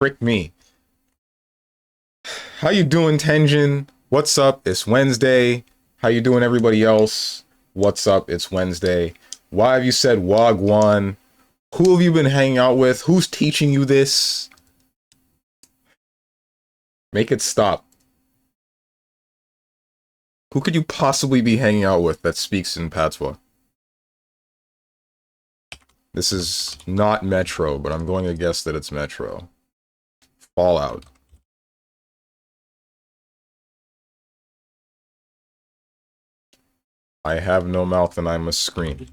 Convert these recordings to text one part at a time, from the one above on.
Frick me. How you doing, Tenjin? What's up? It's Wednesday. How you doing, everybody else? What's up? It's Wednesday. Why have you said Wagwan? Who have you been hanging out with? Who's teaching you this? Make it stop. Who could you possibly be hanging out with that speaks in patois? This is not Metro, but I'm going to guess that it's Metro. Fallout. I have no mouth and I must scream.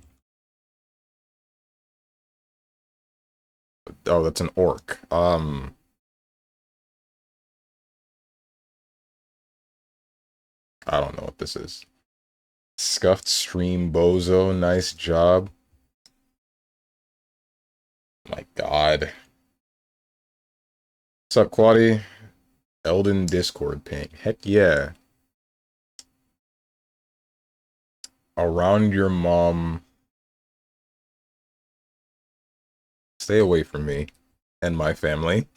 Oh, that's an orc. I don't know what this is. Scuffed stream bozo, nice job. My god. What's up, Quaddy? Elden Discord ping. Heck yeah. Around your mom. Stay away from me and my family.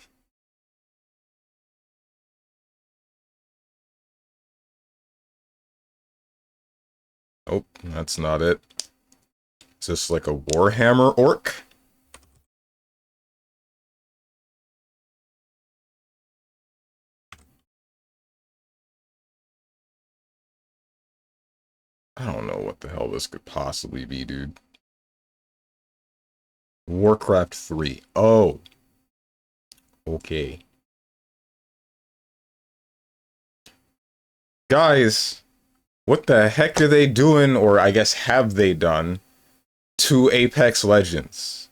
Oh, that's not it. Is this like a Warhammer orc? I don't know what the hell this could possibly be, dude. Warcraft 3. Oh. Okay. Guys, what the heck are they doing, or I guess have they done, to Apex Legends?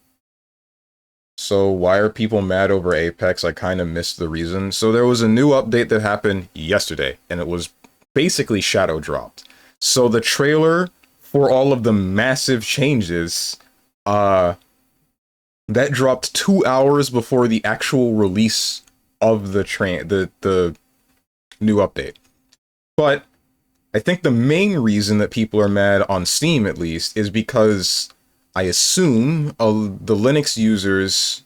So why are people mad over Apex? I kind of missed the reason. So there was a new update that happened yesterday, and it was basically shadow dropped. So the trailer for all of the massive changes, that dropped 2 hours before the actual release of the new update. But I think the main reason that people are mad on Steam, at least, is because I assume the Linux users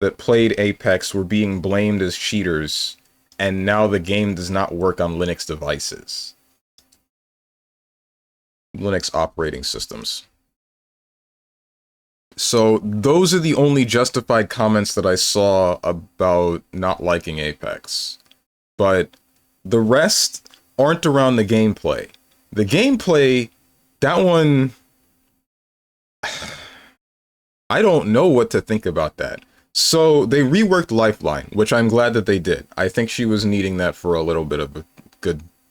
that played Apex were being blamed as cheaters, and now the game does not work on Linux devices. Linux operating systems. So those are the only justified comments that I saw about not liking Apex. But the rest aren't around the gameplay. The gameplay, that one, I don't know what to think about that. So they reworked Lifeline, which I'm glad that they did. I think she was needing that for a little bit of a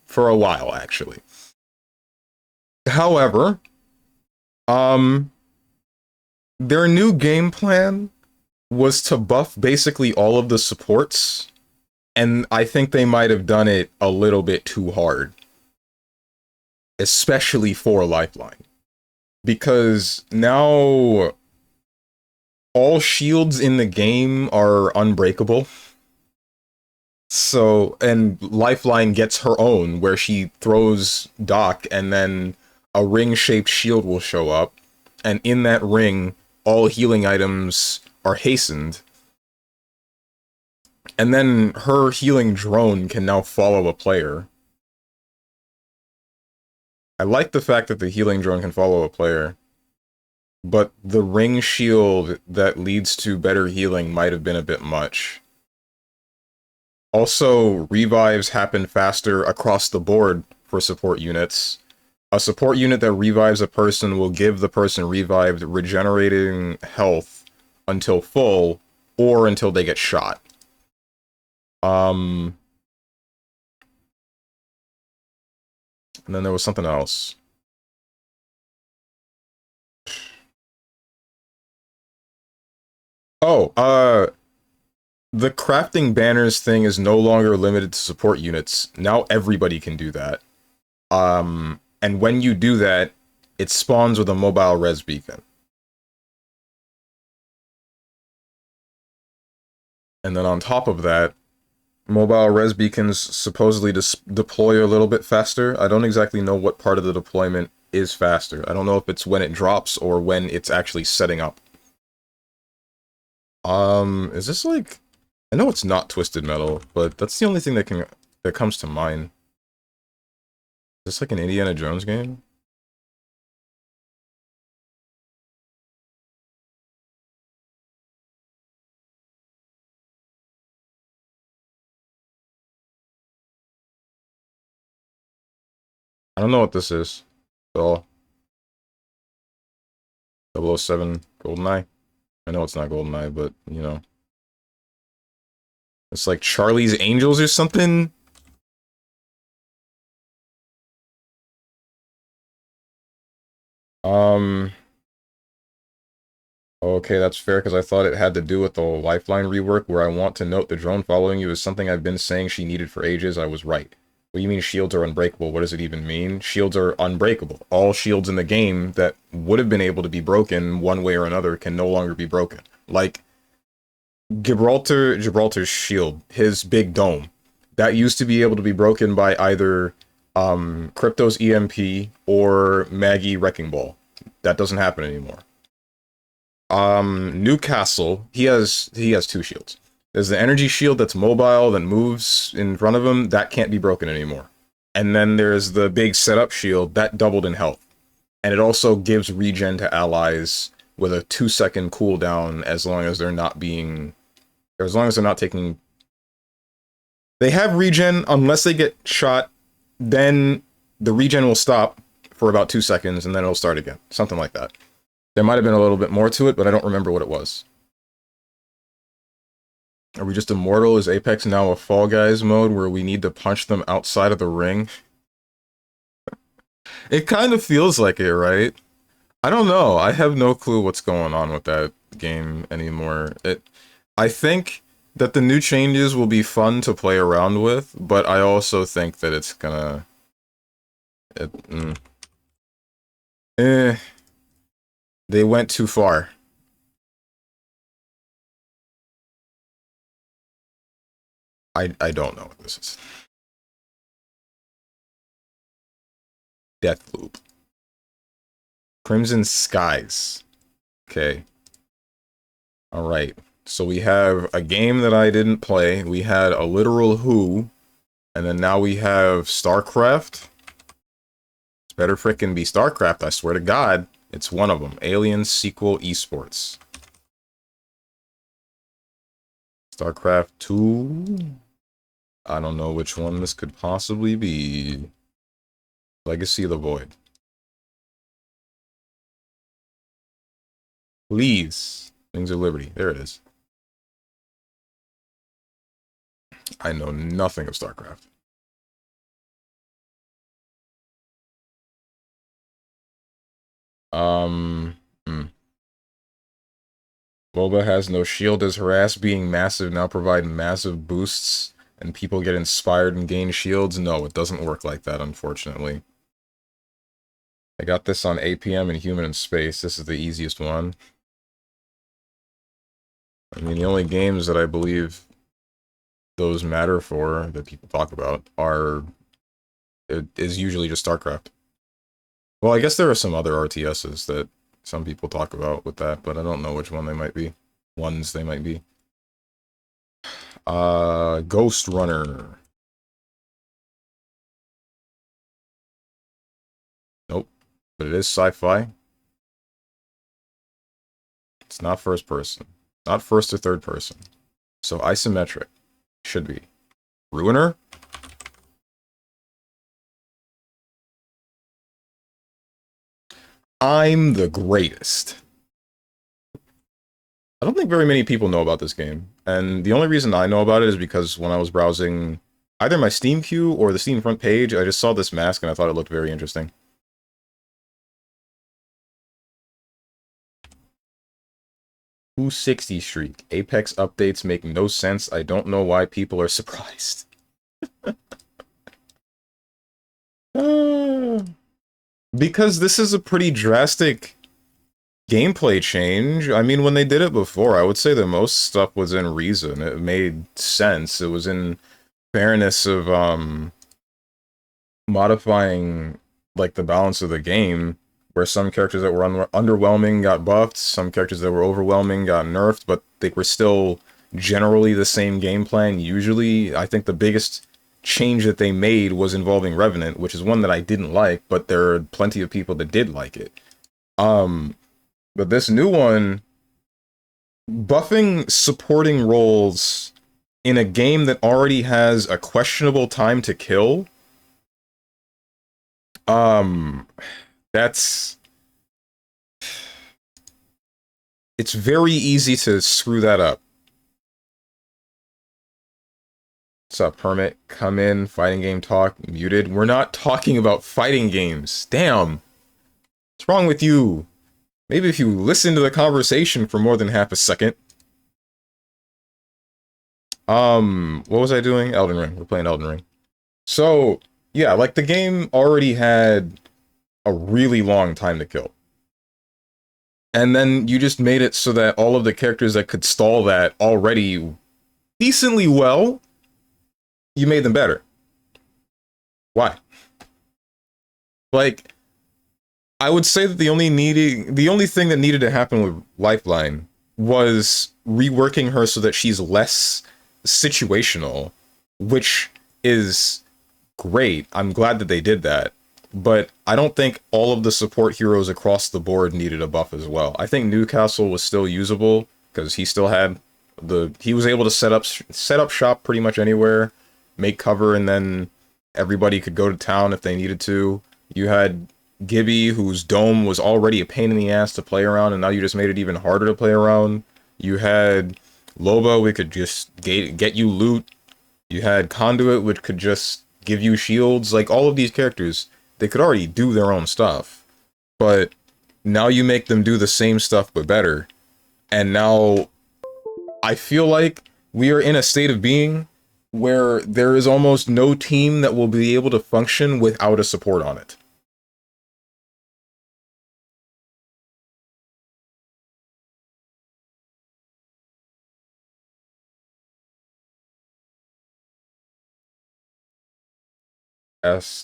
for a while, actually. However, their new game plan was to buff basically all of the supports, and I think they might have done it a little bit too hard. Especially for Lifeline. Because now all shields in the game are unbreakable. So, and Lifeline gets her own, where she throws Doc, and then a ring-shaped shield will show up, and in that ring, all healing items are hastened. And then her healing drone can now follow a player. I like the fact that the healing drone can follow a player, but the ring shield that leads to better healing might have been a bit much. Also, revives happen faster across the board for support units. A support unit that revives a person will give the person revived regenerating health until full, or until they get shot. And then there was something else. Oh, the crafting banners thing is no longer limited to support units. Now everybody can do that. And when you do that, it spawns with a mobile res beacon. And then on top of that, mobile res beacons supposedly deploy a little bit faster. I don't exactly know what part of the deployment is faster. I don't know if it's when it drops or when it's actually setting up. Is this like I know it's not Twisted Metal, but that's the only thing that comes to mind. Is this like an Indiana Jones game? I don't know what this is. So, 007 GoldenEye. I know it's not GoldenEye, but you know, it's like Charlie's Angels or something. Um. Okay, that's fair because I thought it had to do with the Lifeline rework where I want to note the drone following you is something I've been saying she needed for ages. I was right. What do you mean shields are unbreakable? What does it even mean? Shields are unbreakable. All shields in the game that would have been able to be broken one way or another can no longer be broken. Like Gibraltar's shield, his big dome, that used to be able to be broken by either Crypto's EMP or Maggie Wrecking Ball. That doesn't happen anymore. Newcastle, he has two shields. There's the energy shield that's mobile that moves in front of him, that can't be broken anymore. And then there's the big setup shield that doubled in health. And it also gives regen to allies with a 2-second cooldown as long as they're not being, or as long as they're not taking. They have regen unless they get shot, then the regen will stop for about 2 seconds and then it'll start again. Something like that. There might have been a little bit more to it, but I don't remember what it was. Are we just immortal? Is Apex now a Fall Guys mode where we need to punch them outside of the ring? It kind of feels like it, right? I don't know. I have no clue what's going on with that game anymore. I think that the new changes will be fun to play around with, but I also think that it's gonna... They went too far. I don't know what this is. Deathloop. Crimson Skies. Okay. Alright. So we have a game that I didn't play. We had a literal Who. And then now we have StarCraft. It's better frickin' be StarCraft, I swear to God. It's one of them. Alien Sequel Esports. StarCraft 2. I don't know which one this could possibly be. Legacy of the Void. Please. Wings of Liberty. There it is. I know nothing of StarCraft. Boba has no shield as harass being massive now provide massive boosts and people get inspired and gain shields. No, it doesn't work like that, unfortunately. I got this on APM and Human in Space. This is the easiest one. I mean, the only games that I believe those matter for, that people talk about, is usually just StarCraft. Well, I guess there are some other RTSs that some people talk about with that, but I don't know which one they might be. Ones they might be. Ghost Runner. Nope. But it is sci-fi. It's not first person. Not first or third person. So isometric. Should be. Ruiner? I'm the greatest. I don't think very many people know about this game. And the only reason I know about it is because when I was browsing either my Steam queue or the Steam front page, I just saw this mask and I thought it looked very interesting. Who 60 streak? Apex updates make no sense. I don't know why people are surprised. Because this is a pretty drastic gameplay change. I mean, when they did it before, I would say that most stuff was in reason. It made sense. It was in fairness of modifying like the balance of the game, where some characters that were underwhelming got buffed, some characters that were overwhelming got nerfed, but they were still generally the same game plan usually. I think the biggest change that they made was involving Revenant, which is one that I didn't like, but there are plenty of people that did like it. But this new one, buffing supporting roles in a game that already has a questionable time to kill, that's... it's very easy to screw that up. What's up, Hermit? Come in, fighting game talk, muted. We're not talking about fighting games. Damn. What's wrong with you? Maybe if you listen to the conversation for more than half a second. What was I doing? Elden Ring. We're playing Elden Ring. So, yeah, like, the game already had a really long time to kill. And then you just made it so that all of the characters that could stall that already decently well, you made them better. Why? Like, I would say that the only thing that needed to happen with Lifeline was reworking her so that she's less situational, which is great. I'm glad that they did that. But I don't think all of the support heroes across the board needed a buff as well. I think Newcastle was still usable because he still had he was able to set up shop pretty much anywhere, make cover, and then everybody could go to town if they needed to. You had Gibby, whose dome was already a pain in the ass to play around, and now you just made it even harder to play around. You had Loba, which could just get you loot. You had Conduit, which could just give you shields. Like, all of these characters, they could already do their own stuff. But now you make them do the same stuff but better. And now I feel like we are in a state of being where there is almost no team that will be able to function without a support on it.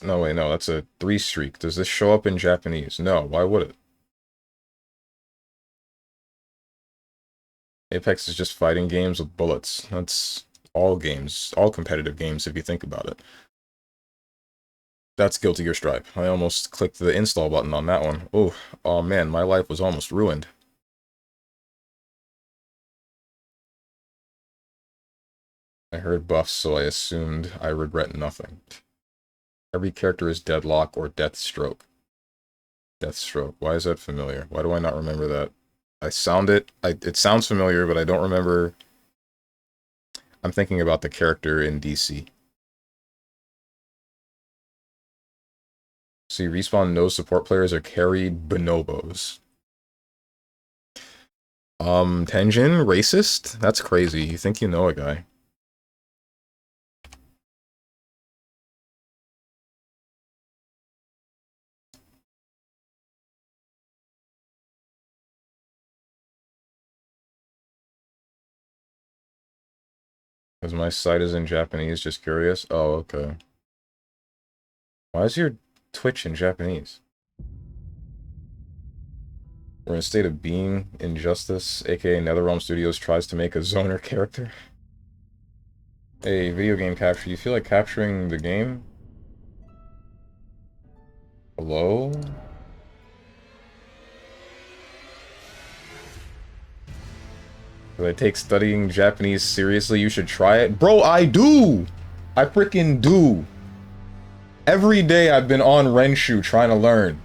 No, wait, no, that's a 3 streak. Does this show up in Japanese? No, why would it? Apex is just fighting games with bullets. That's all games, all competitive games if you think about it. That's Guilty Gear Stripe. I almost clicked the install button on that one. Oh man, my life was almost ruined. I heard buffs, so I assumed I regret nothing. Every character is Deadlock or Deathstroke. Deathstroke. Why is that familiar? Why do I not remember that? It sounds familiar, but I don't remember. I'm thinking about the character in DC. See, Respawn knows support players are carried bonobos. Tenjin? Racist? That's crazy. You think you know a guy. Because my site is in Japanese, just curious. Oh, okay. Why is your Twitch in Japanese? We're in a state of being injustice, aka NetherRealm Studios tries to make a zoner character. Hey, video game capture, you feel like capturing the game? Hello? If I take studying Japanese seriously, you should try it. Bro, I do! I freaking do! Every day I've been on Renshu trying to learn.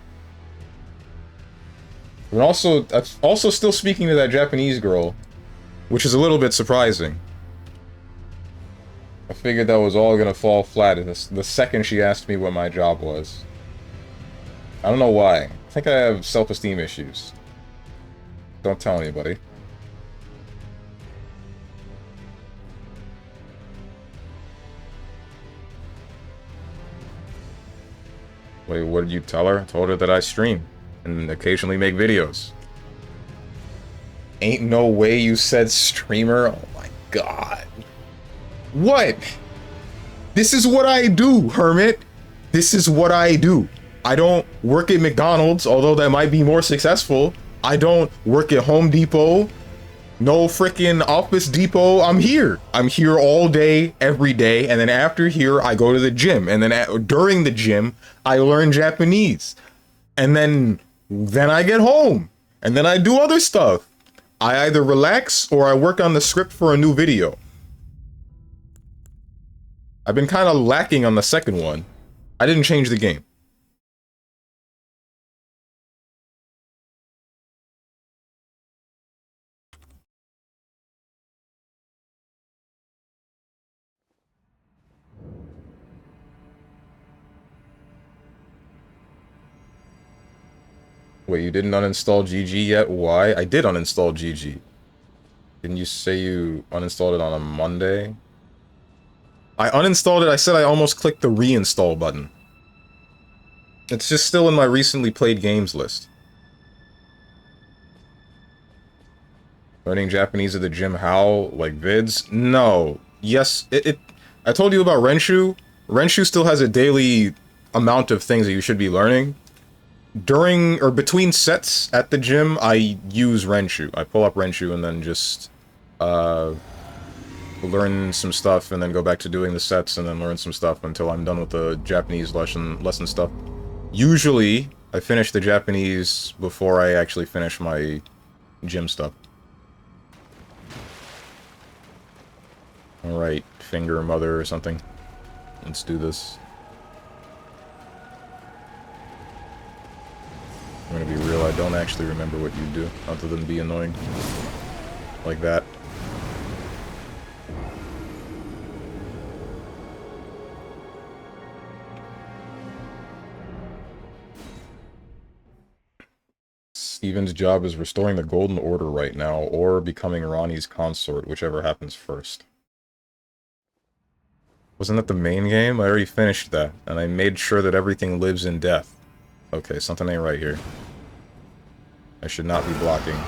And also still speaking to that Japanese girl, which is a little bit surprising. I figured that was all gonna fall flat the second she asked me what my job was. I don't know why. I think I have self-esteem issues. Don't tell anybody. Wait, what did you tell her? I told her that I stream and occasionally make videos. Ain't no way you said streamer? Oh my god. What? This is what I do, Hermit. This is what I do. I don't work at McDonald's, although that might be more successful. I don't work at Home Depot. No freaking Office Depot. I'm here. I'm here all day, every day. And then after here, I go to the gym. And then during the gym, I learn Japanese. And then I get home. And then I do other stuff. I either relax or I work on the script for a new video. I've been kind of lacking on the second one. I didn't change the game. Wait, you didn't uninstall GG yet? Why? I did uninstall GG. Didn't you say you uninstalled it on a Monday? I uninstalled it. I said I almost clicked the reinstall button. It's just still in my recently played games list. Learning Japanese at the gym, how? Like vids? No. Yes, I told you about Renshu. Renshu still has a daily amount of things that you should be learning. During, or between sets at the gym, I use Renshu. I pull up Renshu and then just, learn some stuff and then go back to doing the sets and then learn some stuff until I'm done with the Japanese lesson stuff. Usually, I finish the Japanese before I actually finish my gym stuff. Alright, finger mother or something. Let's do this. I'm gonna be real, I don't actually remember what you do, other than be annoying. Like that. Steven's job is restoring the Golden Order right now, or becoming Ronnie's consort, whichever happens first. Wasn't that the main game? I already finished that, and I made sure that everything lives in death. Okay, something ain't right here. I should not be blocking.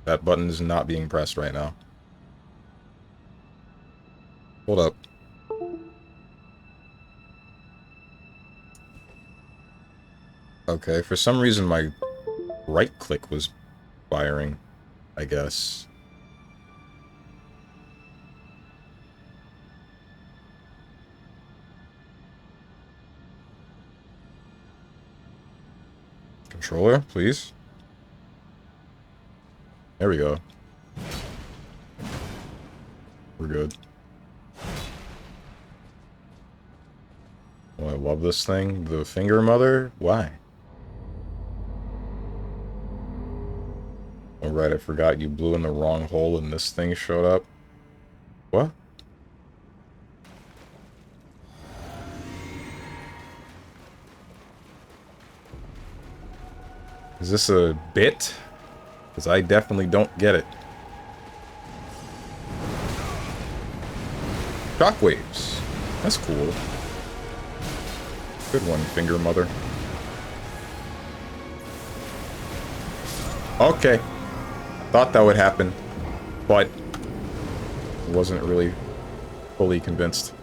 That button is not being pressed right now. Hold up. Okay, for some reason my right click was firing, I guess. Controller, please. There we go. We're good. Oh, I love this thing. The finger mother? Why? Oh, right, I forgot you blew in the wrong hole and this thing showed up. What? Is this a bit? Because I definitely don't get it. Shockwaves. That's cool. Good one, finger mother. Okay. Thought that would happen, but wasn't really fully convinced.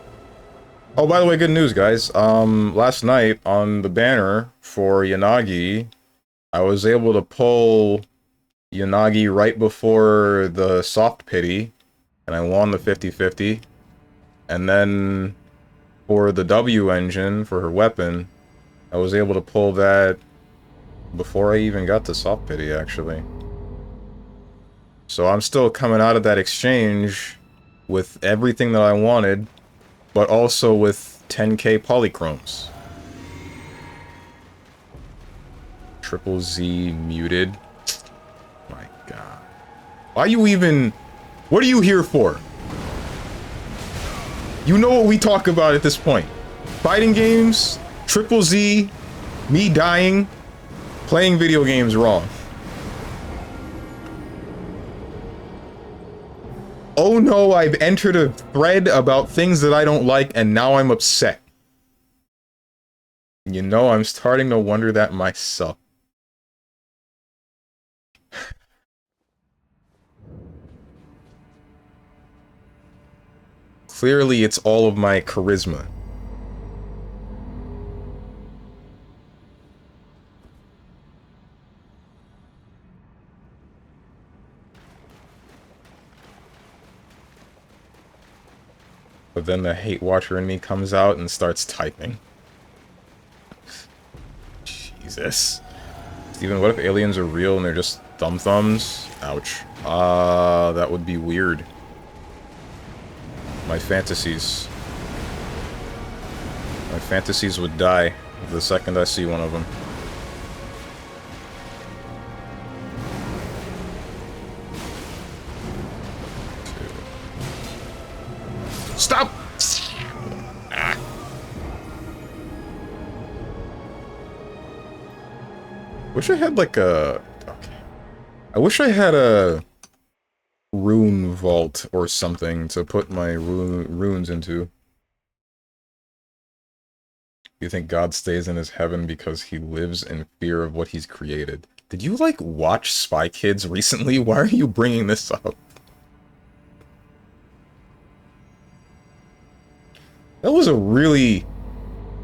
Oh, by the way, good news, guys. Last night on the banner for Yanagi, I was able to pull Yanagi right before the soft pity, and I won the 50-50. And then for the W engine, for her weapon, I was able to pull that before I even got to soft pity, actually. So I'm still coming out of that exchange with everything that I wanted, but also with 10k polychromes. Triple Z muted. My god. Why you even... What are you here for? You know what we talk about at this point. Fighting games, Triple Z, me dying, playing video games wrong. Oh no, I've entered a thread about things that I don't like, and now I'm upset. You know, I'm starting to wonder that myself. Clearly, it's all of my charisma. But then the hate watcher in me comes out and starts typing. Jesus. Steven, what if aliens are real and they're just thumb-thumbs? Ouch. That would be weird. My fantasies. My fantasies would die the second I see one of them. Stop! Ah. Wish I had like a... Okay. I wish I had a rune vault or something to put my runes into. You think God stays in his heaven because he lives in fear of what he's created? Did you, like, watch Spy Kids recently? Why are you bringing this up? That was a really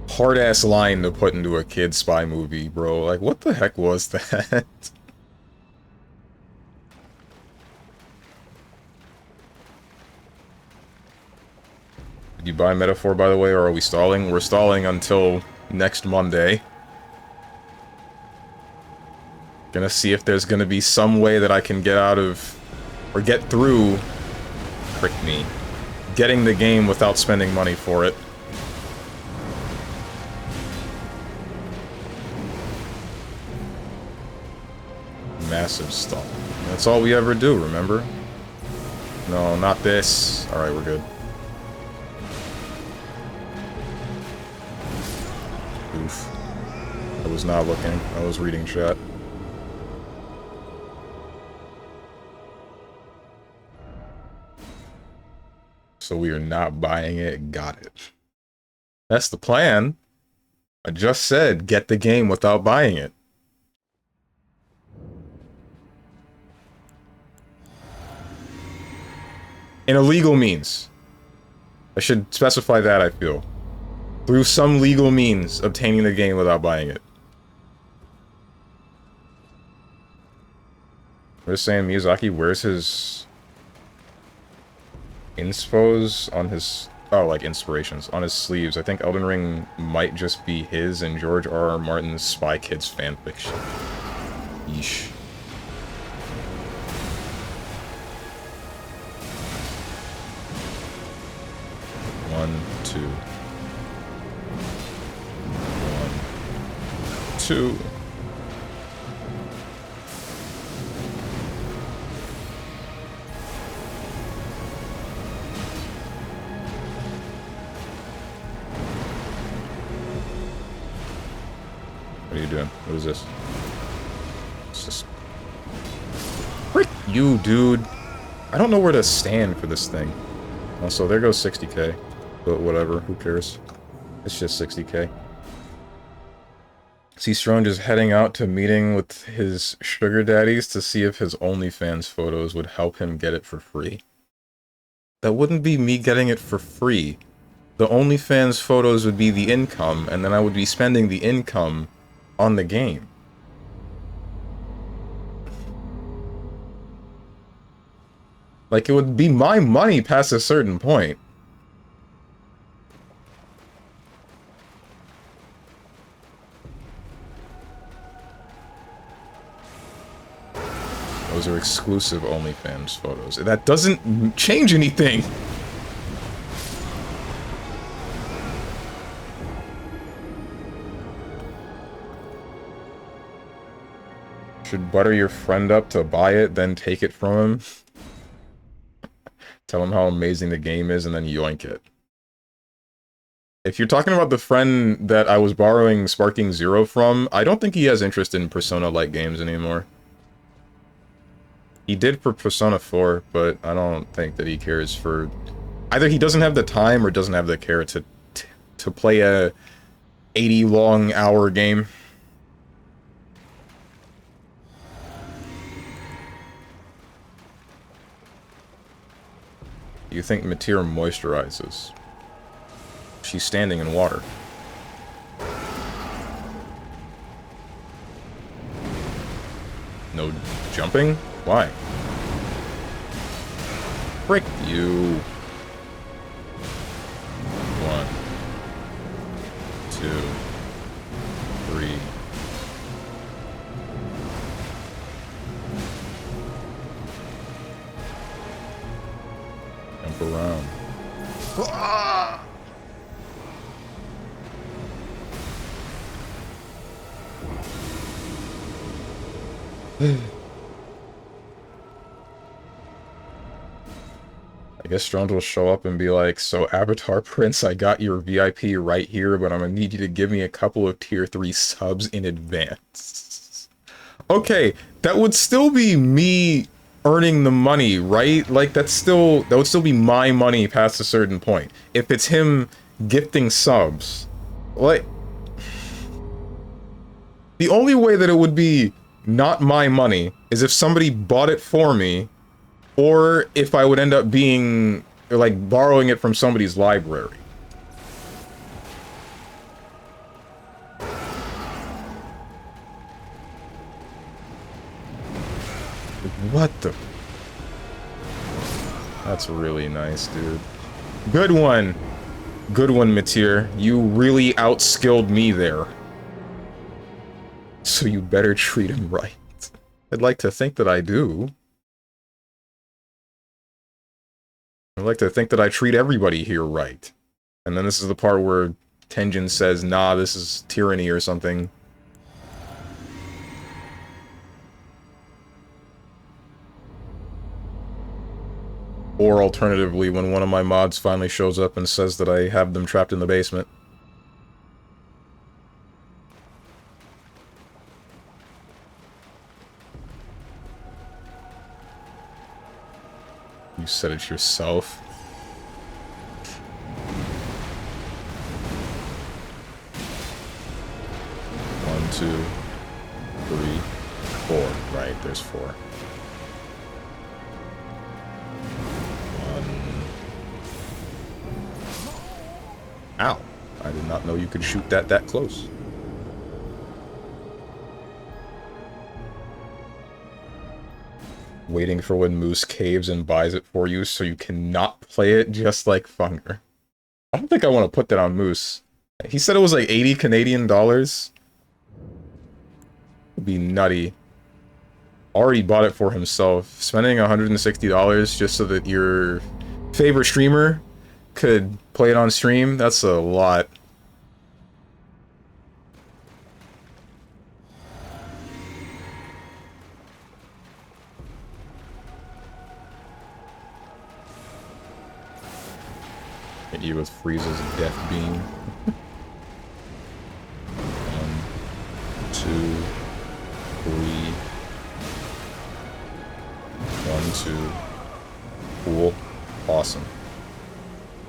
hard-ass line to put into a kid's spy movie, bro. Like, what the heck was that? Did you buy Metaphor, by the way, or are we stalling? We're stalling until next Monday. Gonna see if there's gonna be some way that I can get out of... or get through... Frick me. Getting the game without spending money for it. Massive stall. That's all we ever do, remember? No, not this. Alright, we're good. Oof. I was not looking. I was reading chat. So we are not buying it. Got it. That's the plan. I just said, get the game without buying it. In a legal means. I should specify that, I feel. Through some legal means, obtaining the game without buying it. We're just saying Miyazaki wears his... inspos on his... oh, like inspirations. On his sleeves. I think Elden Ring might just be his and George R.R. Martin's Spy Kids fanfiction. Yeesh. One, two. One, two. What are you doing? What is this? It's just... Frick you, dude! I don't know where to stand for this thing. Also, there goes 60k. But whatever, who cares? It's just 60k. See Strong just heading out to meeting with his sugar daddies to see if his OnlyFans photos would help him get it for free. That wouldn't be me getting it for free. The OnlyFans photos would be the income, and then I would be spending the income on the game. Like, it would be my money past a certain point. Those are exclusive OnlyFans photos. That doesn't change anything! Should butter your friend up to buy it, then take it from him? Tell him how amazing the game is, and then yoink it. If you're talking about the friend that I was borrowing Sparking Zero from, I don't think he has interest in Persona-like games anymore. He did for Persona 4, but I don't think that he cares for... Either he doesn't have the time or doesn't have the care to play a 80-long-hour game. You think Mateer moisturizes. She's standing in water. No jumping? Why? Frick you. Jump around. Ah! I guess Strong will show up and be like, so Avatar Prince, I got your VIP right here, but I'm gonna need you to give me a couple of tier 3 subs in advance. Okay, that would still be me earning the money, right? Like, that would still be my money past a certain point. If it's him gifting subs. Like, the only way that it would be not my money is if somebody bought it for me, or if I would end up being, like, borrowing it from somebody's library. What the? That's really nice, dude. Good one! Good one, Matir. You really outskilled me there. So you better treat him right. I'd like to think that I do. I'd like to think that I treat everybody here right. And then this is the part where Tenjin says, nah, this is tyranny or something. Or alternatively, when one of my mods finally shows up and says that I have them trapped in the basement. You said it yourself. One, two, three, four. Right, there's four. Ow. I did not know you could shoot that close. Waiting for when Moose caves and buys it for you so you cannot play it just like Funger. I don't think I want to put that on Moose. He said it was like 80 Canadian dollars. Would be nutty. Already bought it for himself. Spending $160 just so that your favorite streamer could play it on stream, that's a lot. Hit you with Frieza's death beam. 1, 2, 3. 1, 2. Cool. Awesome.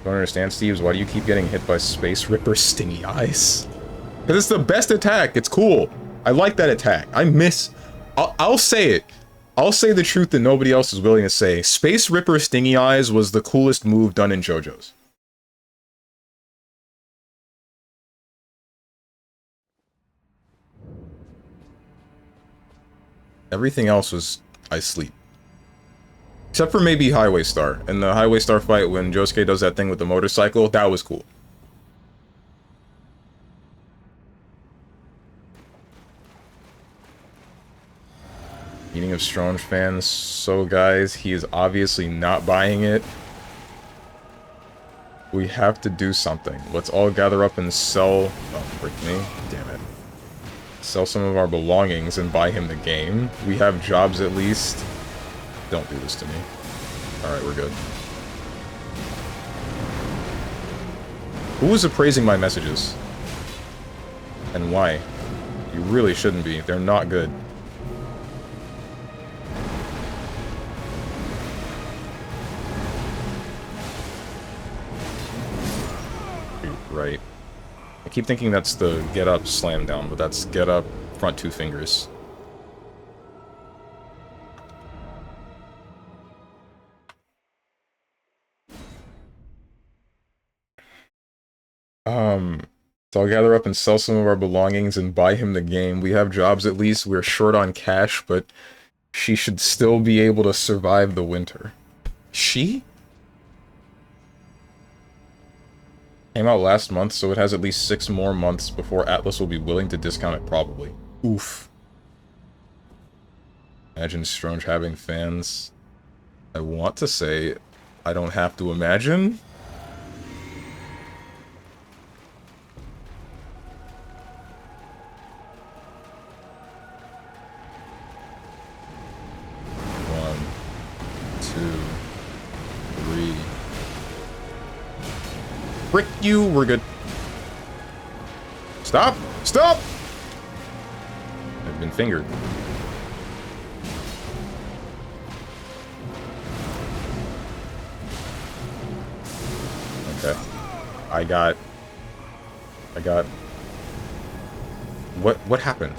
Don't understand, Steves, why do you keep getting hit by Space Ripper Stingy Eyes? Because it's the best attack. It's cool. I like that attack. I'll say it. I'll say the truth that nobody else is willing to say. Space Ripper Stingy Eyes was the coolest move done in JoJo's. Everything else was I sleep. Except for maybe Highway Star. In the Highway Star fight when Josuke does that thing with the motorcycle, that was cool. Meeting of Strong fans. So guys, he is obviously not buying it. We have to do something. Let's all gather up and sell... Oh, frick me. Damn it. Sell some of our belongings and buy him the game. We have jobs at least. Don't do this to me. Alright, we're good. Who is appraising my messages? And why? You really shouldn't be. They're not good. Right. I keep thinking that's the get up slam down, but that's get up front 2 fingers. So I'll gather up and sell some of our belongings and buy him the game. We have jobs at least. We're short on cash, but she should still be able to survive the winter. She? Came out last month, so it has at least 6 more months before Atlas will be willing to discount it, probably. Oof. Imagine Strange having fans. I want to say I don't have to imagine. One, two, three. Frick you, we're good. Stop! Stop! I've been fingered. Okay. I got... What happened?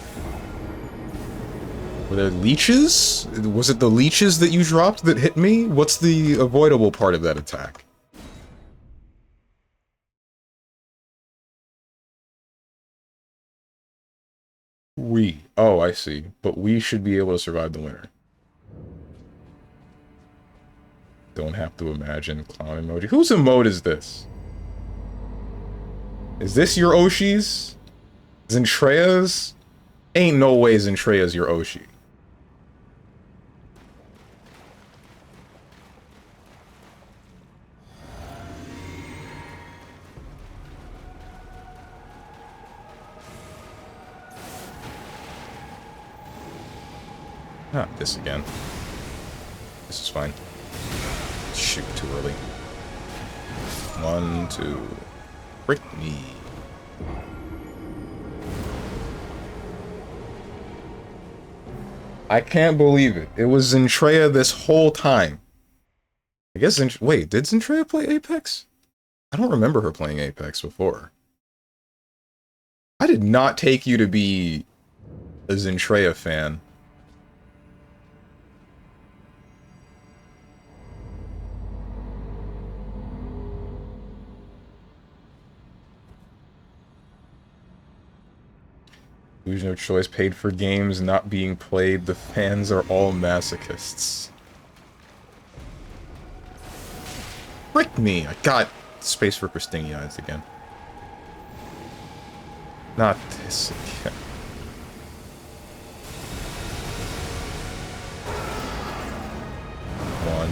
Were there leeches? Was it the leeches that you dropped that hit me? What's the avoidable part of that attack? We. Oh, I see. But we should be able to survive the winter. Don't have to imagine clown emoji. Whose emote is this? Is this your Oshi's? Zentreya's? Ain't no way Zentreya's your Oshi. Ah, this again. This is fine. Shoot, too early. 1, 2. Frick me. I can't believe it. It was Zentreya this whole time. I guess wait, did Zentreya play Apex? I don't remember her playing Apex before. I did not take you to be a Zentreya fan. There's no choice, paid for games not being played. The fans are all masochists. Frick me! I got space for Christine eyes again. Not this again. One,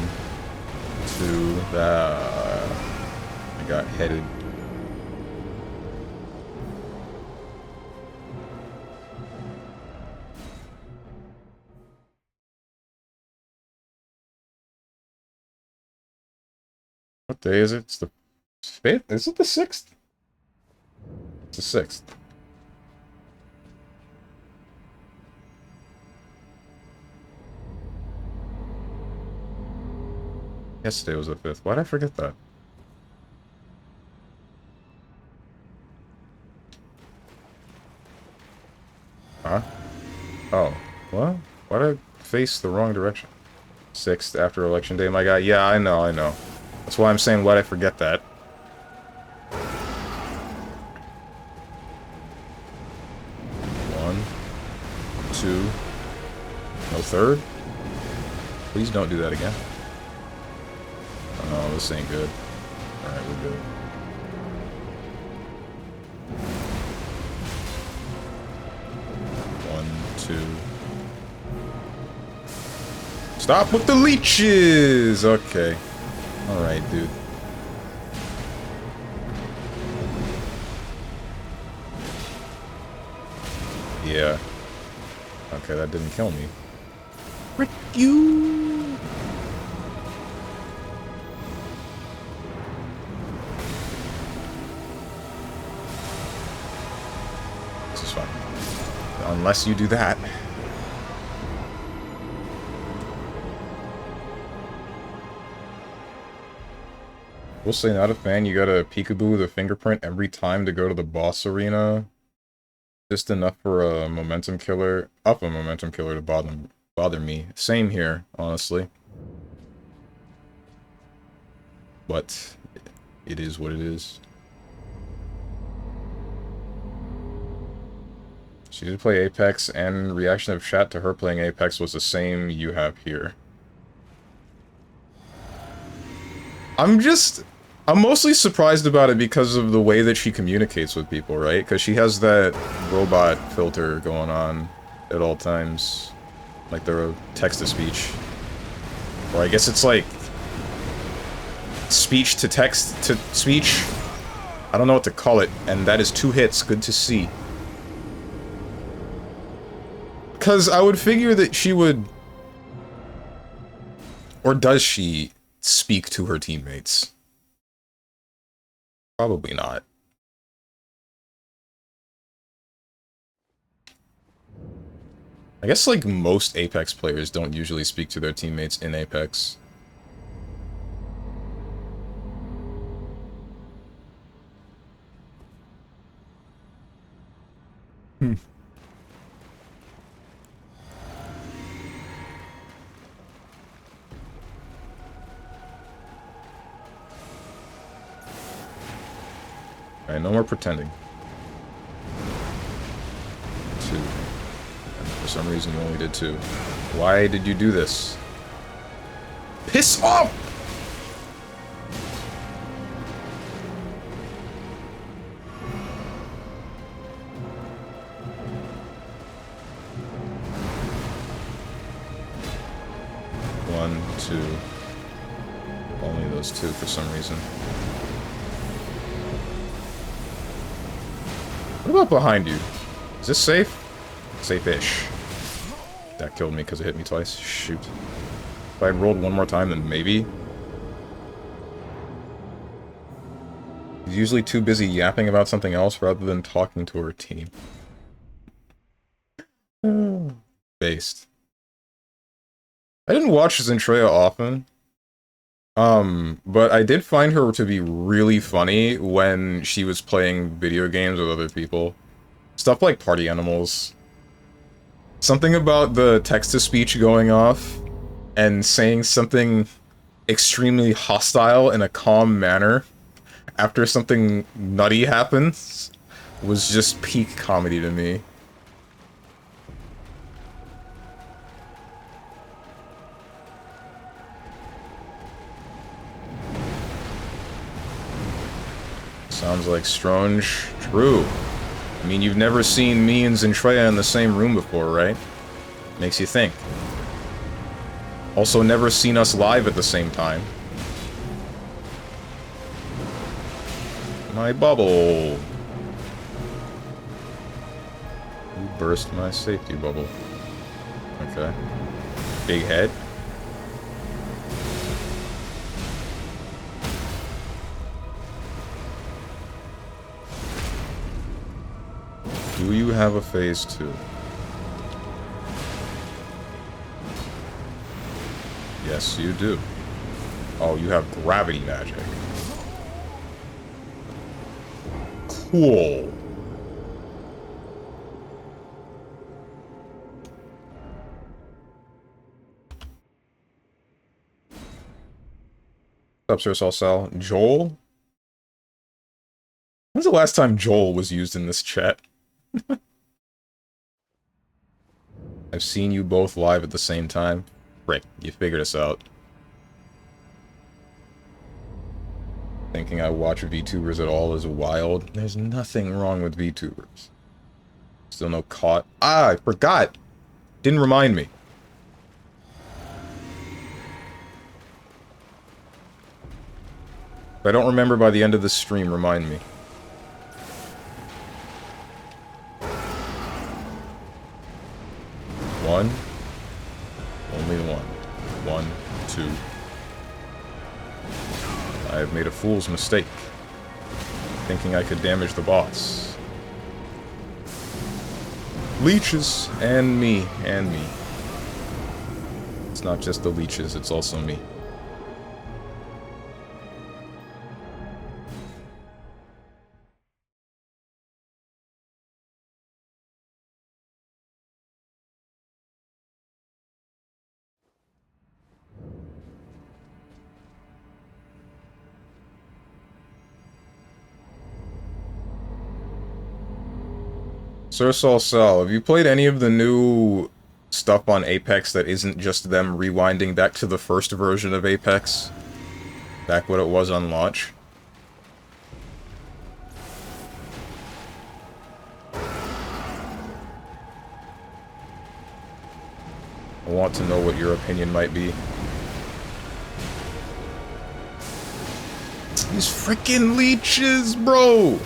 two, I got headed. What day is it? It's the 5th? Is it the 6th? It's the 6th. Yesterday was the 5th. Why'd I forget that? Huh? Oh. What? Why'd I face the wrong direction? 6th after Election Day, my guy. Yeah, I know. That's why I'm saying why'd I forget that. One, two, no third? Please don't do that again. Oh no, this ain't good. Alright, we're good. One, two. Stop with the leeches! Okay. Alright, dude. Yeah. Okay, that didn't kill me. Frick you! This is fine. Unless you do that. We'll say not a fan, you gotta peekaboo with a fingerprint every time to go to the boss arena. Just enough for a momentum killer, to bother me. Same here, honestly. But it is what it is. She did play Apex, and reaction of chat to her playing Apex was the same you have here. I'm mostly surprised about it because of the way that she communicates with people, right? Because she has that robot filter going on at all times. Like the text-to-speech. Or I guess it's like... speech to text to speech. I don't know what to call it, and that is 2 hits. Good to see. Because I would figure that she would... Or does she speak to her teammates? Probably not. I guess, like, most Apex players don't usually speak to their teammates in Apex. Alright, no more pretending. 2. And for some reason you only did 2. Why did you do this? Piss off! One, 2. Only those 2 for some reason. What about behind you? Is this safe? Safe-ish. That killed me because it hit me twice. Shoot. If I had rolled one more time, then maybe. He's usually too busy yapping about something else rather than talking to her team. Based. I didn't watch Zentreya often. But I did find her to be really funny when she was playing video games with other people. Stuff like Party Animals. Something about the text-to-speech going off and saying something extremely hostile in a calm manner after something nutty happens was just peak comedy to me. Sounds like Stronge. True. I mean, you've never seen me and Zentreya in the same room before, right? Makes you think. Also, never seen us live at the same time. My bubble. You burst my safety bubble. Okay. Big head. Do you have a phase 2? Yes, you do. Oh, you have gravity magic. Cool. What's up, Sir Salsal? Joel? When's the last time Joel was used in this chat? I've seen you both live at the same time. Frick, you figured us out. Thinking I watch VTubers at all is wild. There's nothing wrong with VTubers. Still no caught. Ah, I forgot! Didn't remind me. If I don't remember by the end of this stream, remind me. One. Only one. 1, 2. I have made a fool's mistake. Thinking I could damage the boss. Leeches! And me. And me. It's not just the leeches, it's also me. Sir Salsal, have you played any of the new stuff on Apex that isn't just them rewinding back to the first version of Apex? Back what it was on launch? I want to know what your opinion might be. These freaking leeches, bro!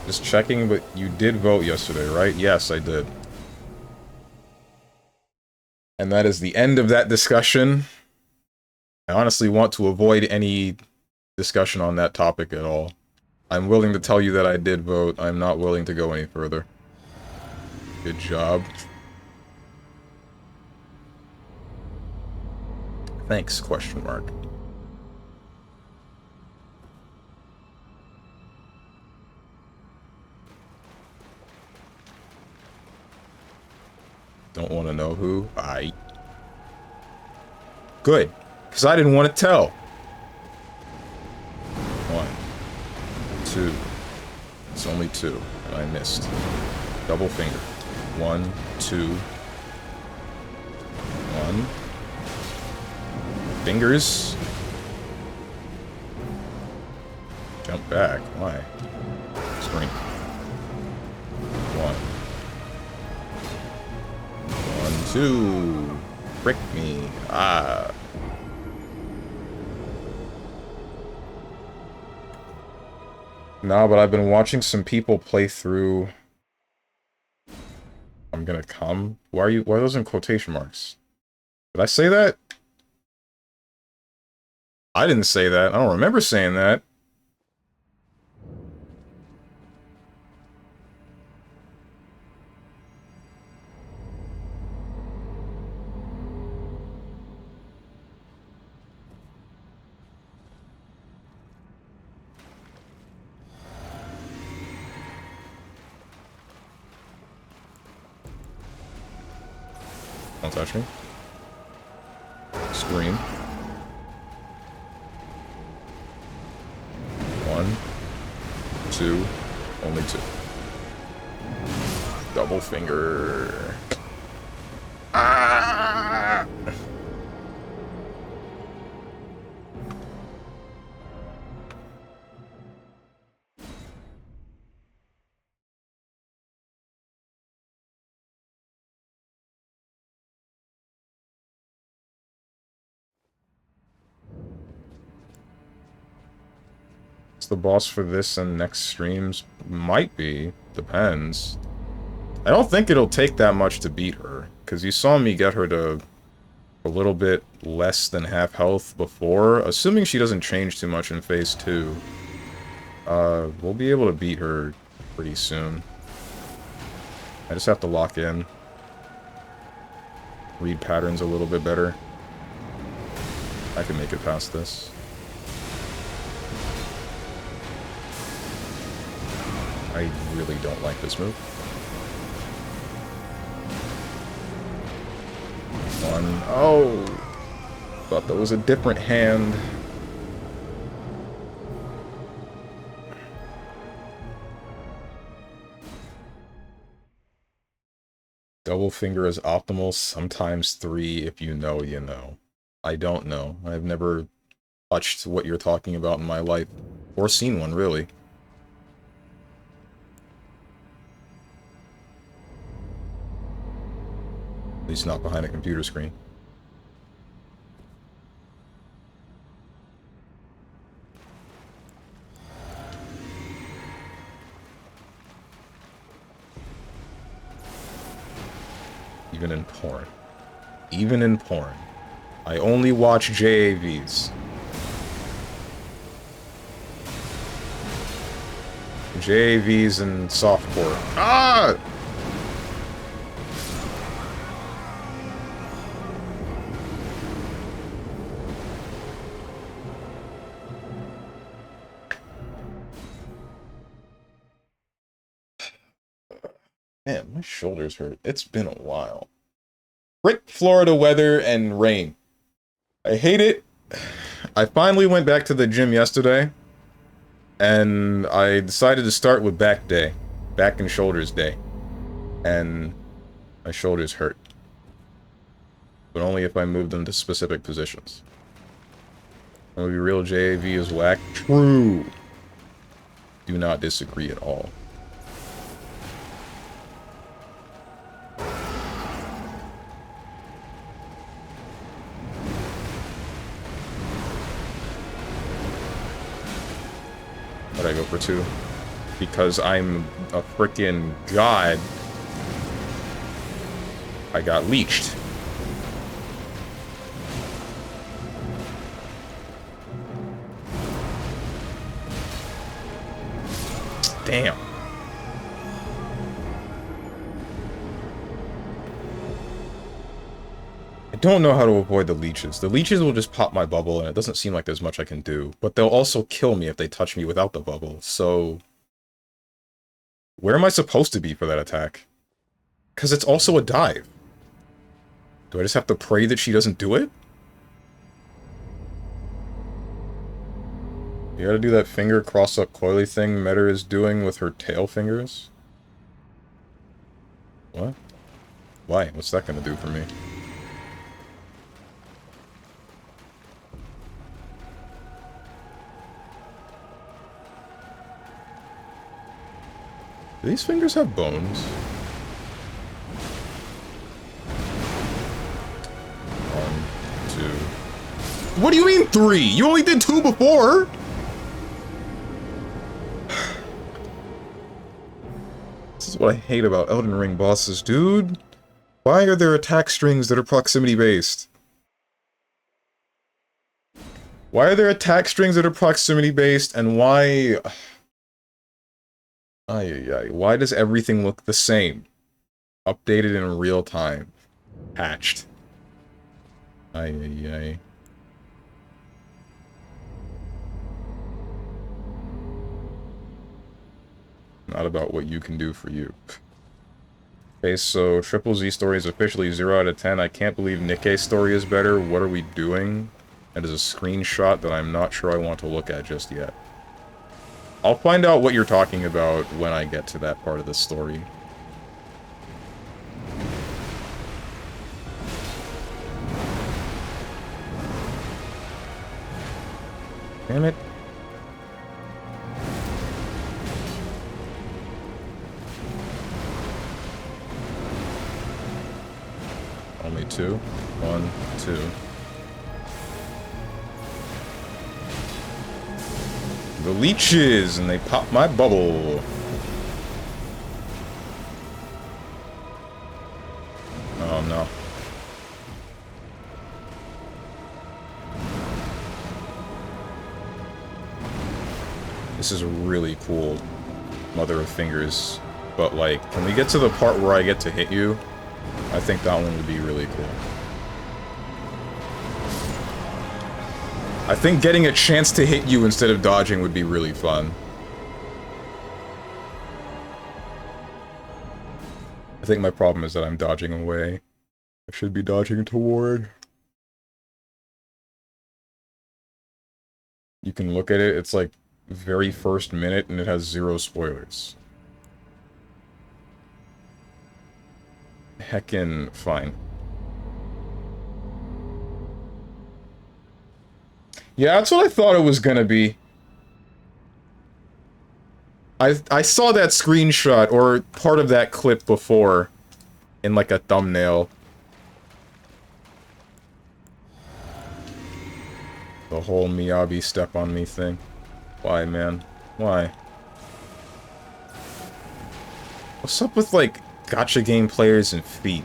Just checking, but you did vote yesterday, right? Yes, I did. And that is the end of that discussion. I honestly want to avoid any discussion on that topic at all. I'm willing to tell you that I did vote. I'm not willing to go any further. Good job. Thanks, question mark. Don't want to know who? Good, because I didn't want to tell. 1, 2. It's only 2, and I missed. Double finger. 1, 2. 1. Fingers. Jump back. Why? Scream. 1. 1, 2. Frick me. Ah. Nah, but I've been watching some people play through... I'm gonna come? Why are those in quotation marks? Did I say that? I didn't say that. I don't remember saying that. Don't touch me. Scream. 1, 2, only 2. Double finger. Ah! The boss for this and next streams might be. Depends. I don't think it'll take that much to beat her, because you saw me get her to a little bit less than half health before. Assuming she doesn't change too much in phase 2, we'll be able to beat her pretty soon. I just have to lock in. Read patterns a little bit better. I can make it past this. I really don't like this move. 1. Oh! Thought that was a different hand. Double finger is optimal, sometimes 3 if you know, you know. I don't know. I've never touched what you're talking about in my life. Or seen one, really. At least not behind a computer screen. Even in porn. Even in porn. I only watch JAVs. JAVs and softcore. Ah! Man, my shoulders hurt. It's been a while. Frick Florida weather and rain. I hate it. I finally went back to the gym yesterday, and I decided to start with back day. Back and shoulders day. And my shoulders hurt. But only if I move them to specific positions. I'm gonna be real, JAV is whack. True. Do not disagree at all. I go for 2? Because I'm a frickin' god. I got leeched. Damn. I don't know how to avoid the leeches. The leeches will just pop my bubble, and it doesn't seem like there's much I can do. But they'll also kill me if they touch me without the bubble, so... Where am I supposed to be for that attack? Because it's also a dive. Do I just have to pray that she doesn't do it? You gotta do that finger cross-up coily thing Meta is doing with her tail fingers? What? Why? What's that gonna do for me? Do these fingers have bones? 1, 2... What do you mean 3? You only did 2 before! This is what I hate about Elden Ring bosses, dude. Why are there attack strings that are proximity-based? Why are there attack strings that are proximity-based, and why... Why does everything look the same? Updated in real time. Patched. Not about what you can do for you. Okay, so Triple Z story is officially 0 out of 10. I can't believe Nikke's story is better. What are we doing? That is a screenshot that I'm not sure I want to look at just yet. I'll find out what you're talking about when I get to that part of the story. Damn it. Only 2. 1, 2. The leeches, and they pop my bubble. Oh no. This is really cool, Mother of Fingers. But like, can we get to the part where I get to hit you? I think that one would be really cool. I think getting a chance to hit you instead of dodging would be really fun. I think my problem is that I'm dodging away. I should be dodging toward. You can look at it, it's like very first minute and it has 0 spoilers. Heckin' fine. Yeah, that's what I thought it was gonna be. I saw that screenshot, or part of that clip before, in like a thumbnail. The whole Miyabi step on me thing. Why, man? Why? What's up with, like, gacha game players and feet?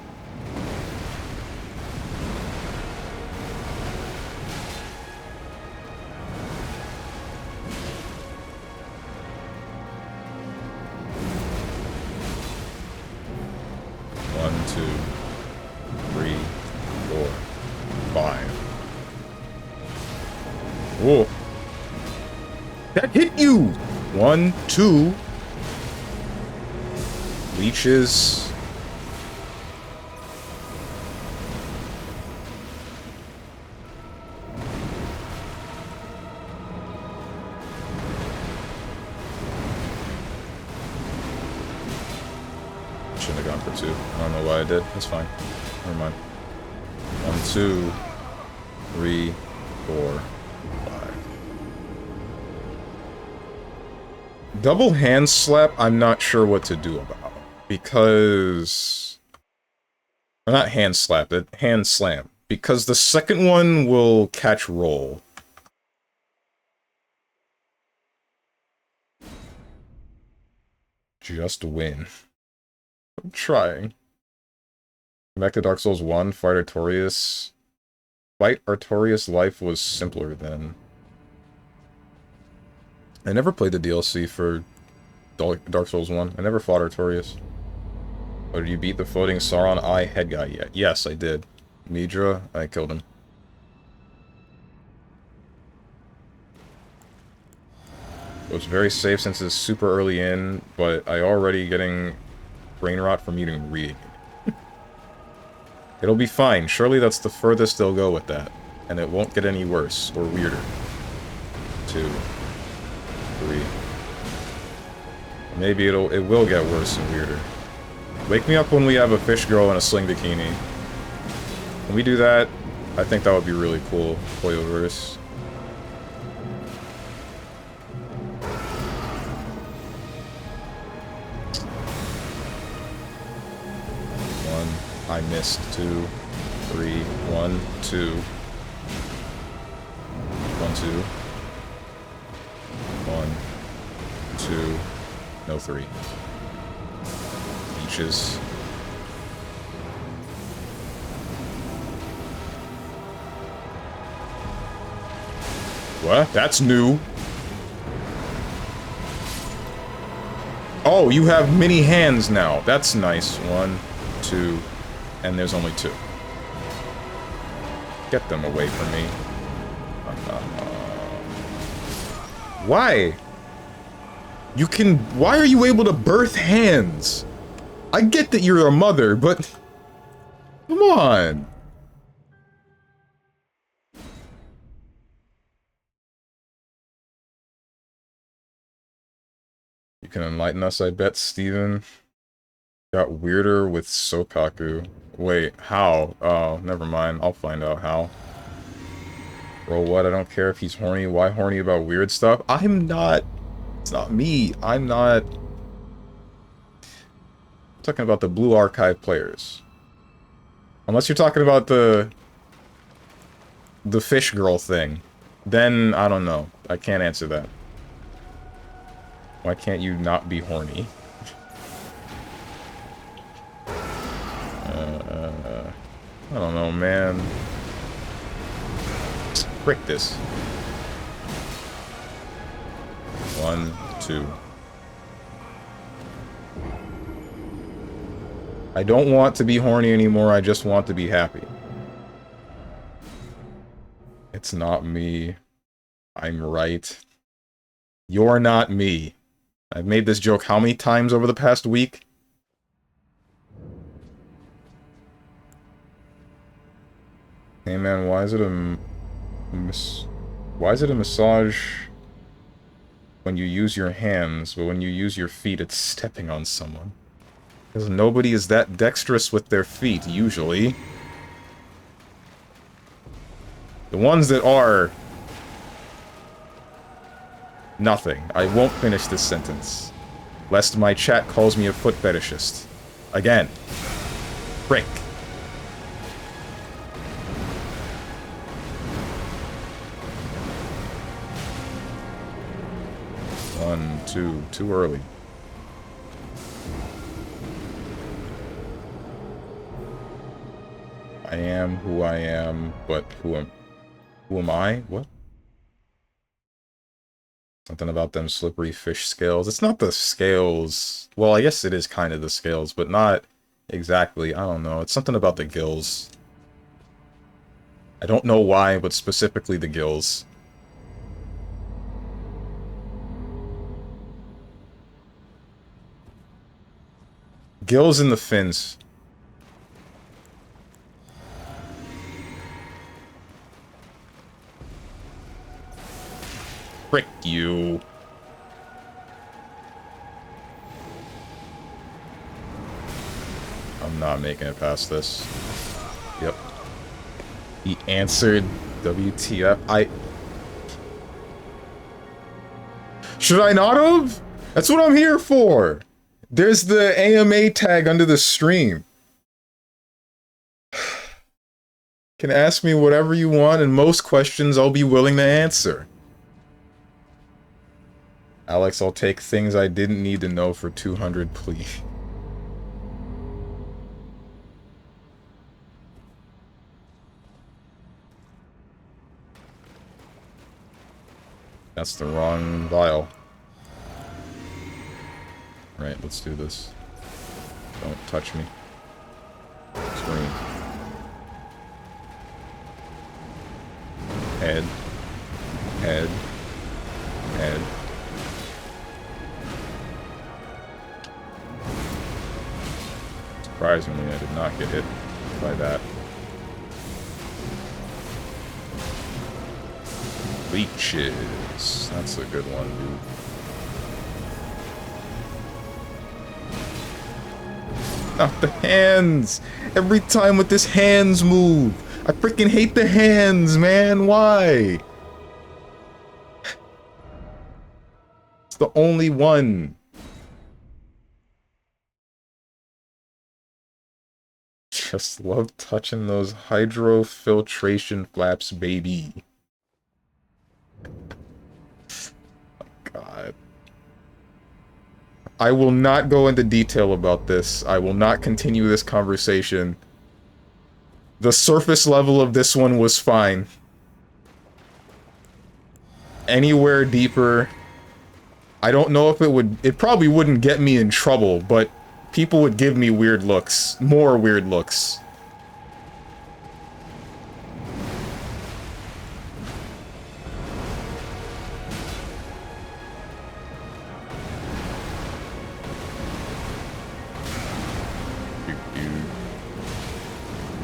Whoa. That hit you! 1, 2. Leeches. Shouldn't have gone for 2. I don't know why I did. That's fine. Never mind. 1, 2, 3, 4, 5. Double hand slap, I'm not sure what to do about. Because... Or not hand slap, hand slam. Because the second one will catch roll. Just win. I'm trying. Back to Dark Souls 1, Fight Artorias. Fight Artorias life was simpler then. I never played the DLC for Dark Souls 1. I never fought Artorias. Oh, did you beat the floating Sauron Eye head guy yet? Yes, I did. Midra, I killed him. It was very safe since it's super early in, but I already getting brain rot from eating reading. It'll be fine. Surely that's the furthest they'll go with that. And it won't get any worse or weirder. 2, 3. Maybe it will get worse and weirder. Wake me up when we have a fish girl in a sling bikini. When we do that, I think that would be really cool. Hoyoverse. I missed 2, 3, 1, 2. 1, 2. 1, 2. No 3. Beaches. What? That's new. Oh, you have mini hands now. That's nice. 1, 2. And there's only 2. Get them away from me. Why? You can... Why are you able to birth hands? I get that you're a mother, but... Come on! You can enlighten us, I bet, Steven. Got weirder with Sokaku. Wait, how? Oh, never mind. I'll find out how. Bro, what? I don't care if he's horny. Why horny about weird stuff? I'm not... It's not me. I'm not... I'm talking about the Blue Archive players. Unless you're talking about the fish girl thing. Then, I don't know. I can't answer that. Why can't you not be horny? I don't know, man. Frick this. 1, 2. I don't want to be horny anymore, I just want to be happy. It's not me. I'm right. You're not me. I've made this joke how many times over the past week? Hey man, why is it a massage when you use your hands, but when you use your feet, it's stepping on someone? Because nobody is that dexterous with their feet, usually. The ones that are... Nothing. I won't finish this sentence. Lest my chat calls me a foot fetishist. Again. Frick. One, two, too early. I am who I am, but who am I? What? Something about them slippery fish scales. It's not the scales. Well, I guess it is kind of the scales, but not exactly. I don't know. It's something about the gills. I don't know why, but specifically the gills. Gills in the fins. Frick you. I'm not making it past this. Yep. He answered WTF. Should I not have? That's what I'm here for. There's the AMA tag under the stream. Can ask me whatever you want, and most questions I'll be willing to answer. Alex, I'll take things I didn't need to know for 200, please. That's the wrong vial. Right, let's do this. Don't touch me. Scream. Head. Head. Head. Surprisingly, I did not get hit by that. Leeches. That's a good one, dude. Not the hands! Every time with this hands move! I freaking hate the hands, man! Why? It's the only one. Just love touching those hydrofiltration flaps, baby. God. I will not go into detail about this. I will not continue this conversation. The surface level of this one was fine. Anywhere deeper, I don't know if it probably wouldn't get me in trouble, but people would give me weird looks. More weird looks.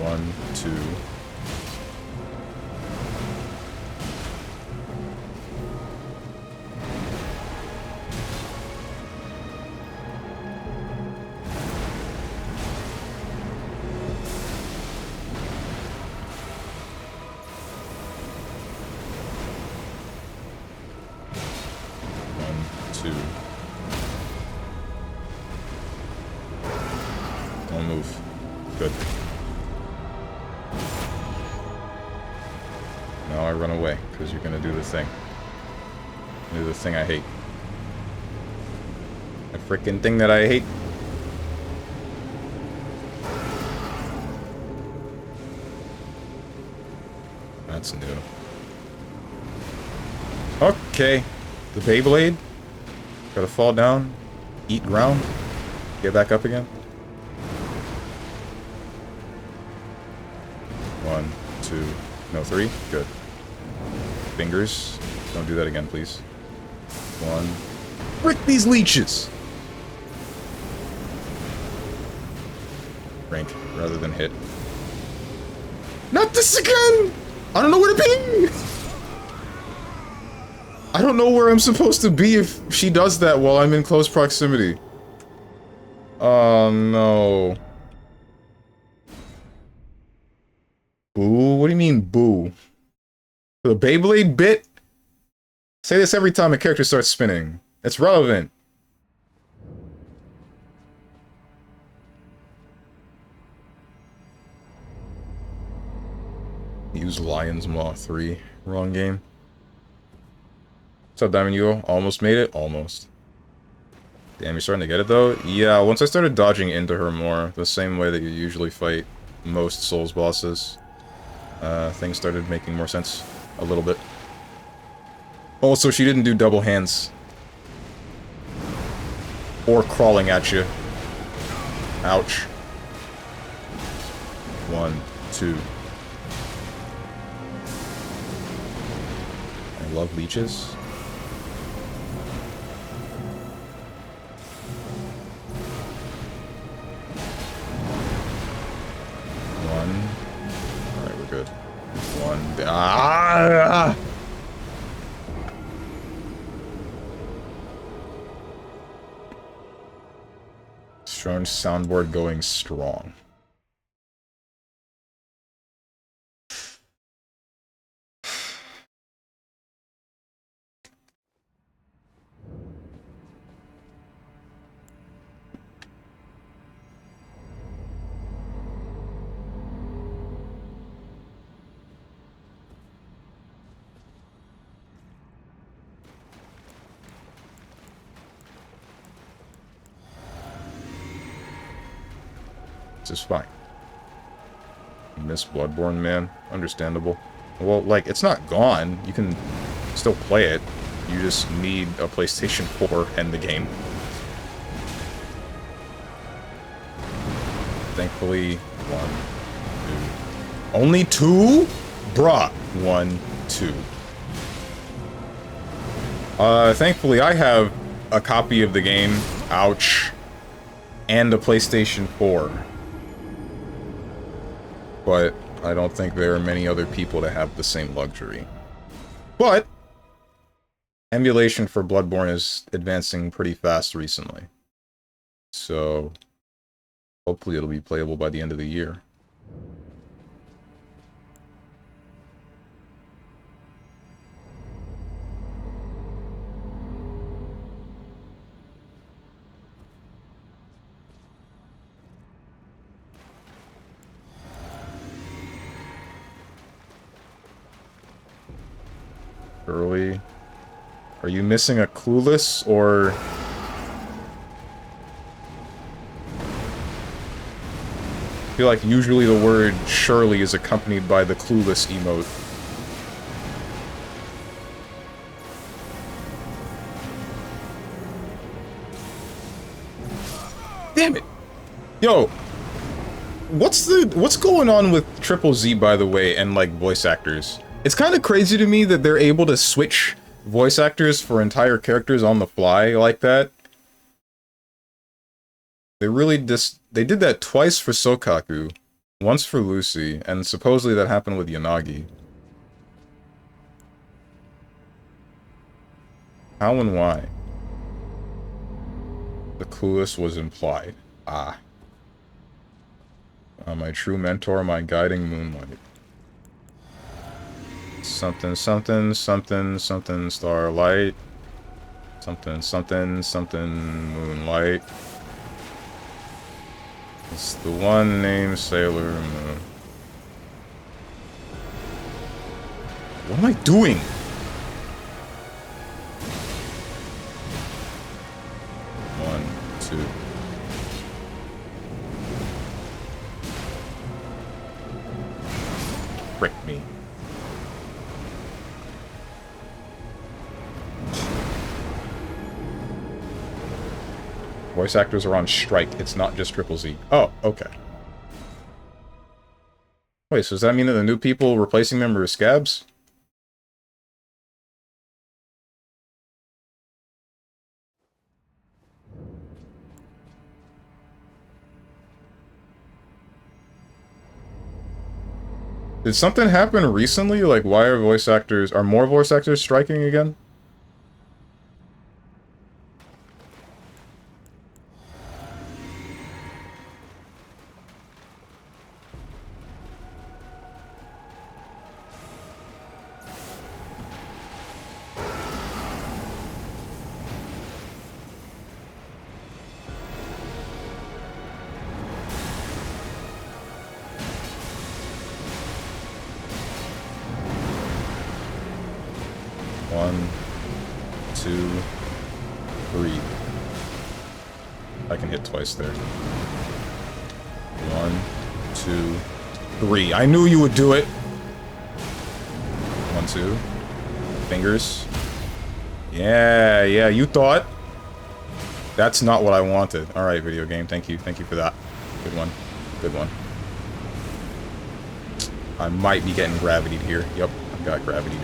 One, two. Don't move. Good. Now I run away, because you're gonna do the thing. Do the thing I hate. A freaking thing that I hate. That's new. Okay. The Beyblade. Gotta fall down. Eat ground. Get back up again. 1, 2, no, 3. Good. Fingers. Don't do that again, please. 1. Frick these leeches! Rank, rather than hit. Not this again! I don't know where to be! I don't know where I'm supposed to be if she does that while I'm in close proximity. Oh no. Boo? What do you mean, boo? The Beyblade bit? Say this every time a character starts spinning. It's relevant. Use Lion's Maw 3. Wrong game. What's up, Diamond Eagle? Almost made it? Almost. Damn, you're starting to get it, though? Yeah, once I started dodging into her more, the same way that you usually fight most Souls bosses, things started making more sense. A little bit. Also, she didn't do double hands. Or crawling at you. Ouch. 1, 2. I love leeches. Alright, we're good. 1. Ah! Strong soundboard going strong. This is fine. You miss Bloodborne, man. Understandable. Well, like, it's not gone. You can still play it. You just need a PlayStation 4 and the game. Thankfully, 1, 2. Only 2? Bruh. 1, 2. Thankfully, I have a copy of the game. Ouch. And a PlayStation 4. But I don't think there are many other people that have the same luxury. But emulation for Bloodborne is advancing pretty fast recently. So hopefully it'll be playable by the end of the year. Early. Are you missing a clueless, or... I feel like usually the word surely is accompanied by the clueless emote. Damn it! Yo! What's going on with Triple Z, by the way, and, like, voice actors? It's kind of crazy to me that they're able to switch voice actors for entire characters on the fly like that. They really they did that twice for Sokaku, once for Lucy, and supposedly that happened with Yanagi. How and why? The clueless was implied. Ah. My true mentor, my guiding moonlight. Something, something, something, something, starlight. Something, something, something, moonlight. It's the one named Sailor Moon. What am I doing? One, two. Frick me. Voice actors are on strike. It's not just Triple Z. Oh, okay. Wait, so does that mean that the new people replacing them are scabs? Did something happen recently? Like, why are more voice actors striking again? One, two, three. I can hit twice there. One, two, three. I knew you would do it! One, two. Fingers. Yeah, you thought. That's not what I wanted. Alright, video game. Thank you for that. Good one. Good one. I might be getting gravitied here. Yep, I got gravitied.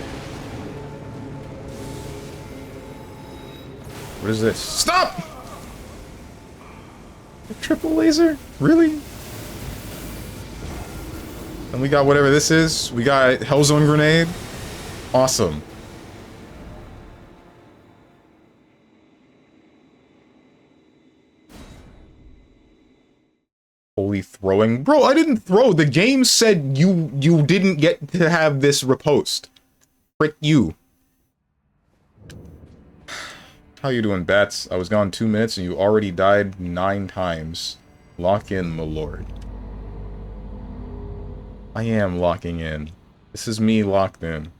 What is this? Stop! A triple laser? Really? And we got whatever this is. We got Hellzone Grenade. Awesome. Holy throwing. Bro, I didn't throw. The game said you didn't get to have this riposte. Frick you. How you doing, Bats? I was gone 2 minutes and you already died 9 times. Lock in, my lord. I am locking in. This is me locked in.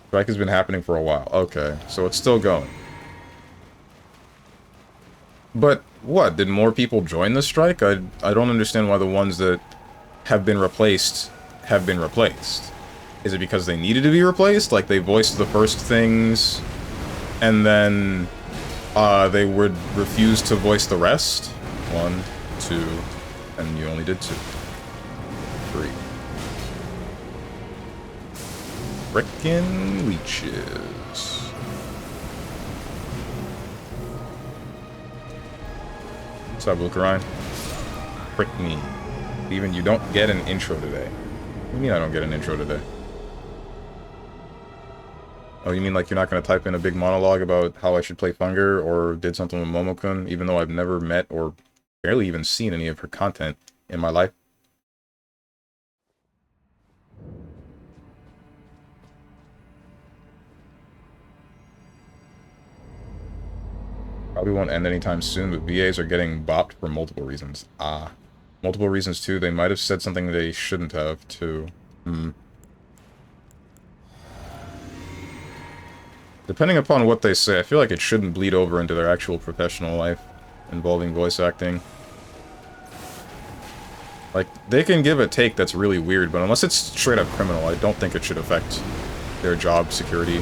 Strike has been happening for a while. Okay, so it's still going. But what? Did more people join the strike? I don't understand why the ones that have been replaced have been replaced. Is it because they needed to be replaced? Like they voiced the first things and then they would refuse to voice the rest? 1, 2, and you only did 2. 3. Frickin' leeches. What's up, Luke Ryan? Frick me. Even you don't get an intro today. What do you mean I don't get an intro today? Oh, you mean like you're not going to type in a big monologue about how I should play Funger or did something with Momokun, even though I've never met or barely even seen any of her content in my life? Probably won't end anytime soon, but VAs are getting bopped for multiple reasons. Ah. Multiple reasons, too. They might have said something they shouldn't have, too. Depending upon what they say, I feel like it shouldn't bleed over into their actual professional life involving voice acting. Like, they can give a take that's really weird, but unless it's straight up criminal, I don't think it should affect their job security.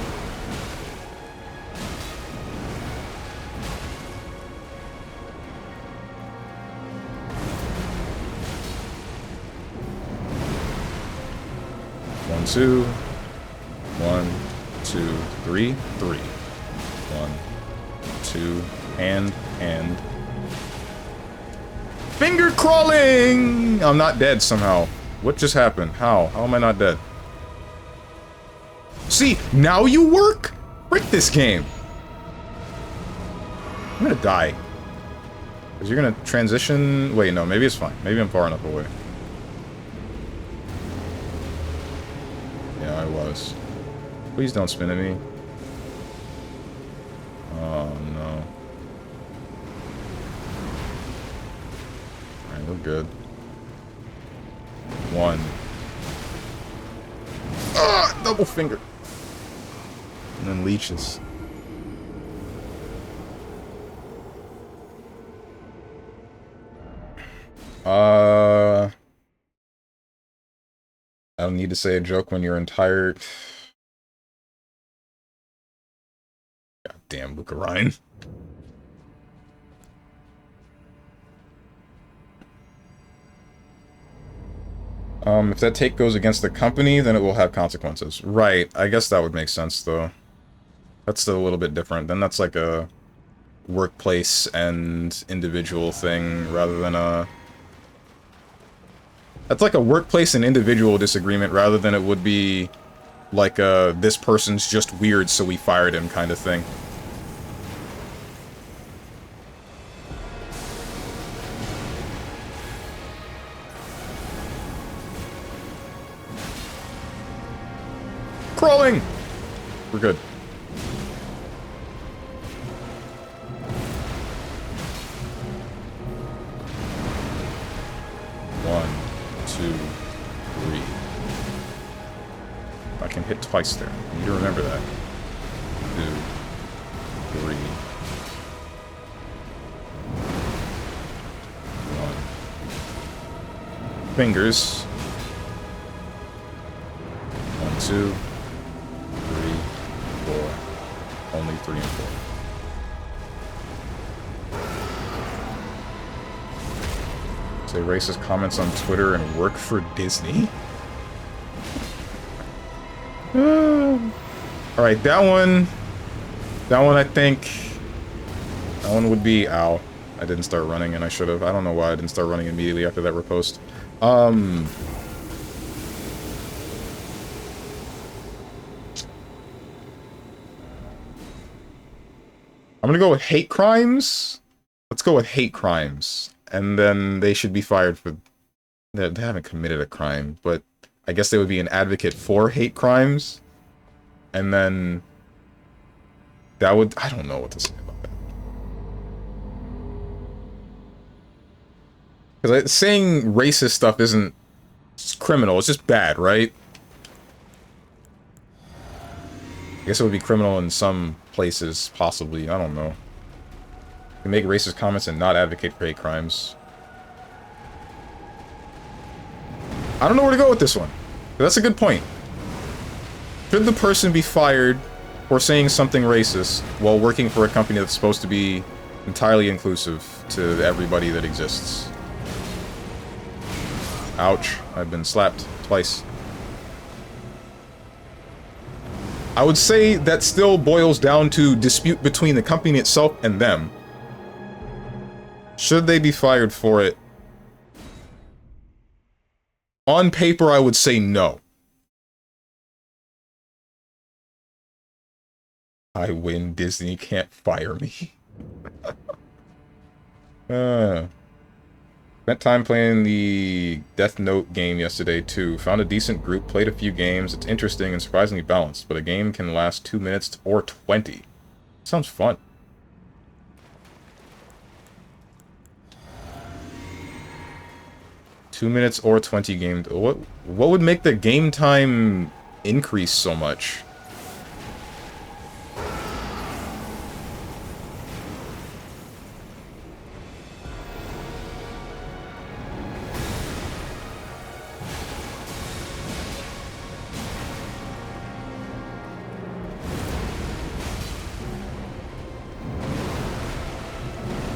One, two. 1, 2, 3, 3. 1, 2, hand. Finger crawling! I'm not dead somehow. What just happened? How? How am I not dead? See, now you work? Frick this game. I'm gonna die. Because you're gonna transition... Wait, no, maybe it's fine. Maybe I'm far enough away. Yeah, I was. Please don't spin at me. Oh, no. Alright, we're good. 1. Ah! Double finger! And then leeches. I don't need to say a joke when your entire... God damn, Luca Ryan. If that take goes against the company, then it will have consequences. Right, I guess that would make sense, though. That's still a little bit different. Then that's like a workplace and individual thing, rather than a... That's like a workplace and individual disagreement, rather than it would be like a, this person's just weird, so we fired him kind of thing. Crawling! We're good. One, two, three. I can hit twice there. You need to remember that. 2, 3. 1. Fingers. 1, 2. 3, 4. Only 3 and 4. Say racist comments on Twitter and work for Disney? Alright, that one I think... That one would be... Ow. I didn't start running and I should have. I don't know why I didn't start running immediately after that repost. I'm gonna go with hate crimes. Let's go with hate crimes. And then they should be fired for... They haven't committed a crime, but I guess they would be an advocate for hate crimes. And then... That would... I don't know what to say about that. Because saying racist stuff isn't criminal, it's just bad, right? I guess it would be criminal in some places, possibly. I don't know. can make racist comments and not advocate for hate crimes. I don't know where to go with this one. That's a good point. Should the person be fired for saying something racist while working for a company that's supposed to be entirely inclusive to everybody that exists? Ouch. I've been slapped twice. I would say that still boils down to dispute between the company itself and them. Should they be fired for it? On paper, I would say no. I win. Disney can't fire me. Spent time playing the Death Note game yesterday, too. Found a decent group, played a few games. It's interesting and surprisingly balanced, but a game can last 2 minutes or 20. Sounds fun. Two minutes or 20 game... What would make the game time increase so much?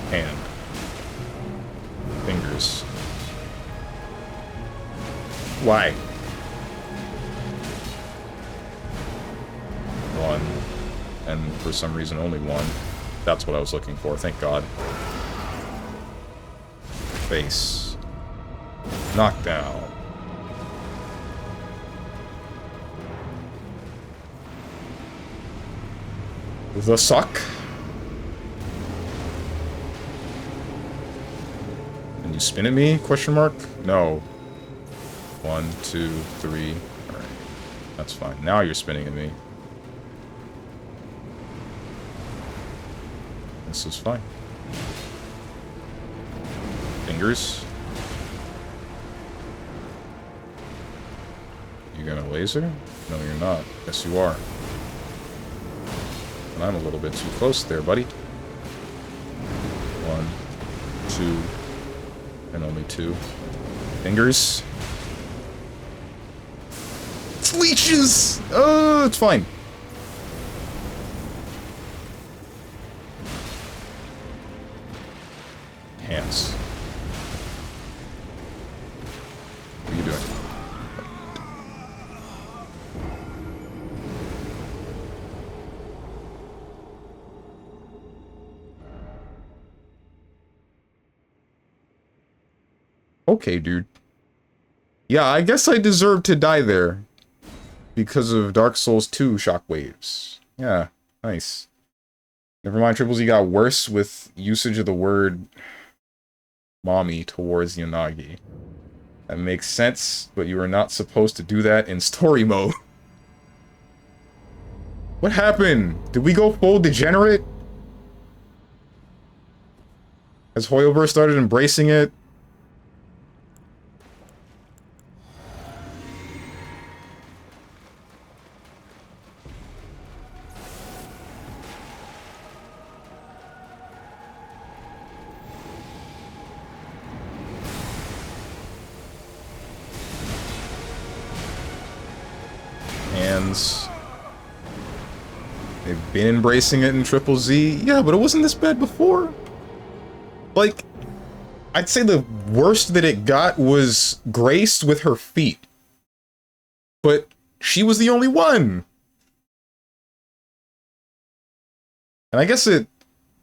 Hand. Fingers. Why? One. And for some reason only one. That's what I was looking for, thank God. Face. Knockdown. The suck. Can you spin at me? Question mark? No. 1, 2, 3. Alright. That's fine. Now you're spinning at me. This is fine. Fingers. You got a laser? No, you're not. Yes, you are. And I'm a little bit too close there, buddy. 1, 2, and only 2. Fingers. It's leeches! Oh, it's fine. Hands. What are you doing? Okay, dude. Yeah, I guess I deserve to die there. Because of Dark Souls 2 shockwaves. Yeah, nice. Never mind, Triple Z got worse with usage of the word mommy towards Yanagi. That makes sense, but you are not supposed to do that in story mode. What happened? Did we go full degenerate? Has Hoyoverse started embracing it? Hands. They've been embracing it in Triple Z. Yeah, but it wasn't this bad before. Like, I'd say the worst that it got was Grace with her feet. But she was the only one. And I guess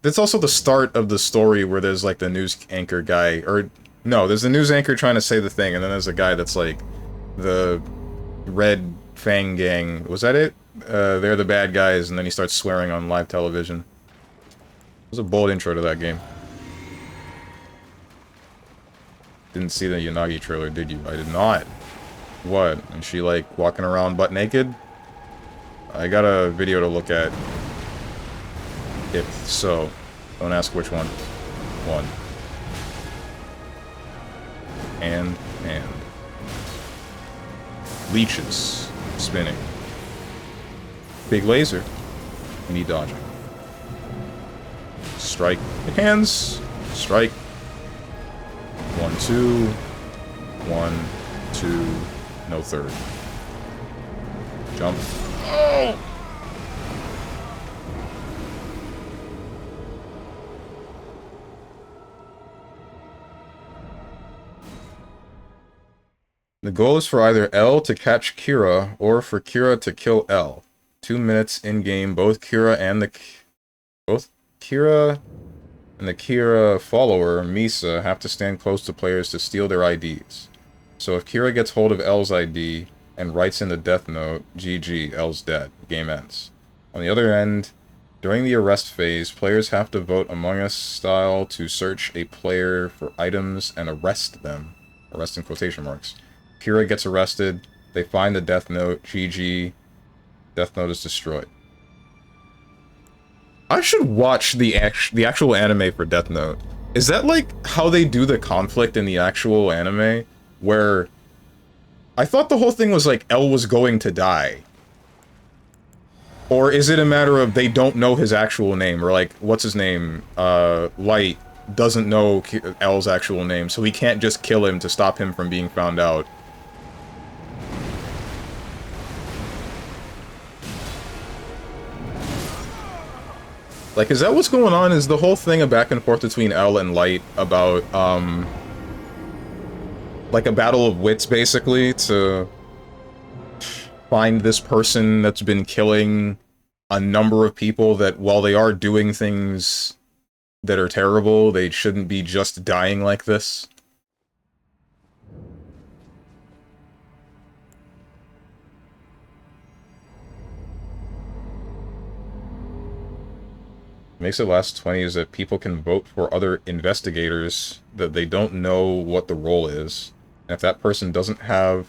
that's also the start of the story where there's like the news anchor guy, or no, there's the news anchor trying to say the thing, and then there's a guy that's like the Red Fang Gang. Was that it? They're the bad guys, and then he starts swearing on live television. It was a bold intro to that game. Didn't see the Yanagi trailer, did you? I did not. What? Is she like walking around butt naked? I got a video to look at. If so, don't ask which one. One. And. Leeches. Spinning. Big laser. Me dodging. Strike. Hands. Strike. 1, 2. 1, 2. No third. Jump. Oh! The goal is for either L to catch Kira, or for Kira to kill L. 2 minutes in-game, both Kira and the Kira follower, Misa, have to stand close to players to steal their IDs. So if Kira gets hold of L's ID and writes in the death note, GG, L's dead, game ends. On the other end, during the arrest phase, players have to vote Among Us style to search a player for items and arrest them. Arrest in quotation marks. Kira gets arrested, they find the death note, GG, death note is destroyed. I should watch the actual anime for Death Note. Is that like how they do the conflict in the actual anime? Where I thought the whole thing was like L was going to die. Or is it a matter of they don't know his actual name? Or like, what's his name? Light doesn't know L's actual name, so he can't just kill him to stop him from being found out. Like, is that what's going on? Is the whole thing a back and forth between L and Light about, like a battle of wits, basically, to find this person that's been killing a number of people that, while they are doing things that are terrible, they shouldn't be just dying like this? Makes it last 20 is that people can vote for other investigators that they don't know what the role is. And if that person doesn't have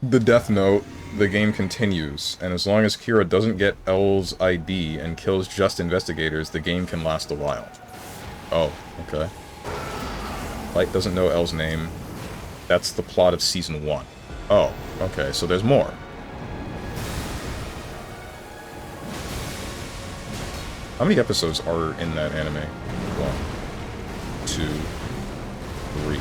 the death note, the game continues. And as long as Kira doesn't get L's ID and kills just investigators, the game can last a while. Oh, okay. Light doesn't know L's name. That's the plot of Season 1. Oh, okay, so there's more. How many episodes are in that anime? 1, 2, 3.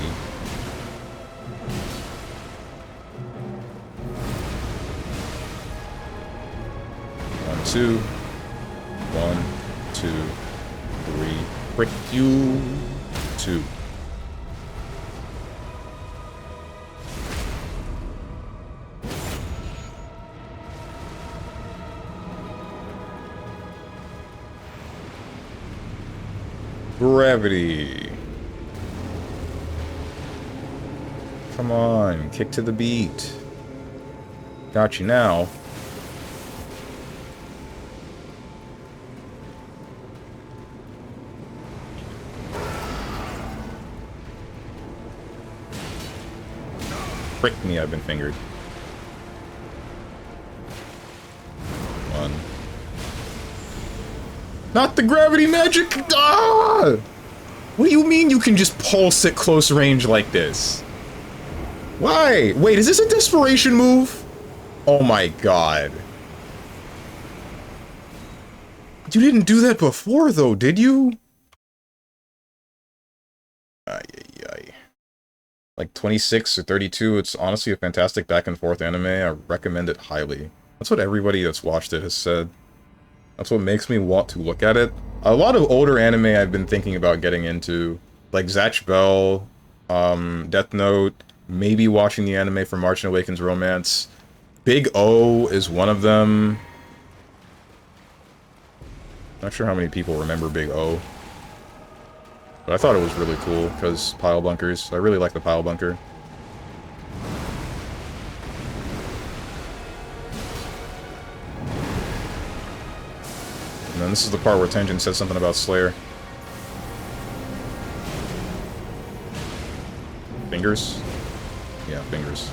1, 2. 1, 2, 3. Frick you. 2. Gravity. Come on, kick to the beat. Got you now. Frick me, I've been fingered. 1. Not the gravity magic! Ah! What do you mean you can just pulse at close range like this? Why? Wait, is this a desperation move? Oh my god. You didn't do that before, though, did you? Ay, ay, ay. Like 26 or 32, it's honestly a fantastic back and forth anime. I recommend it highly. That's what everybody that's watched it has said. That's what makes me want to look at it. A lot of older anime I've been thinking about getting into, like Zatch Bell, Death Note, maybe watching the anime for March and Awakens Romance. Big O is one of them. Not sure how many people remember Big O. But I thought it was really cool, because pile bunkers. I really like the pile bunker. And then this is the part where Tenjin said something about Slayer. Fingers? Yeah, fingers.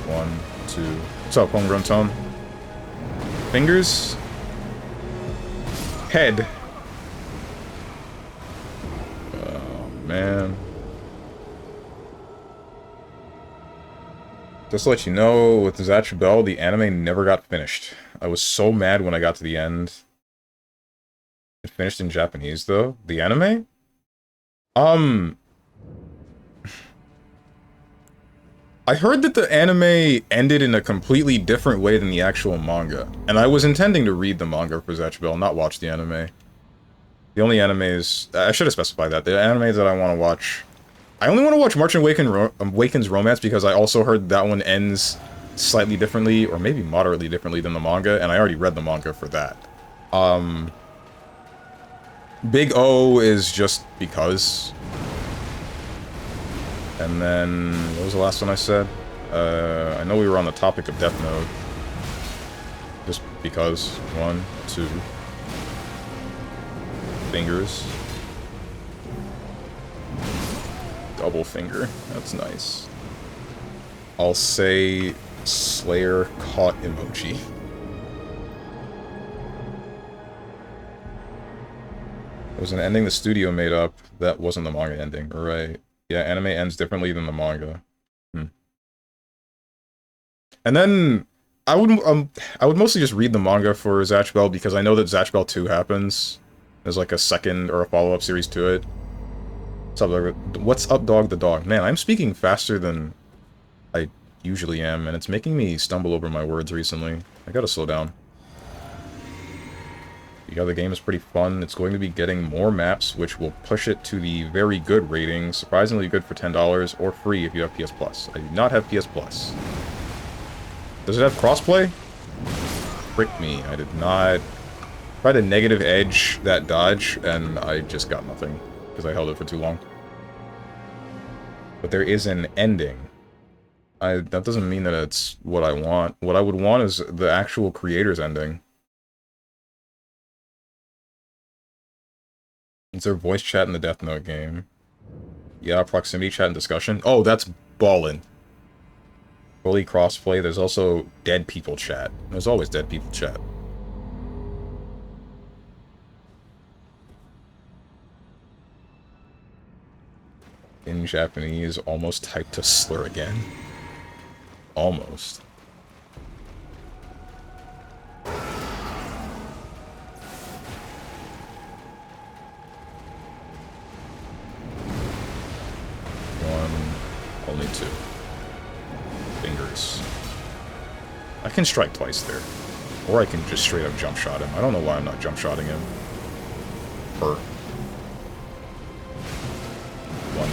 One, two. What's up, Homegrown Tone? Fingers? Head. Oh, man. Just to let you know, with Zatch Bell, the anime never got finished. I was so mad when I got to the end. It finished in Japanese, though. The anime? I heard that the anime ended in a completely different way than the actual manga. And I was intending to read the manga for Zatch Bell, not watch the anime. The only animes... I should have specified that. The animes that I want to watch... I only want to watch March and Awaken's Romance because I also heard that one ends slightly differently, or maybe moderately differently than the manga, and I already read the manga for that. Big O is just because. And then, what was the last one I said? I know we were on the topic of Death Note. Just because. 1, 2. Fingers. Double finger. That's nice. I'll say Slayer caught emoji. It was an ending the studio made up that wasn't the manga ending. Right. Yeah, anime ends differently than the manga. And then I would mostly just read the manga for Zatch Bell because I know that Zatch Bell 2 happens. There's like a second or a follow-up series to it. What's up, dog the dog? Man, I'm speaking faster than I usually am, and it's making me stumble over my words recently. I gotta slow down. Yeah, the game is pretty fun. It's going to be getting more maps, which will push it to the very good rating. Surprisingly good for $10, or free if you have PS Plus. I do not have PS Plus. Does it have crossplay? Frick me, I did not. Tried to negative edge that dodge, and I just got nothing. Because I held it for too long. But there is an ending. That doesn't mean that it's what I want. What I would want is the actual creator's ending. Is there voice chat in the Death Note game? Yeah, proximity chat and discussion. Oh, that's ballin'. Fully crossplay. There's also dead people chat. There's always dead people chat. In Japanese, almost typed to slur again. Almost. Only 2. Fingers. I can strike twice there. Or I can just straight up jump shot him. I don't know why I'm not jump shotting him. 1,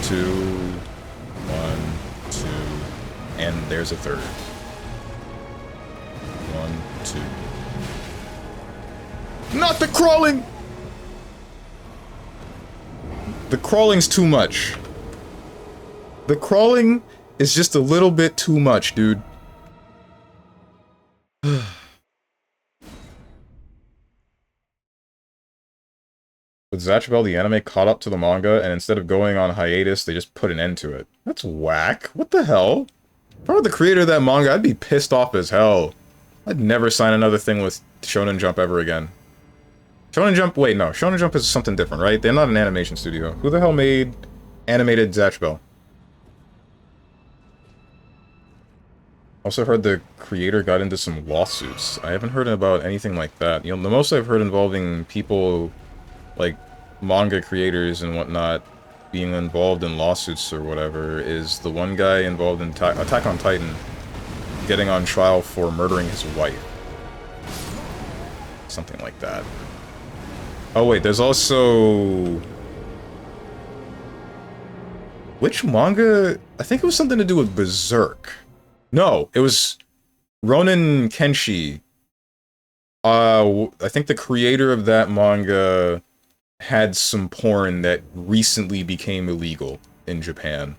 2. 1, 2. And there's a third. 1, 2. Not the crawling! The crawling's too much. The crawling is just a little bit too much, dude. With Zatch Bell, the anime caught up to the manga, and instead of going on hiatus, they just put an end to it. That's whack. What the hell? If I were the creator of that manga, I'd be pissed off as hell. I'd never sign another thing with Shonen Jump ever again. Shonen Jump, wait, no. Shonen Jump is something different, right? They're not an animation studio. Who the hell made animated Zatch Bell? Also heard the creator got into some lawsuits. I haven't heard about anything like that. You know, the most I've heard involving people, like, manga creators and whatnot, being involved in lawsuits or whatever, is the one guy involved in Attack on Titan getting on trial for murdering his wife. Something like that. Oh wait, there's also... Which manga? I think it was something to do with Berserk. No, it was Ronin Kenshi. I think the creator of that manga had some porn that recently became illegal in Japan.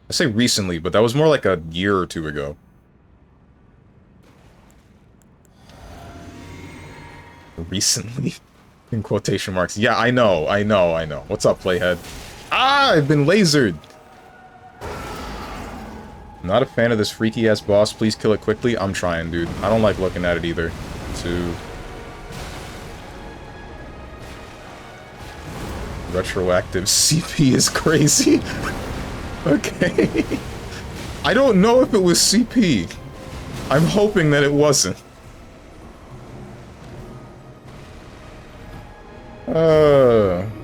I say recently, but that was more like a year or 2 ago. Recently? In quotation marks. Yeah, I know. What's up, Playhead? Ah, I've been lasered! Not a fan of this freaky-ass boss. Please kill it quickly. I'm trying, dude. I don't like looking at it either. 2. Retroactive CP is crazy. Okay. I don't know if it was CP. I'm hoping that it wasn't.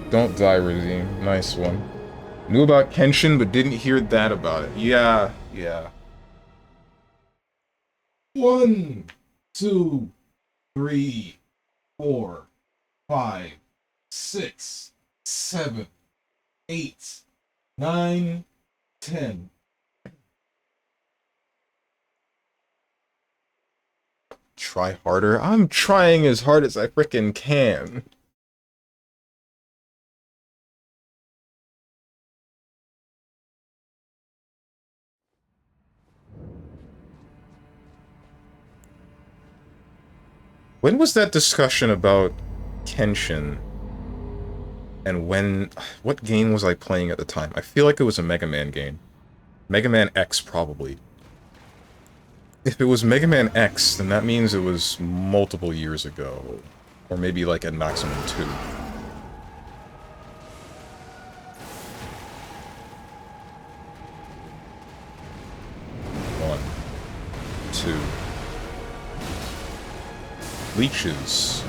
Don't die, Redeem. Nice one. Knew about Kenshin, but didn't hear that about it. Yeah, yeah. 1, 2, 3, 4, 5, 6, 7, 8, 9, 10. Try harder? I'm trying as hard as I frickin' can. When was that discussion about Kenshin? And when... What game was I playing at the time? I feel like it was a Mega Man game. Mega Man X, probably. If it was Mega Man X, then that means it was multiple years ago. Or maybe like at maximum 2. 1, 2. Leeches.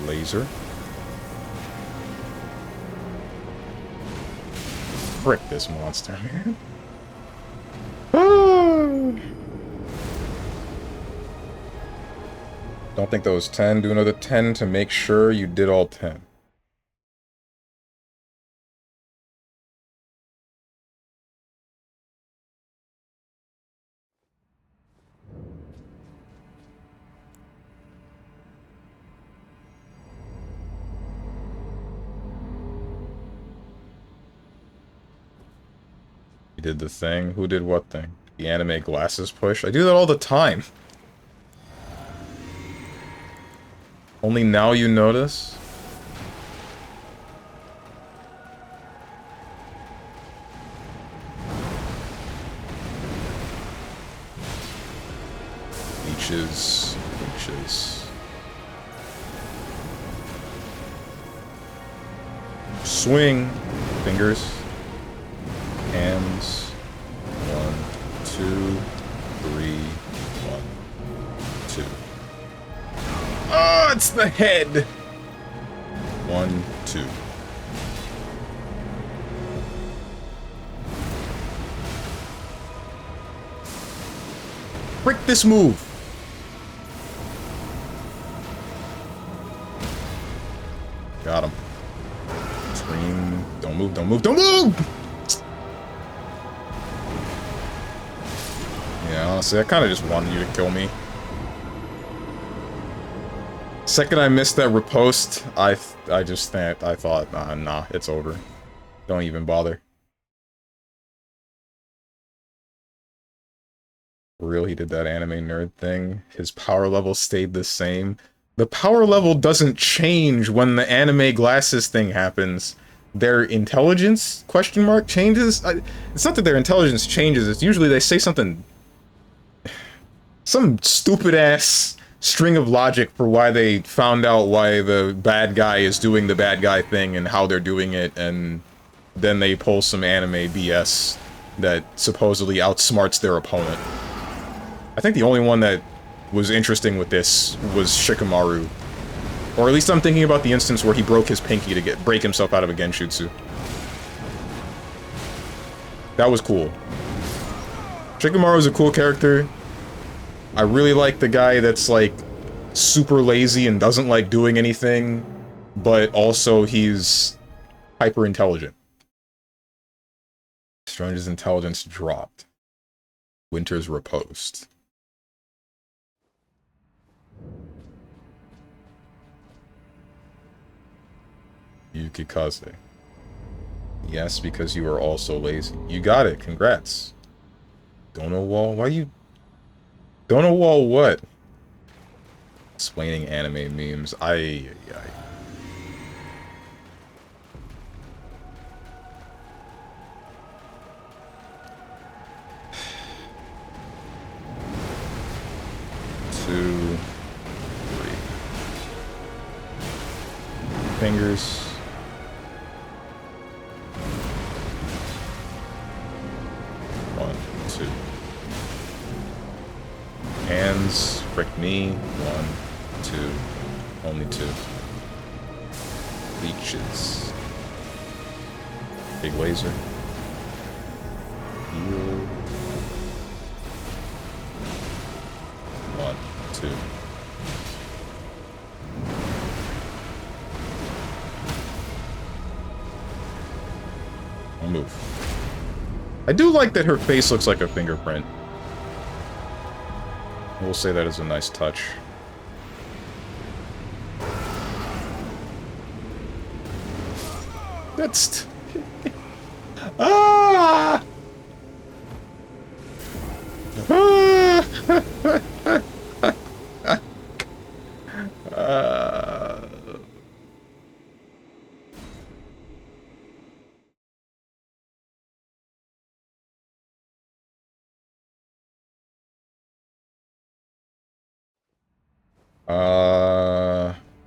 Laser. Frick this monster, man. Don't think that was 10. Do another 10 to make sure you did all 10. You did the thing? Who did what thing? The anime glasses push? I do that all the time. Only now you notice? Leeches. Leeches. Swing. Fingers. Hands. 1, 2, 3, 1, 2. Oh, it's the head! 1, 2. Frick this move! Got him. Scream. Don't move, don't move, don't move! Yeah, honestly, I kind of just wanted you to kill me. Second I missed that riposte, I thought, nah, it's over. Don't even bother. For real, he did that anime nerd thing. His power level stayed the same. The power level doesn't change when the anime glasses thing happens. Their intelligence, question mark, changes? It's not that their intelligence changes, it's usually they say something... Some stupid-ass string of logic for why they found out why the bad guy is doing the bad guy thing and how they're doing it, and then they pull some anime BS that supposedly outsmarts their opponent. I think the only one that was interesting with this was Shikamaru. Or at least I'm thinking about the instance where he broke his pinky to break himself out of a Genshutsu. That was cool. Shikamaru's a cool character. I really like the guy that's, like, super lazy and doesn't like doing anything, but also he's hyper-intelligent. Strange's intelligence dropped. Winter's riposte. Yukikaze. Yes, because you are also lazy. You got it, congrats. Dono wall? Why you... Dono wall what? Explaining anime memes. Ay. 2, 3. fingers. One, two. Hands, frick me. One, two. Only two. Leeches. Big laser. Heal. One, two. I'll move. I do like that her face looks like a fingerprint. We'll say that is a nice touch. That's... ah!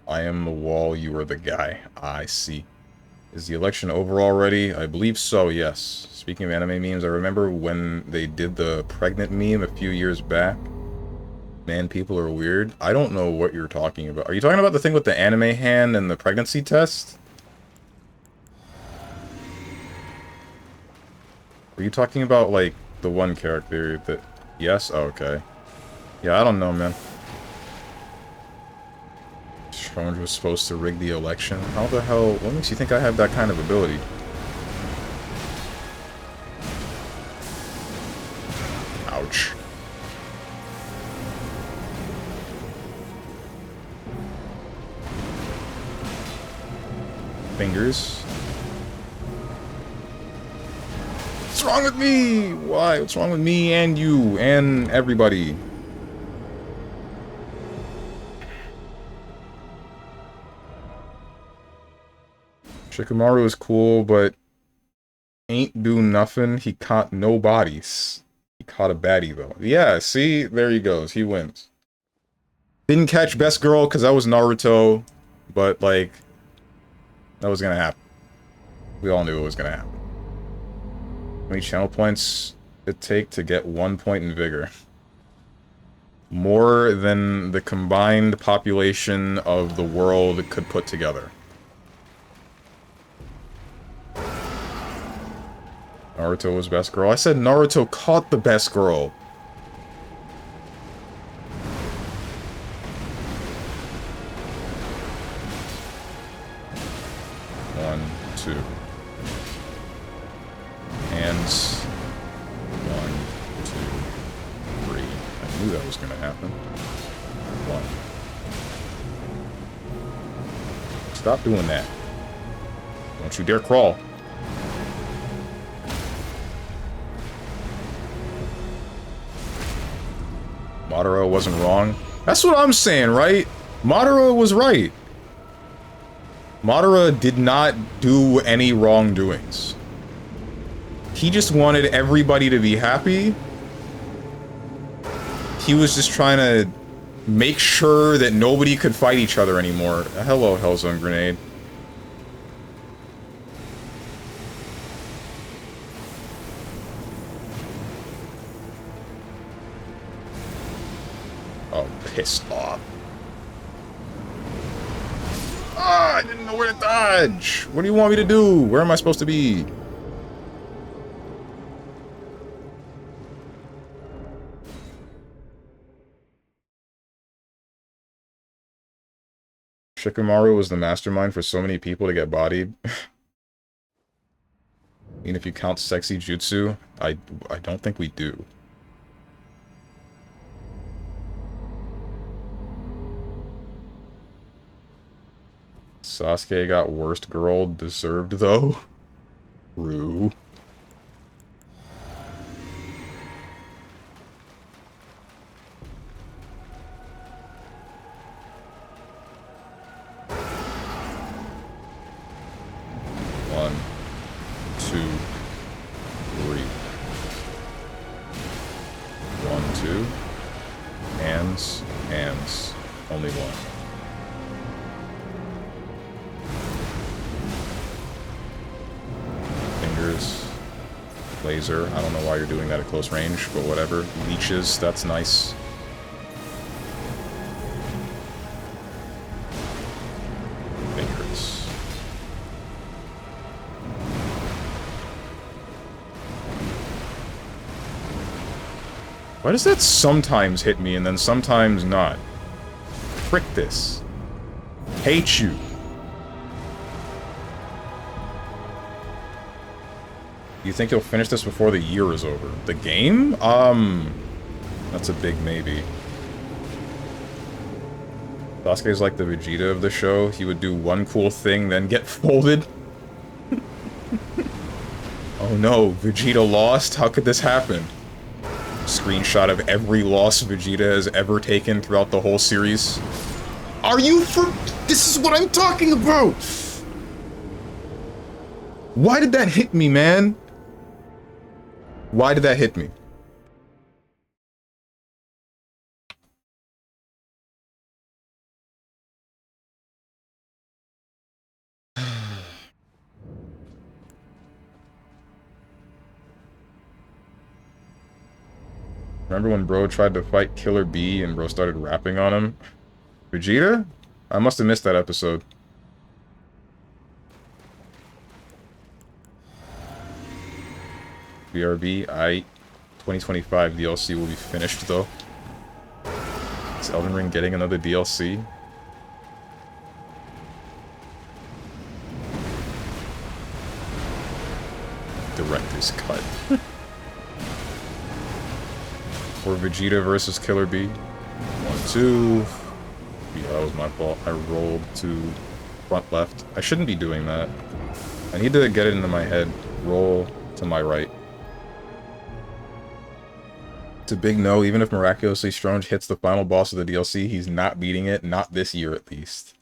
I am the wall, you are the guy. I see. Is the election over already? I believe so, yes. Speaking of anime memes, I remember when they did the pregnant meme a few years back. Man, people are weird. I don't know what you're talking about. Are you talking about the thing with the anime hand and the pregnancy test? Are you talking about, like, the one character that... Yes? Oh, okay. Yeah, I don't know, man. Strong was supposed to rig the election. How the hell... What makes you think I have that kind of ability? Ouch. Fingers. What's wrong with me? Why? What's wrong with me and you and everybody? Shikamaru is cool, but ain't do nothing. He caught no bodies. He caught a baddie, though. Yeah, see? There he goes. He wins. Didn't catch best girl because that was Naruto, but, like, that was gonna happen. We all knew it was gonna happen. How many channel points it take to get 1 point in vigor? More than the combined population of the world could put together. Naruto was best girl. I said Naruto caught the best girl. One, two. Hands. One, two, three. I knew that was gonna happen. One. Stop doing that. Don't you dare crawl. Madara wasn't wrong. That's what I'm saying, right? Madara was right. Madara did not do any wrongdoings. He just wanted everybody to be happy. He was just trying to make sure that nobody could fight each other anymore. Hello, Hellzone Grenade. Oh, pissed off. Ah, I didn't know where to dodge. What do you want me to do? Where am I supposed to be? Shikamaru was the mastermind for so many people to get bodied. Even if you count sexy jutsu, I don't think we do. Sasuke got worst girl deserved, though. Rue. One, two, three. One, two. Hands, hands. Only one. Laser. I don't know why you're doing that at close range, but whatever. Leeches, that's nice. Fingers. Why does that sometimes hit me and then sometimes not? Frick this. Hate you. You think you'll finish this before the year is over? The game? That's a big maybe. Sasuke's like the Vegeta of the show. He would do one cool thing, then get folded. Oh no, Vegeta lost? How could this happen? Screenshot of every loss Vegeta has ever taken throughout the whole series. Are you for... This is what I'm talking about! Why did that hit me, man? Why did that hit me? Remember when bro tried to fight Killer Bee and bro started rapping on him? Vegeta? I must have missed that episode. BRB, 2025 DLC will be finished though. Is Elden Ring getting another DLC? Director's cut. Or Vegeta versus Killer Bee. 1, 2. Yeah, that was my fault. I rolled to front left. I shouldn't be doing that. I need to get it into my head. Roll to my right. It's a big no. Even if miraculously Strange hits the final boss of the DLC, he's not beating it. Not this year, at least.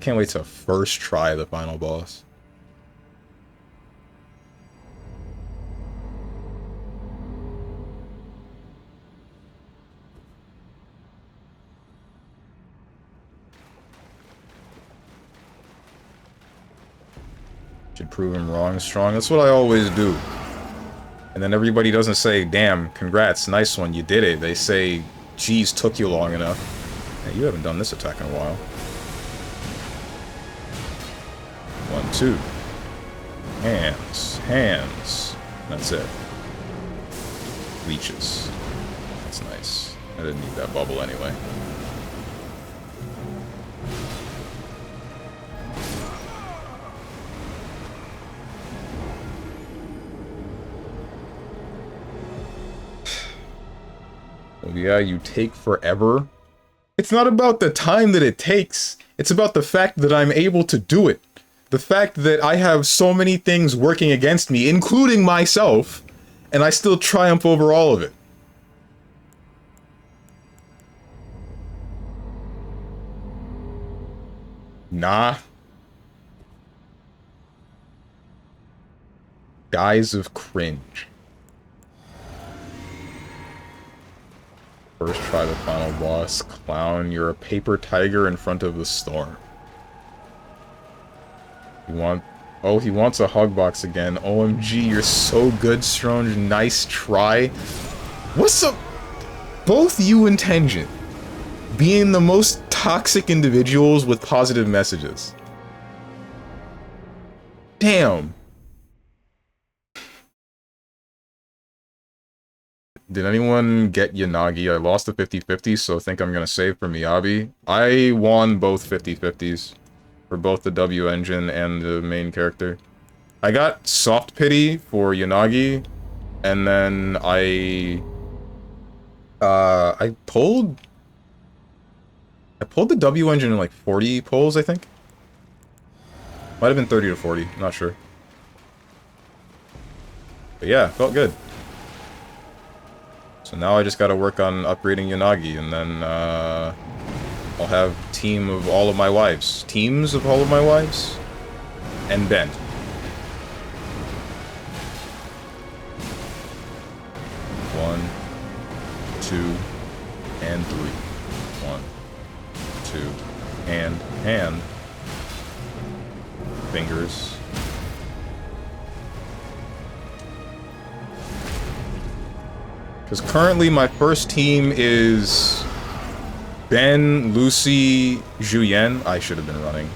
Can't wait to first try the final boss. Should prove him wrong, strong. That's what I always do. And then everybody doesn't say, damn, congrats, nice one, you did it. They say, geez, took you long enough. Hey, you haven't done this attack in a while. 1, 2. Hands. Hands. That's it. Leeches. That's nice. I didn't need that bubble anyway. Well, yeah, you take forever. It's not about the time that it takes. It's about the fact that I'm able to do it. The fact that I have so many things working against me, including myself, and I still triumph over all of it. Nah. Guise of cringe. First try the final boss. Clown, you're a paper tiger in front of the storm. You want... Oh, he wants a hug box again. OMG, you're so good, Strange. Nice try. What's up? Both you and Tenjin being the most toxic individuals with positive messages. Damn. Did anyone get Yanagi? I lost the 50-50, so I think I'm gonna save for Miyabi. I won both 50-50s. For both the W engine and the main character. I got soft pity for Yanagi, and then I pulled the W engine in like 40 pulls, I think. Might have been 30 to 40, I'm not sure. But yeah, felt good. So now I just gotta work on upgrading Yanagi, and then I'll have team of all of my wives. Teams of all of my wives? And Ben. One, 2, and 3. 1, 2, and. fingers. Because currently my first team is Ben, Lucy, Juyen. I should have been running.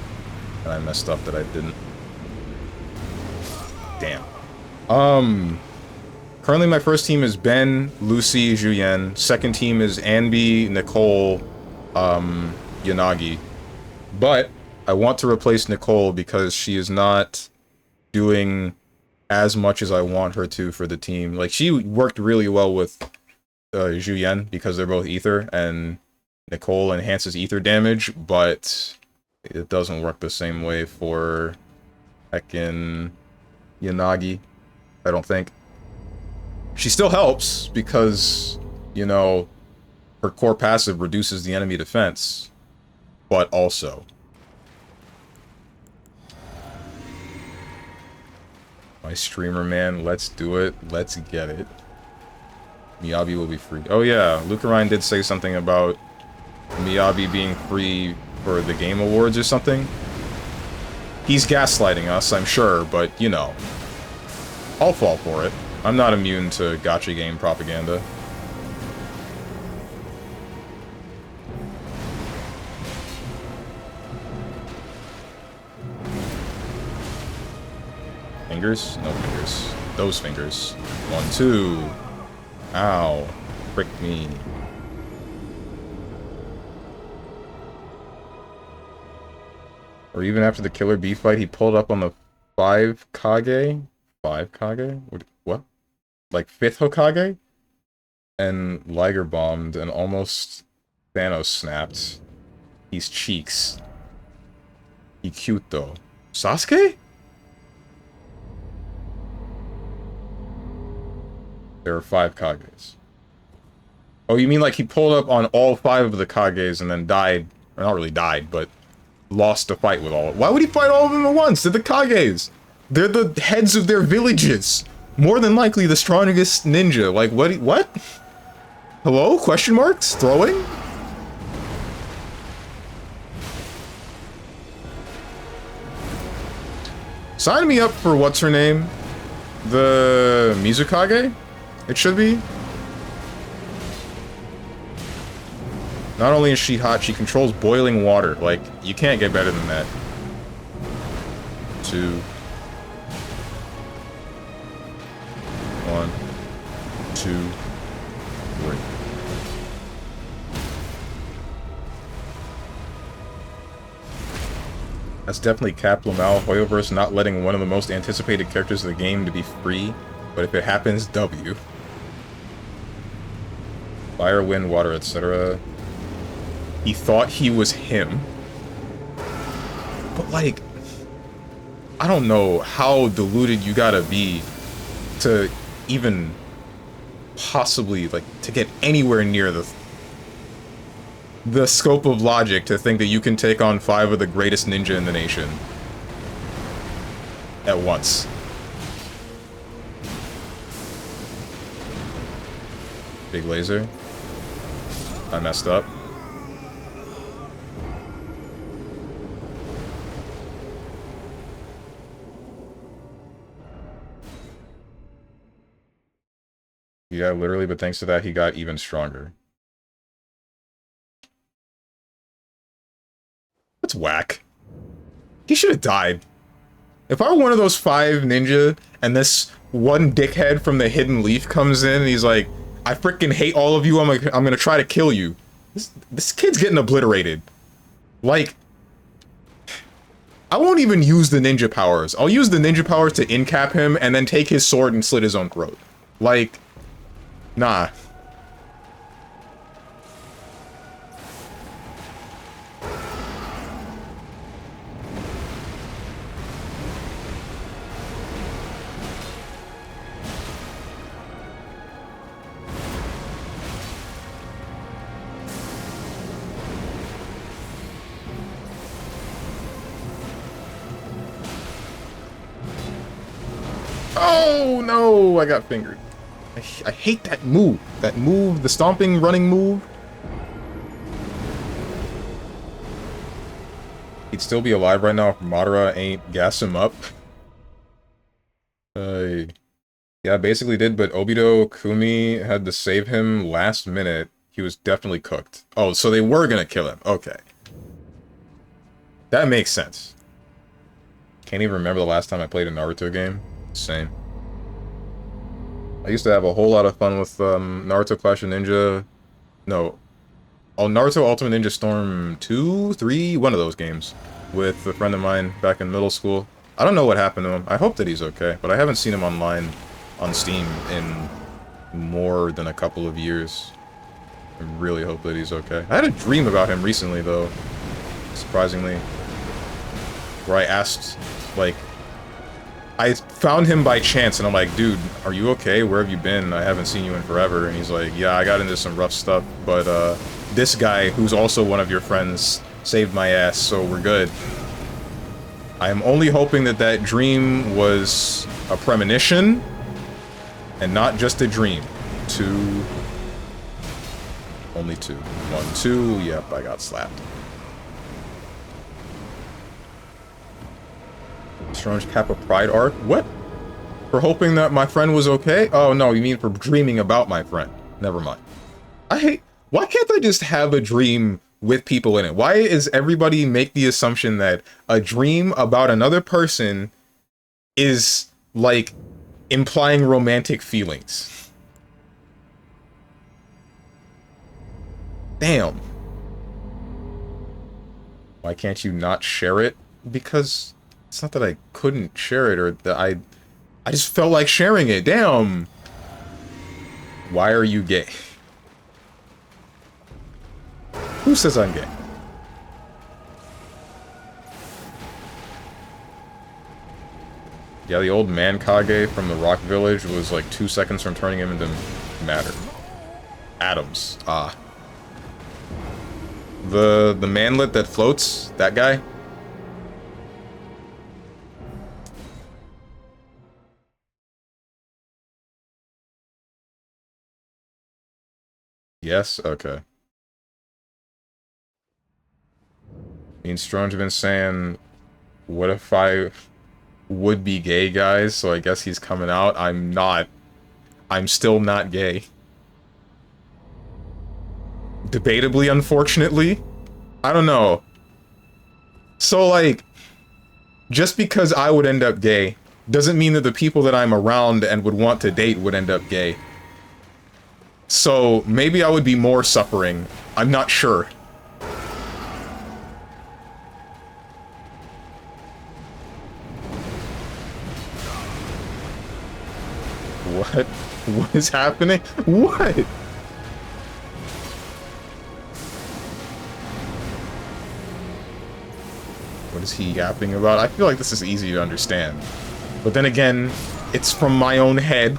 And I messed up that I didn't. Damn. Currently my first team is Ben, Lucy, Juyen. Second team is Anby, Nicole, Yanagi. But I want to replace Nicole because she is not doing as much as I want her to for the team. Like, she worked really well with Juyen because they're both ether, and Nicole enhances ether damage, but it doesn't work the same way for heckin' Yanagi, I don't think. She still helps because, you know, her core passive reduces the enemy defense, but also... My streamer, man, let's do it. Let's get it. Miyabi will be free. Oh yeah, Lucarine did say something about Miyabi being free for the Game Awards or something. He's gaslighting us, I'm sure, but, you know. I'll fall for it. I'm not immune to gacha game propaganda. Fingers? No fingers. Those fingers. 1, 2. Ow. Frick me. Or even after the Killer Bee fight, he pulled up on the 5 Kage? 5 Kage? What? Like 5th Hokage? And Liger bombed and almost Thanos snapped. He's cheeks. He cute though. Sasuke? There are 5 Kages. Oh, you mean like he pulled up on all 5 of the Kages and then died, or not really died, but lost a fight with all. Why would he fight all of them at once? They're the Kages. They're the heads of their villages. More than likely the strongest ninja. Like, what? Hello? Question marks? Throwing? Sign me up for what's her name? The Mizukage? It should be. Not only is she hot, she controls boiling water. Like, you can't get better than that. 2. 1. 2. 3. That's definitely Cap Lamal Hoyoverse not letting one of the most anticipated characters of the game to be free. But if it happens, W. Fire, wind, water, etc. He thought he was him. But, like, I don't know how deluded you gotta be to even possibly, like, to get anywhere near the scope of logic to think that you can take on 5 of the greatest ninja in the nation at once. Big laser. I messed up. Yeah, literally, but thanks to that, he got even stronger. That's whack. He should have died. If I were one of those 5 ninja, and this one dickhead from the Hidden Leaf comes in, and he's like, I freaking hate all of you, I'm gonna try to kill you. This kid's getting obliterated. Like, I won't even use the ninja powers. I'll use the ninja powers to incap him, and then take his sword and slit his own throat. Like, nah. Oh no, I got fingered. I hate that move. That move, the stomping, running move. He'd still be alive right now if Madara ain't gas him up. Yeah, basically did, but Obito Kumi had to save him last minute. He was definitely cooked. Oh, so they were gonna kill him. Okay. That makes sense. Can't even remember the last time I played a Naruto game. Same. I used to have a whole lot of fun with Naruto Clash of Ninja. No. Oh, Naruto Ultimate Ninja Storm 2, 3, one of those games. With a friend of mine back in middle school. I don't know what happened to him. I hope that he's okay, but I haven't seen him online on Steam in more than a couple of years. I really hope that he's okay. I had a dream about him recently, though. Surprisingly. Where I asked, like... I found him by chance, and I'm like, dude, are you okay? Where have you been? I haven't seen you in forever. And he's like, yeah, I got into some rough stuff, but this guy, who's also one of your friends, saved my ass, so we're good. I'm only hoping that that dream was a premonition, and not just a dream. 2... Only 2. 1, 2, yep, I got slapped. Strange Kappa Pride arc? What? For hoping that my friend was okay? Oh no, you mean for dreaming about my friend. Never mind. I hate... Why can't I just have a dream with people in it? Why is everybody make the assumption that a dream about another person is, like, implying romantic feelings? Damn. Why can't you not share it? Because... It's not that I couldn't share it, or that I just felt like sharing it. Damn! Why are you gay? Who says I'm gay? Yeah, the old man Kage from the Rock Village was like 2 seconds from turning him into matter. Atoms. Ah. The manlet that floats? That guy? Yes? Okay. Me and Strong have been saying, what if I would be gay, guys? So I guess he's coming out. I'm not. I'm still not gay. Debatably, unfortunately. I don't know. So, like, just because I would end up gay doesn't mean that the people that I'm around and would want to date would end up gay. So, maybe I would be more suffering. I'm not sure. What? What is happening? What? What is he yapping about? I feel like this is easy to understand. But then again, it's from my own head.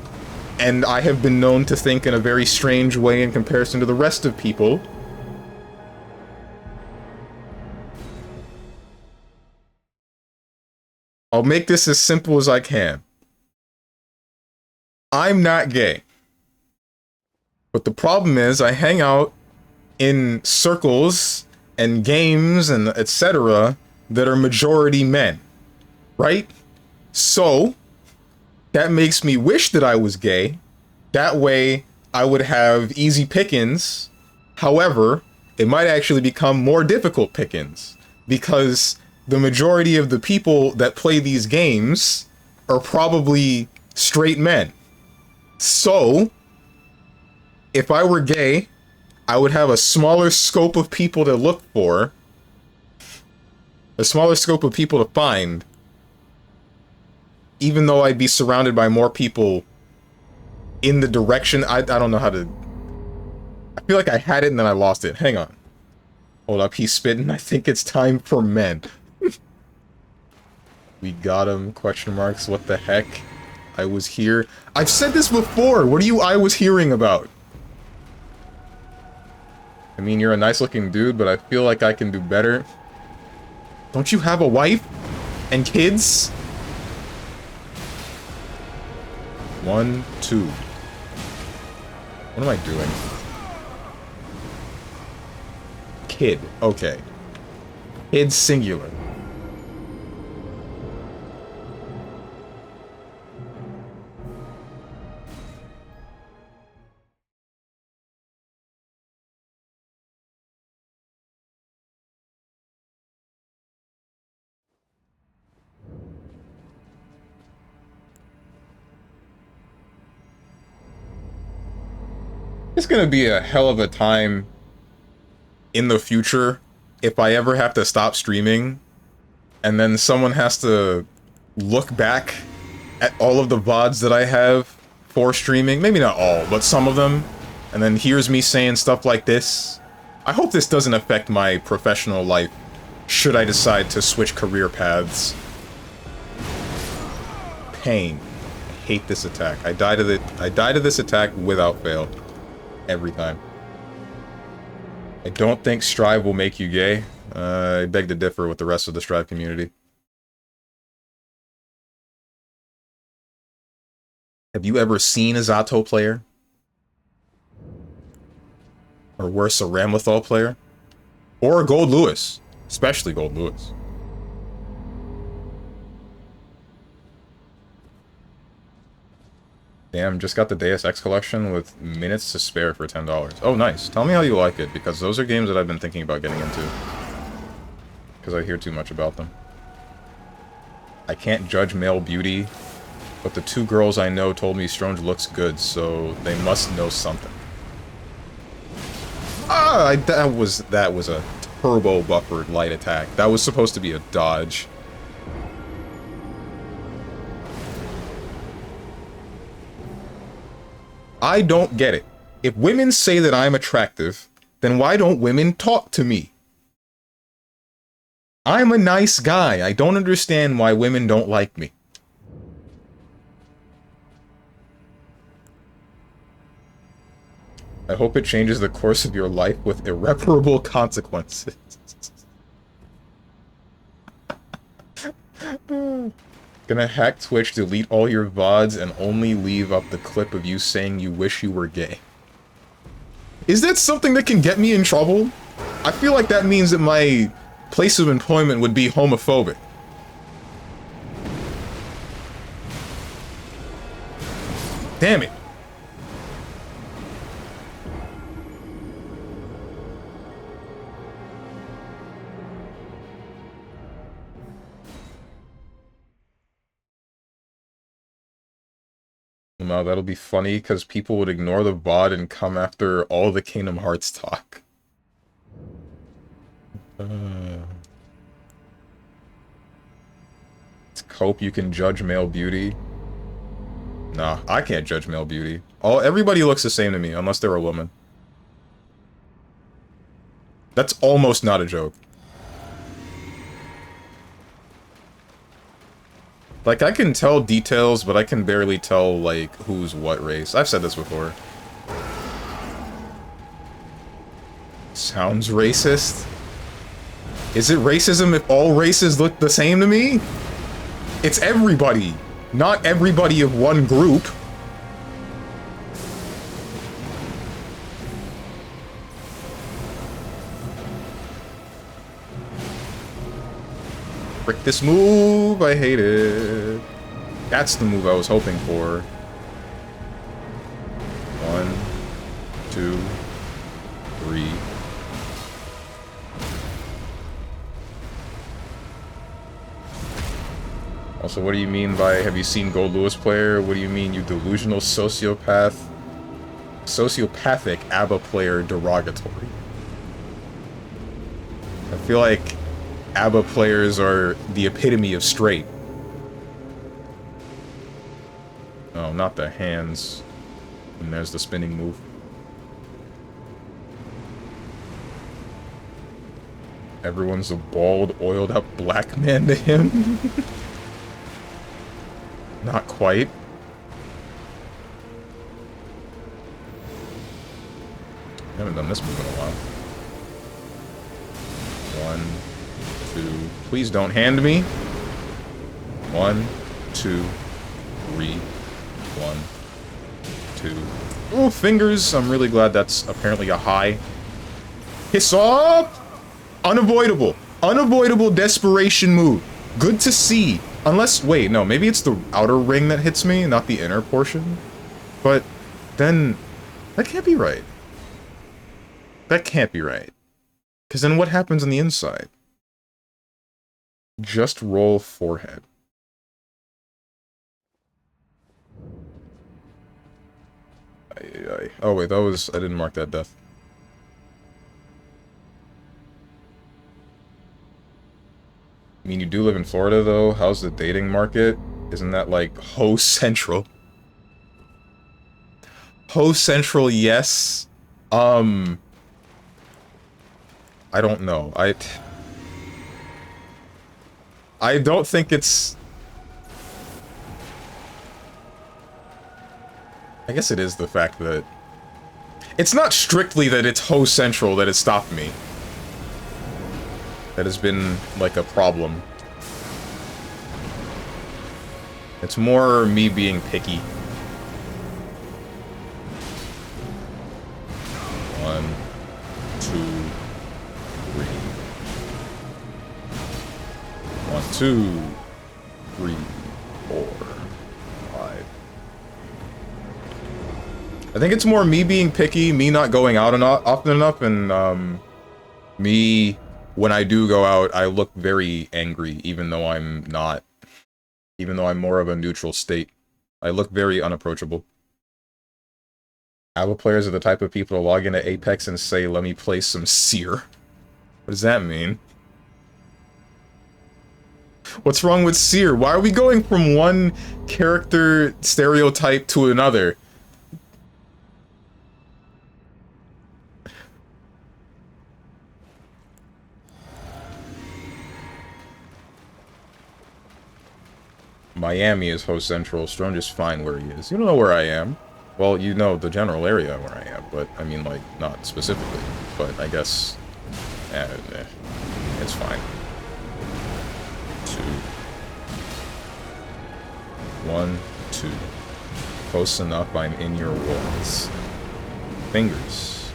And I have been known to think in a very strange way in comparison to the rest of people. I'll make this as simple as I can. I'm not gay. But the problem is I hang out in circles and games and etc. that are majority men. Right? So... that makes me wish that I was gay. That way, I would have easy pickings. However, it might actually become more difficult pickings. Because the majority of the people that play these games are probably straight men. So, if I were gay, I would have a smaller scope of people to look for. A smaller scope of people to find. Even though I'd be surrounded by more people in the direction... I don't know how to... I feel like I had it and then I lost it. Hang on. Hold up, he's spitting. I think it's time for men. We got him, question marks. What the heck? I was here. I've said this before! What are you I was hearing about? I mean, you're a nice looking dude, but I feel like I can do better. Don't you have a wife? And kids? 1, 2. What am I doing? Kid. Okay. Kid singular. It's gonna be a hell of a time in the future if I ever have to stop streaming and then someone has to look back at all of the VODs that I have for streaming. Maybe not all, but some of them. And then hears me saying stuff like this. I hope this doesn't affect my professional life should I decide to switch career paths. Pain. I hate this attack. I die to this attack without fail. Every time. I don't think Strive will make you gay. I beg to differ with the rest of the Strive community. Have you ever seen a Zato player? Or worse, a Ramlethal player? Or a Gold Lewis? Especially Gold Lewis. Damn, just got the Deus Ex collection with minutes to spare for $10. Oh, nice. Tell me how you like it, because those are games that I've been thinking about getting into. Because I hear too much about them. I can't judge male beauty, but the two girls I know told me Strange looks good, so they must know something. Ah, that was a turbo buffered light attack. That was supposed to be a dodge. I don't get it. If women say that I'm attractive, then why don't women talk to me? I'm a nice guy. I don't understand why women don't like me. I hope it changes the course of your life with irreparable consequences. Gonna hack Twitch, delete all your VODs, and only leave up the clip of you saying you wish you were gay. Is that something that can get me in trouble? I feel like that means that my place of employment would be homophobic. Damn it. No, that'll be funny, because people would ignore the VOD and come after all the Kingdom Hearts talk. It's Cope, you can judge male beauty. Nah, I can't judge male beauty. Everybody looks the same to me, unless they're a woman. That's almost not a joke. Like, I can tell details, but I can barely tell, like, who's what race. I've said this before. Sounds racist? Is it racism if all races look the same to me? It's everybody, not everybody of one group. Frick this move, I hate it. That's the move I was hoping for. 1, 2, 3. Also, what do you mean by, have you seen Gold Lewis player? What do you mean, you delusional sociopath? Sociopathic ABBA player derogatory. I feel like ABBA players are the epitome of straight. Oh, not the hands. And there's the spinning move. Everyone's a bald, oiled up black man to him. Not quite. I haven't done this move in a while. 1, 2. Please don't hand me. 1, 2, 3. 1, 2. Oh, fingers. I'm really glad that's apparently a high. Hiss up! Unavoidable. Unavoidable desperation move. Good to see. Unless, wait, no, maybe it's the outer ring that hits me, not the inner portion. But then, that can't be right. That can't be right. Because then what happens on the inside? Just roll forehead. Oh wait, that was... I didn't mark that death. I mean, you do live in Florida, though. How's the dating market? Isn't that, like, Ho Central? Ho Central, yes. I don't know. I don't think it's... I guess it is the fact that... It's not strictly that it's Ho Central that has stopped me. That has been, like, a problem. It's more me being picky. 1, 2, 3. 1, 2, 3, 4, 5. I think it's more me being picky, me not going out often enough, and me, when I do go out, I look very angry, even though I'm not. Even though I'm more of a neutral state. I look very unapproachable. ABBA players are the type of people to log into Apex and say, let me play some Seer. What does that mean? What's wrong with Seer? Why are we going from one character stereotype to another? Miami is Ho Central. Strong just fine where he is. You don't know where I am. Well, you know the general area where I am, but I mean, like, not specifically. But I guess... it's fine. 2. 1, 2. Close enough, I'm in your walls. Fingers.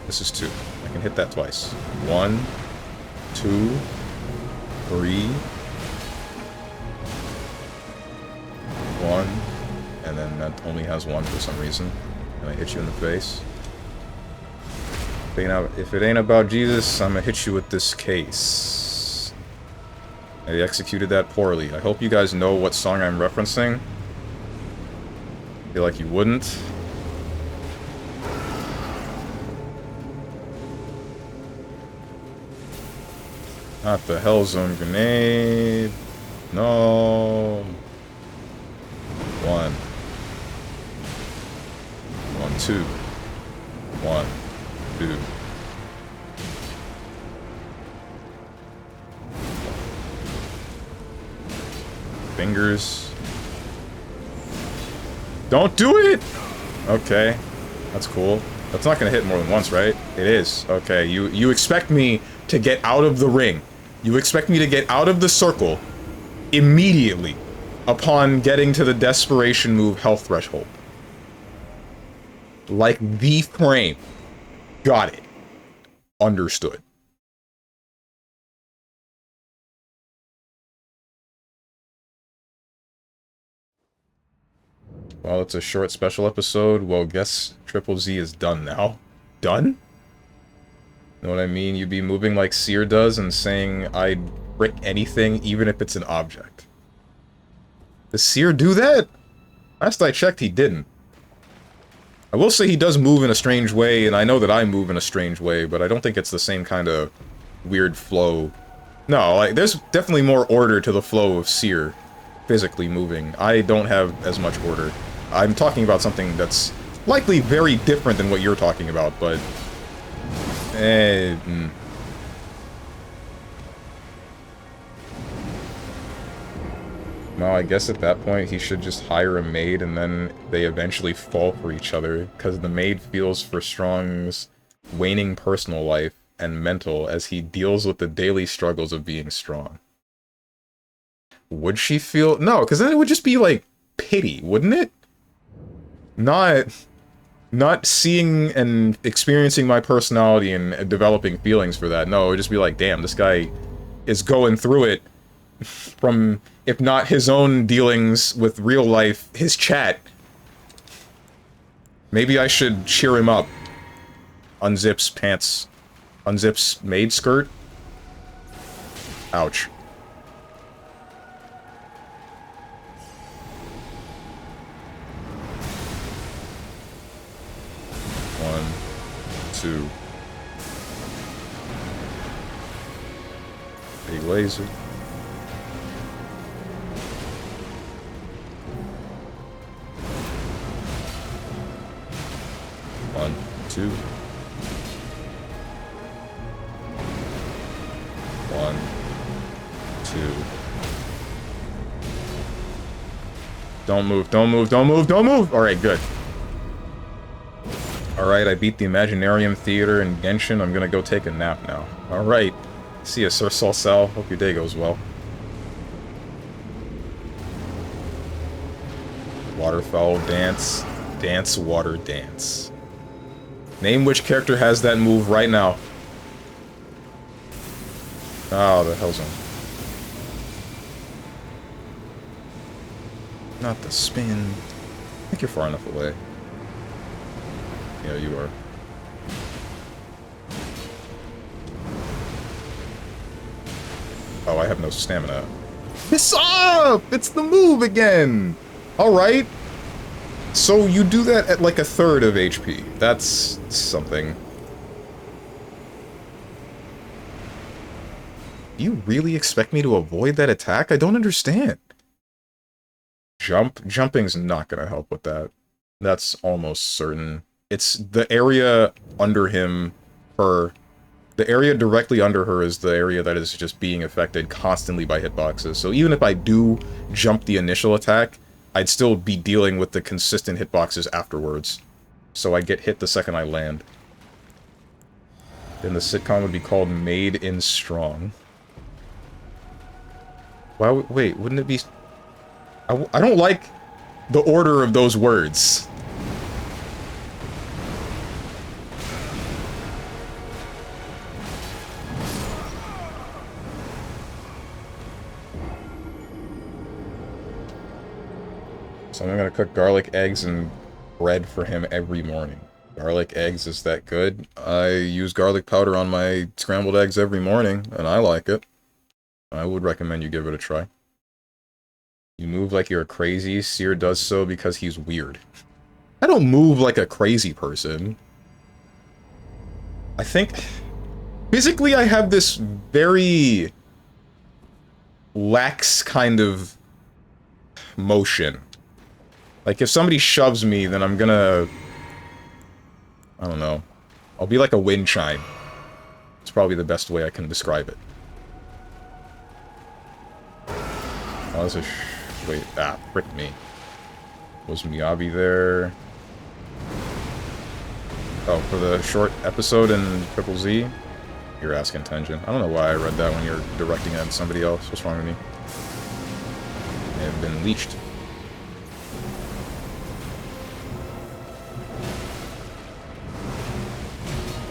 This is 2. I can hit that twice. 1, 2, 3... 1, and then that only has 1 for some reason, and I hit you in the face. If it ain't about Jesus, I'm gonna hit you with this case. I executed that poorly. I hope you guys know what song I'm referencing. I feel like you wouldn't. Not the Hellzone grenade. No. 1, 2, 1, 2. Fingers. Don't do it! Okay. That's cool. That's not gonna hit more than once, right? It is. Okay, you expect me to get out of the ring. You expect me to get out of the circle immediately upon getting to the desperation move health threshold. Like the frame. Got it. Understood. Well, it's a short special episode. Well, guess Triple Z is done now. Done? Know what I mean? You'd be moving like Seer does and saying, I'd brick anything, even if it's an object. Does Seer do that? Last I checked, he didn't. I will say he does move in a strange way, and I know that I move in a strange way, but I don't think it's the same kind of weird flow. No, like, there's definitely more order to the flow of Seer physically moving. I don't have as much order. I'm talking about something that's likely very different than what you're talking about, but... Well, I guess at that point he should just hire a maid and then they eventually fall for each other, because the maid feels for Strong's waning personal life and mental as he deals with the daily struggles of being strong. Would she feel... No, because then it would just be, like, pity, wouldn't it? Not seeing and experiencing my personality and developing feelings for that. No, it would just be like, damn, this guy is going through it from, if not his own dealings with real life, his chat. Maybe I should cheer him up. Unzips pants. Unzips maid skirt. Ouch. 2. A laser. 1, 2. 1, 2. Don't move, don't move, don't move, don't move! Alright, good. Alright, I beat the Imaginarium Theater in Genshin. I'm gonna go take a nap now. Alright. See ya, Sir Salsal. Hope your day goes well. Waterfowl dance. Dance, water, dance. Name which character has that move right now. Oh, the hell's on. Not the spin. I think you're far enough away. Yeah, you are. Oh, I have no stamina. It's up! It's the move again! Alright. So you do that at like a third of HP. That's something. Do you really expect me to avoid that attack? I don't understand. Jumping's not gonna help with that. That's almost certain. It's the area under him, the area directly under her is the area that is just being affected constantly by hitboxes. So even if I do jump the initial attack, I'd still be dealing with the consistent hitboxes afterwards. So I get hit the second I land. Then the sitcom would be called Made in Strong. Why? Wait, wouldn't it be... I don't like the order of those words. So I'm gonna cook garlic, eggs, and bread for him every morning. Garlic eggs, is that good? I use garlic powder on my scrambled eggs every morning, and I like it. I would recommend you give it a try. You move like you're crazy. Seer does so because he's weird. I don't move like a crazy person. I think... physically, I have this very... lax kind of... motion. Like, if somebody shoves me, then I'm gonna... I don't know. I'll be like a wind chime. It's probably the best way I can describe it. Oh, there's a wait, frick me. Was Miyabi there? Oh, for the short episode in Triple Z? You're asking Tenjin. I don't know why I read that when you're directing at somebody else. What's wrong with me? May have been leached.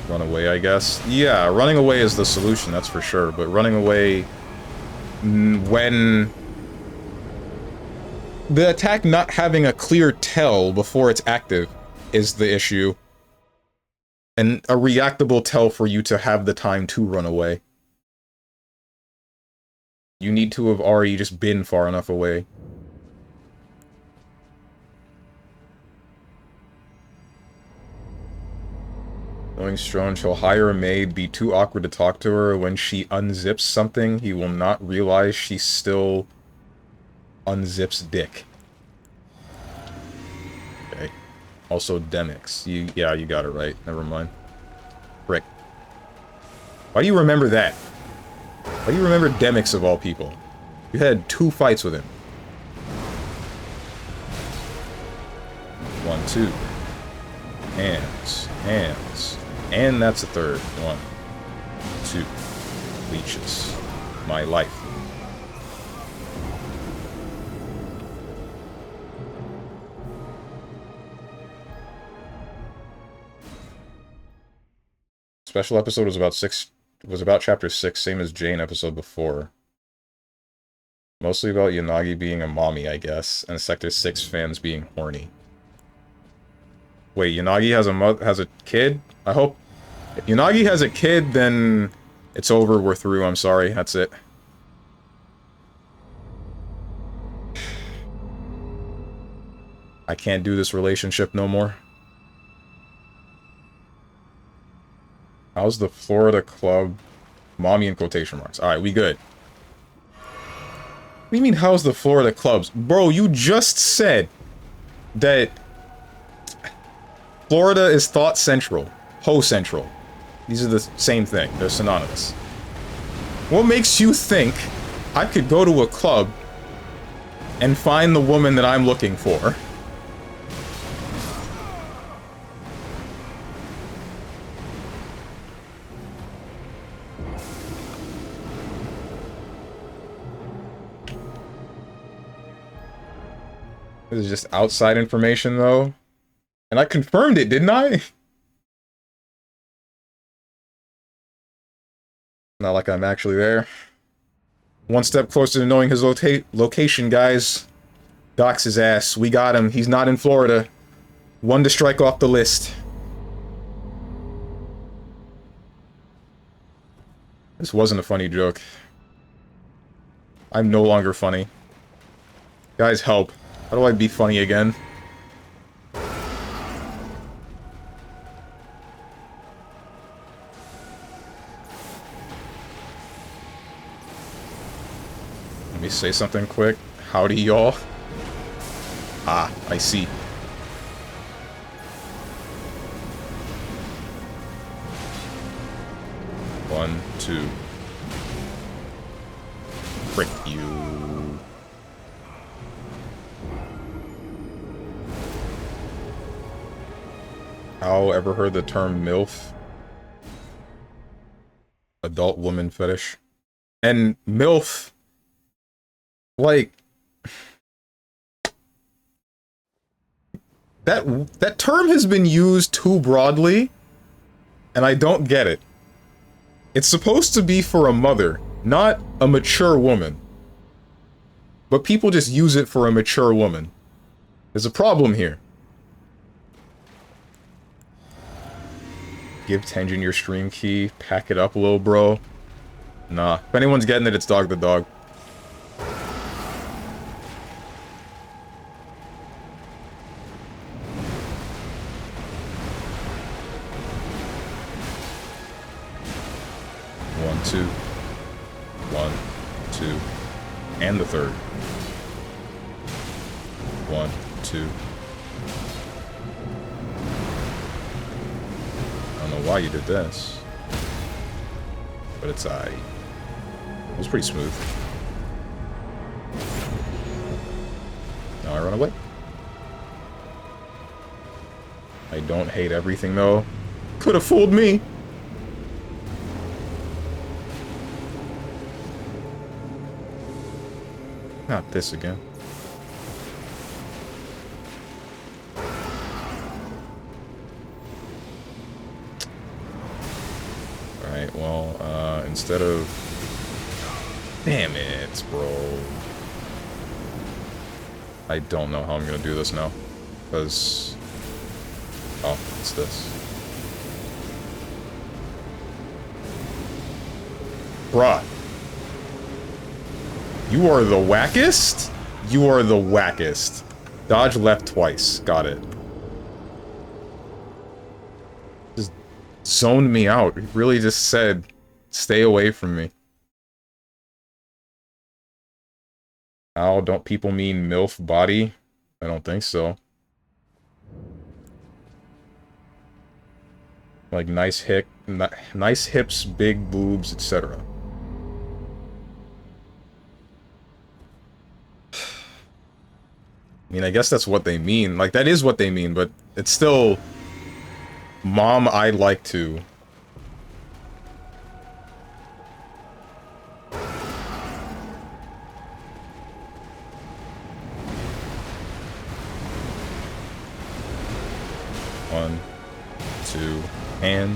Run away, I guess? Yeah, running away is the solution, that's for sure. But running away... when... the attack not having a clear tell before it's active is the issue. And a reactable tell for you to have the time to run away. You need to have already just been far enough away. Knowing Strong, she'll hire a maid, be too awkward to talk to her. When she unzips something, he will not realize she still unzips dick. Okay. Also, Demix. Yeah, you got it right. Never mind. Frick. Why do you remember that? Why do you remember Demix of all people? You had 2 fights with him. 1, 2. Hands. Hands. And that's a third. 1, 2. Leeches. My life. Special episode was about chapter 6, same as Jane episode before. Mostly about Yanagi being a mommy, I guess, and Sector 6 fans being horny. Wait, Yanagi has a kid? I hope... if Yanagi has a kid, then it's over, we're through, I'm sorry, that's it. I can't do this relationship no more. How's the Florida club? Mommy in quotation marks. Alright, we good. What do you mean, how's the Florida clubs? Bro, you just said that Florida is thought central. Ho central. These are the same thing. They're synonymous. What makes you think I could go to a club and find the woman that I'm looking for? This is just outside information, though. And I confirmed it, didn't I? Not like I'm actually there. One step closer to knowing his location, guys. Doc's his ass. We got him. He's not in Florida. One to strike off the list. This wasn't a funny joke. I'm no longer funny. Guys, help. How do I be funny again? Let me say something quick. Howdy, y'all. Ah, I see. One, two. Frick you. How ever heard the term MILF? Adult woman fetish. And MILF, like, that term has been used too broadly, and I don't get it. It's supposed to be for a mother, not a mature woman. But people just use it for a mature woman. There's a problem here. Give Tenjin your stream key. Pack it up, little bro. Nah. If anyone's getting it, it's Dog the Dog. One, two. One, two. And the third. One, two. I don't know why you did this, but it's it was pretty smooth. Now I run away. I don't hate everything though. Could have fooled me. Not this again. Alright, well, instead of... Damn it, bro. I don't know how I'm gonna do this now. Because... Oh, it's this. Bruh. You are the wackest? You are the wackest. Dodge left twice. Got it. Just zoned me out. It really just said, stay away from me. How don't people mean MILF body? I don't think so. Like nice hips, big boobs, etc. I mean, I guess that's what they mean. Like, that is what they mean, but it's still... Mom, I'd like to. One, two, hand.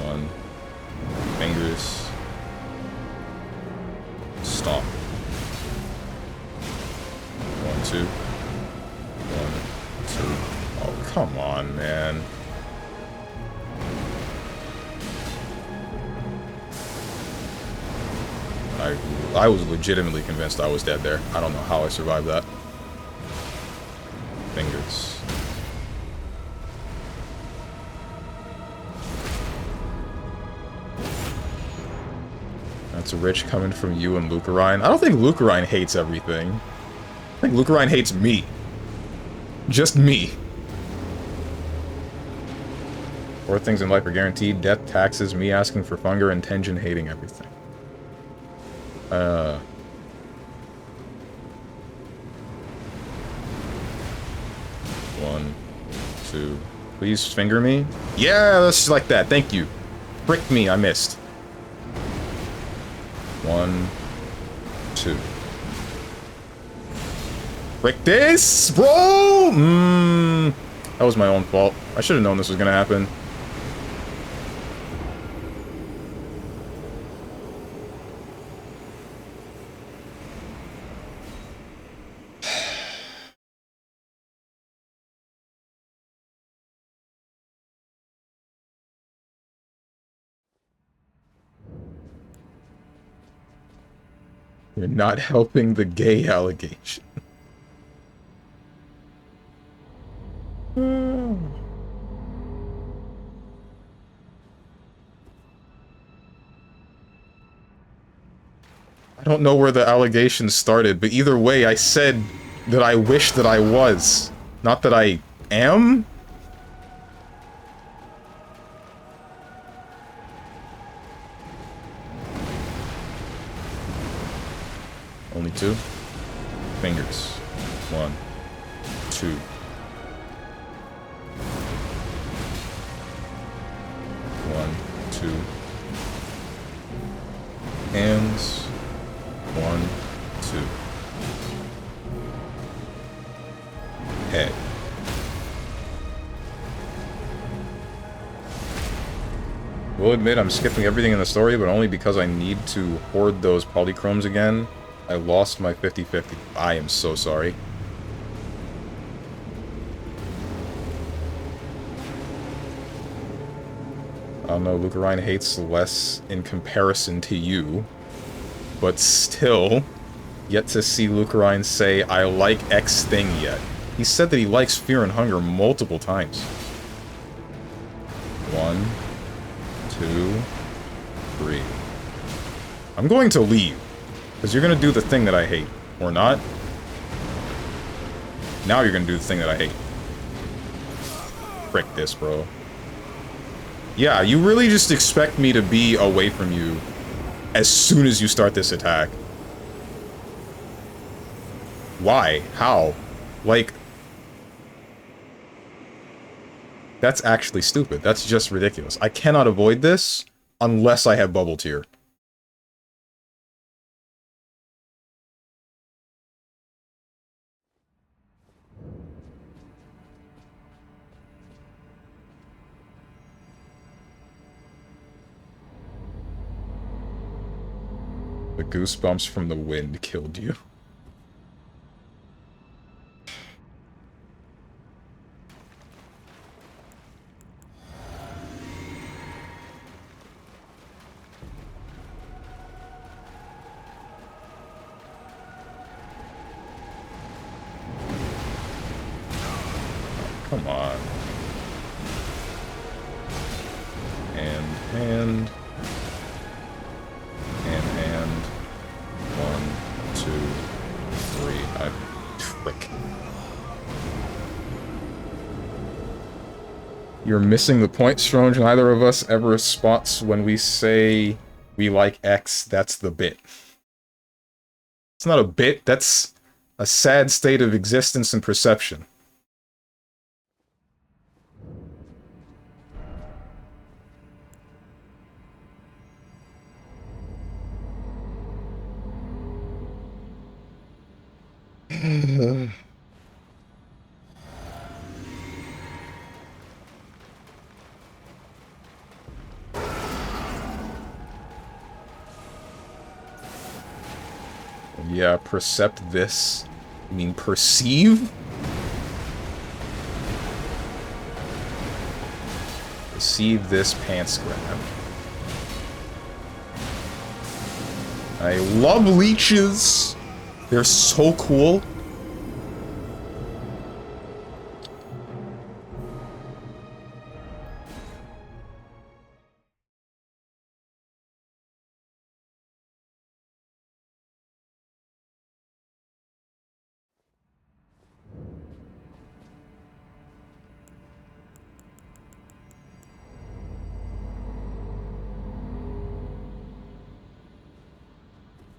One, fingers. Stomp. One, two. One, two. Oh, come on, man. I was legitimately convinced I was dead there. I don't know how I survived that. Fingers. It's rich coming from you and Lucarine. I don't think Lucarine hates everything. I think Lucarine hates me. Just me. 4 things in life are guaranteed. Death, taxes, me asking for Funger, and Tenjin hating everything. 1, 2. Please finger me. Yeah, that's like that. Thank you. Frick me, I missed. 1, 2. Frick this, bro! That was my own fault. I should have known this was gonna happen. You're not helping the gay allegation. I don't know where the allegation started, but either way, I said that I wish that I was. Not that I am? Only 2? Fingers. 1, 2. 1, 2. Hands. 1, 2. Head. Will admit I'm skipping everything in the story, but only because I need to hoard those polychromes again. I lost my 50-50. I am so sorry. I don't know, Lucarine hates less in comparison to you. But still, yet to see Lucarine say, I like X thing yet. He said that he likes Fear and Hunger multiple times. 1, 2, 3. I'm going to leave. Because you're going to do the thing that I hate. Or not. Now you're going to do the thing that I hate. Frick this, bro. Yeah, you really just expect me to be away from you as soon as you start this attack. Why? How? Like... That's actually stupid. That's just ridiculous. I cannot avoid this unless I have Bubble Tear. The goosebumps from the wind killed you. Come on. Hand. Hand. 1, 2, 3. I trick. You're missing the point, Stronge. Neither of us ever spots when we say we like X. That's the bit. It's not a bit. That's a sad state of existence and perception. Yeah, percept this. You mean perceive? Perceive this pants grab. I love leeches! They're so cool.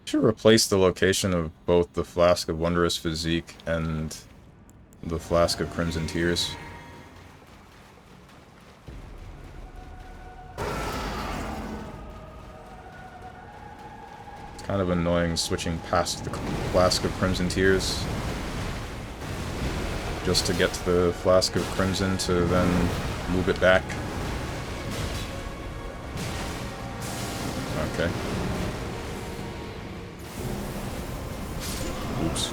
Should replace the location of both the Flask of Wondrous Physique and the Flask of Crimson Tears. It's kind of annoying switching past the Flask of Crimson Tears just to get to the Flask of Crimson to then move it back. Okay. Oops.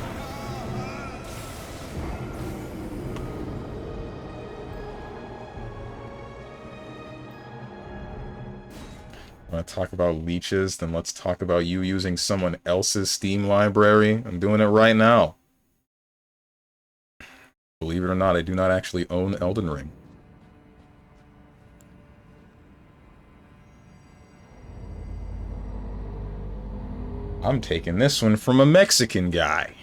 Want to talk about leeches? Then let's talk about you using someone else's Steam library. I'm doing it right now. Believe it or not, I do not actually own Elden Ring. I'm taking this one from a Mexican guy.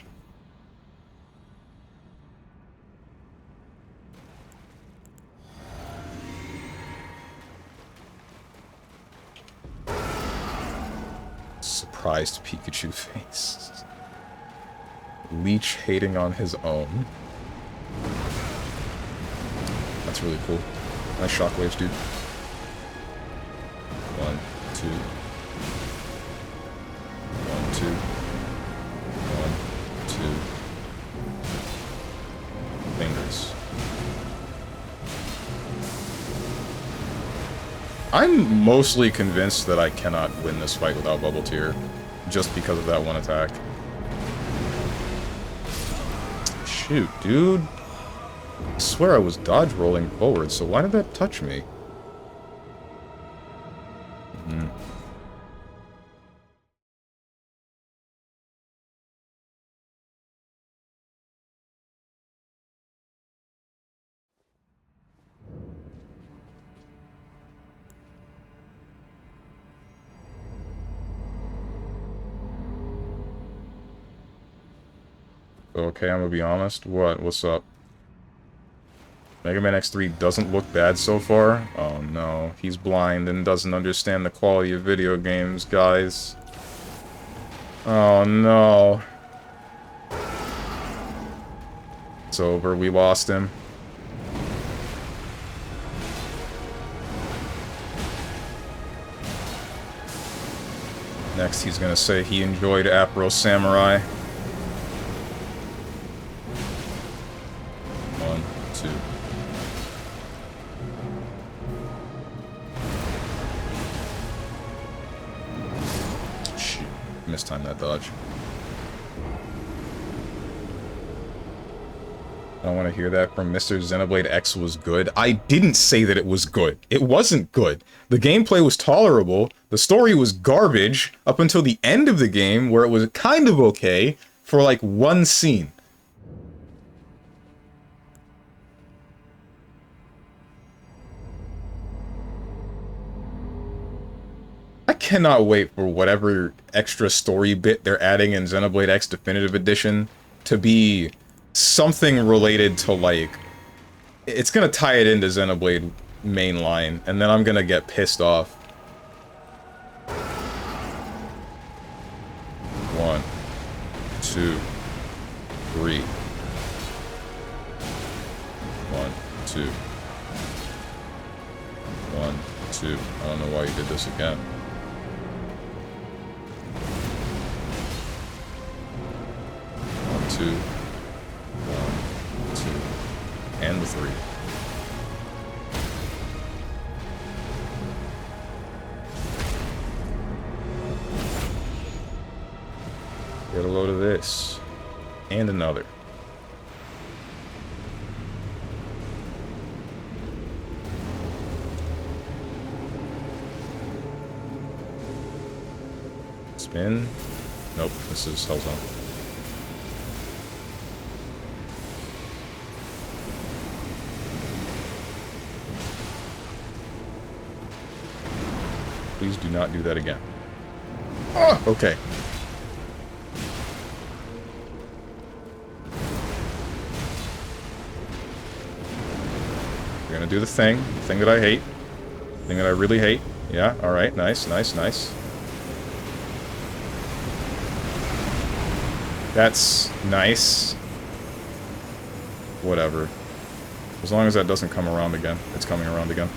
Surprised Pikachu face. Leech hating on his own. That's really cool. Nice shockwaves, dude. 1, 2. 1, 2. 1, 2. Fingers. I'm mostly convinced that I cannot win this fight without Bubble Tear, just because of that one attack. Shoot, dude. I swear I was dodge rolling forward, so why did that touch me? Okay, I'm gonna be honest. What's up? Mega Man X3 doesn't look bad so far? Oh no, he's blind and doesn't understand the quality of video games, guys. Oh no. It's over, we lost him. Next he's gonna say he enjoyed Afro Samurai. 1, 2. Shoot, mistimed that dodge. I don't want to hear that from Mr. Xenoblade X was good. I didn't say that it was good. It wasn't good. The gameplay was tolerable. The story was garbage up until the end of the game, where it was kind of okay for like one scene. I cannot wait for whatever extra story bit they're adding in Xenoblade X Definitive Edition to be something related to, like... It's gonna tie it into Xenoblade mainline, and then I'm gonna get pissed off. 1, 2, 3. 1, 2. 1, 2. I don't know why you did this again. 1, 2. 1, 2. And the 3. Get a load of this. And another. Spin. Nope, this is Hellzone. Please do not do that again. Oh, okay. You're gonna do the thing that I hate. The thing that I really hate. Yeah, alright, nice, nice, nice. That's nice. Whatever. As long as that doesn't come around again. It's coming around again.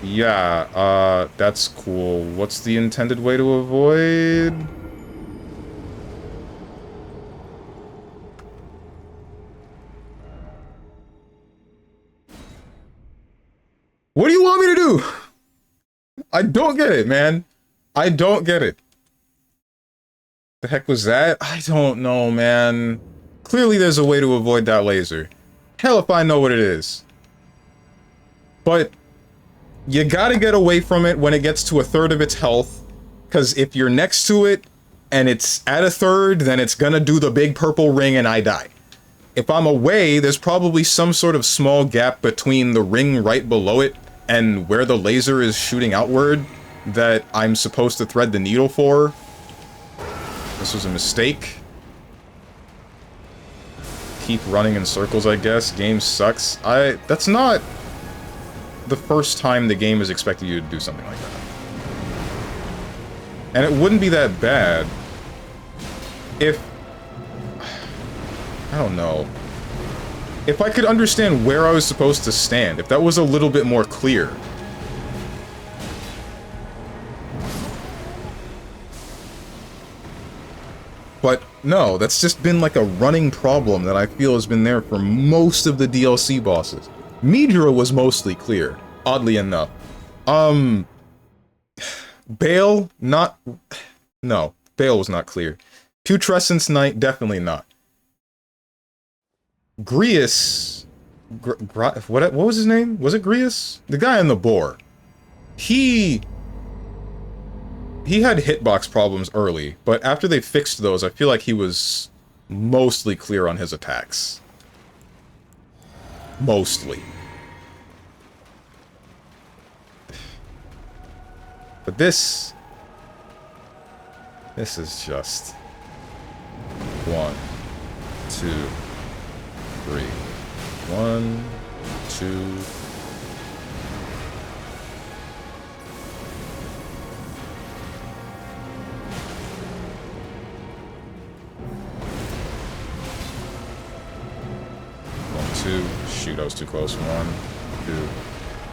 Yeah, that's cool. What's the intended way to avoid? What do you want me to do? I don't get it, man. I don't get it. The heck was that? I don't know, man. Clearly there's a way to avoid that laser. Hell if I know what it is. But you gotta get away from it when it gets to a third of its health, because if you're next to it and it's at a third, then it's gonna do the big purple ring and I die. If I'm away, there's probably some sort of small gap between the ring right below it and where the laser is shooting outward that I'm supposed to thread the needle for. This was a mistake. Keep running in circles, I guess. Game sucks. That's not the first time the game is expecting you to do something like that. And it wouldn't be that bad if... I don't know. If I could understand where I was supposed to stand, if that was a little bit more clear. But no, that's just been like a running problem that I feel has been there for most of the DLC bosses. Midra was mostly clear, oddly enough. Bale, not... No, Bale was not clear. Putrescence Knight, definitely not. Grius... what was his name? Was it Grius? The guy in the boar. He had hitbox problems early, but after they fixed those, I feel like he was mostly clear on his attacks. Mostly. But this is just 1, 2, 3. 1, 2. Two. Shoot, I was too close. 1, 2.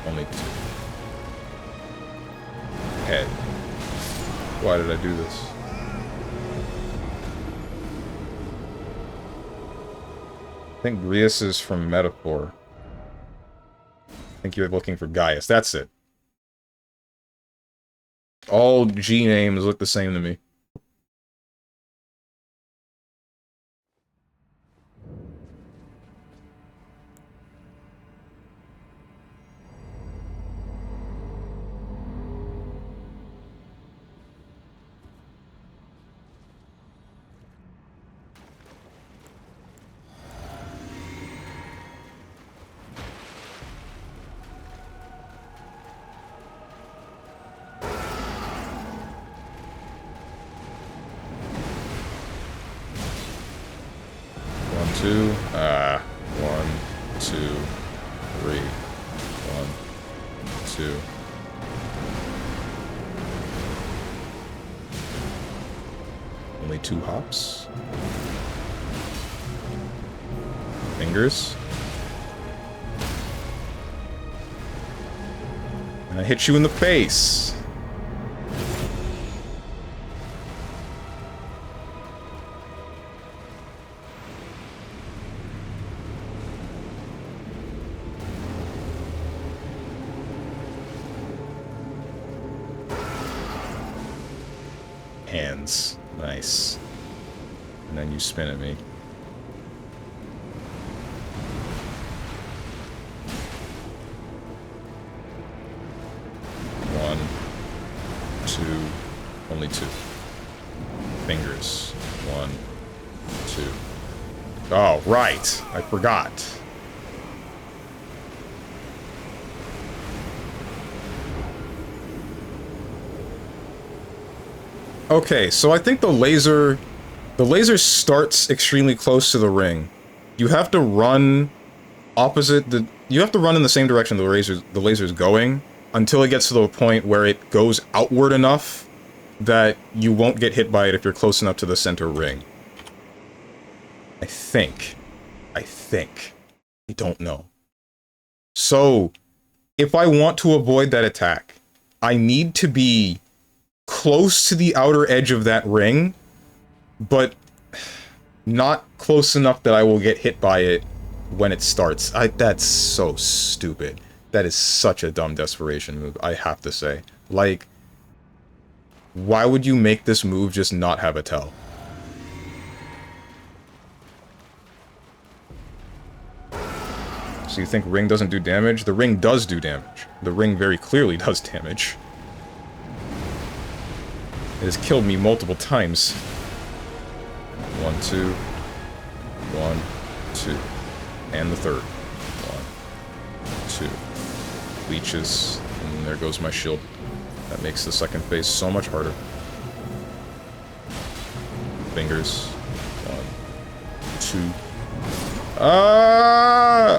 Only 2. Head. Why did I do this? I think Grius is from Metaphor. I think you're looking for Gaius. That's it. All G names look the same to me. Only 2 hops. Fingers. And I hit you in the face. Hands. Nice. And then you spin at me. One, 2, only 2. Fingers. 1, 2. Oh, right. I forgot. Okay, so I think the laser starts extremely close to the ring. You have to run opposite the... You have to run in the same direction the laser's going until it gets to the point where it goes outward enough that you won't get hit by it if you're close enough to the center ring. I think. I don't know. So, if I want to avoid that attack, I need to be close to the outer edge of that ring, but not close enough that I will get hit by it when it starts. That's so stupid. That is such a dumb desperation move, I have to say. Like, why would you make this move just not have a tell? So you think ring doesn't do damage? The ring does do damage. The ring very clearly does damage. It has killed me multiple times. 1, 2. 1, 2. And the third. 1, 2. Leeches. And there goes my shield. That makes the second phase so much harder. Fingers. 1, 2. Ah!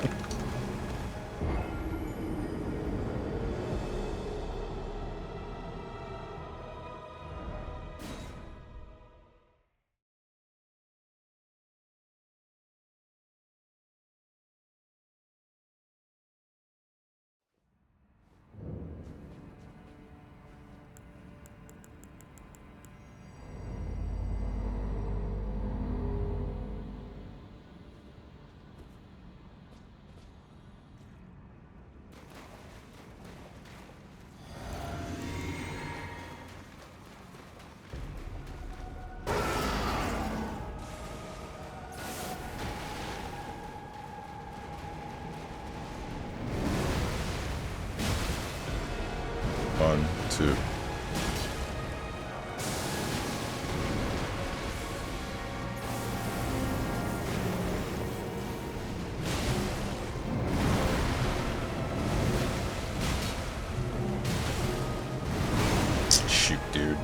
Shoot, dude.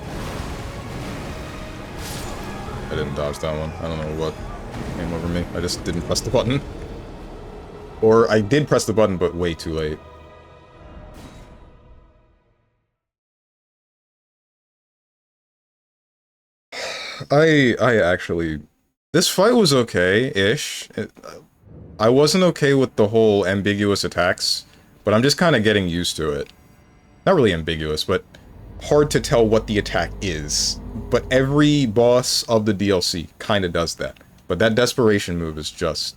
I didn't dodge that one. I don't know what came over me. I just didn't press the button. Or I did press the button, but way too late. I actually... This fight was okay-ish. I wasn't okay with the whole ambiguous attacks, but I'm just kind of getting used to it. Not really ambiguous, but hard to tell what the attack is. But every boss of the DLC kind of does that. But that desperation move is just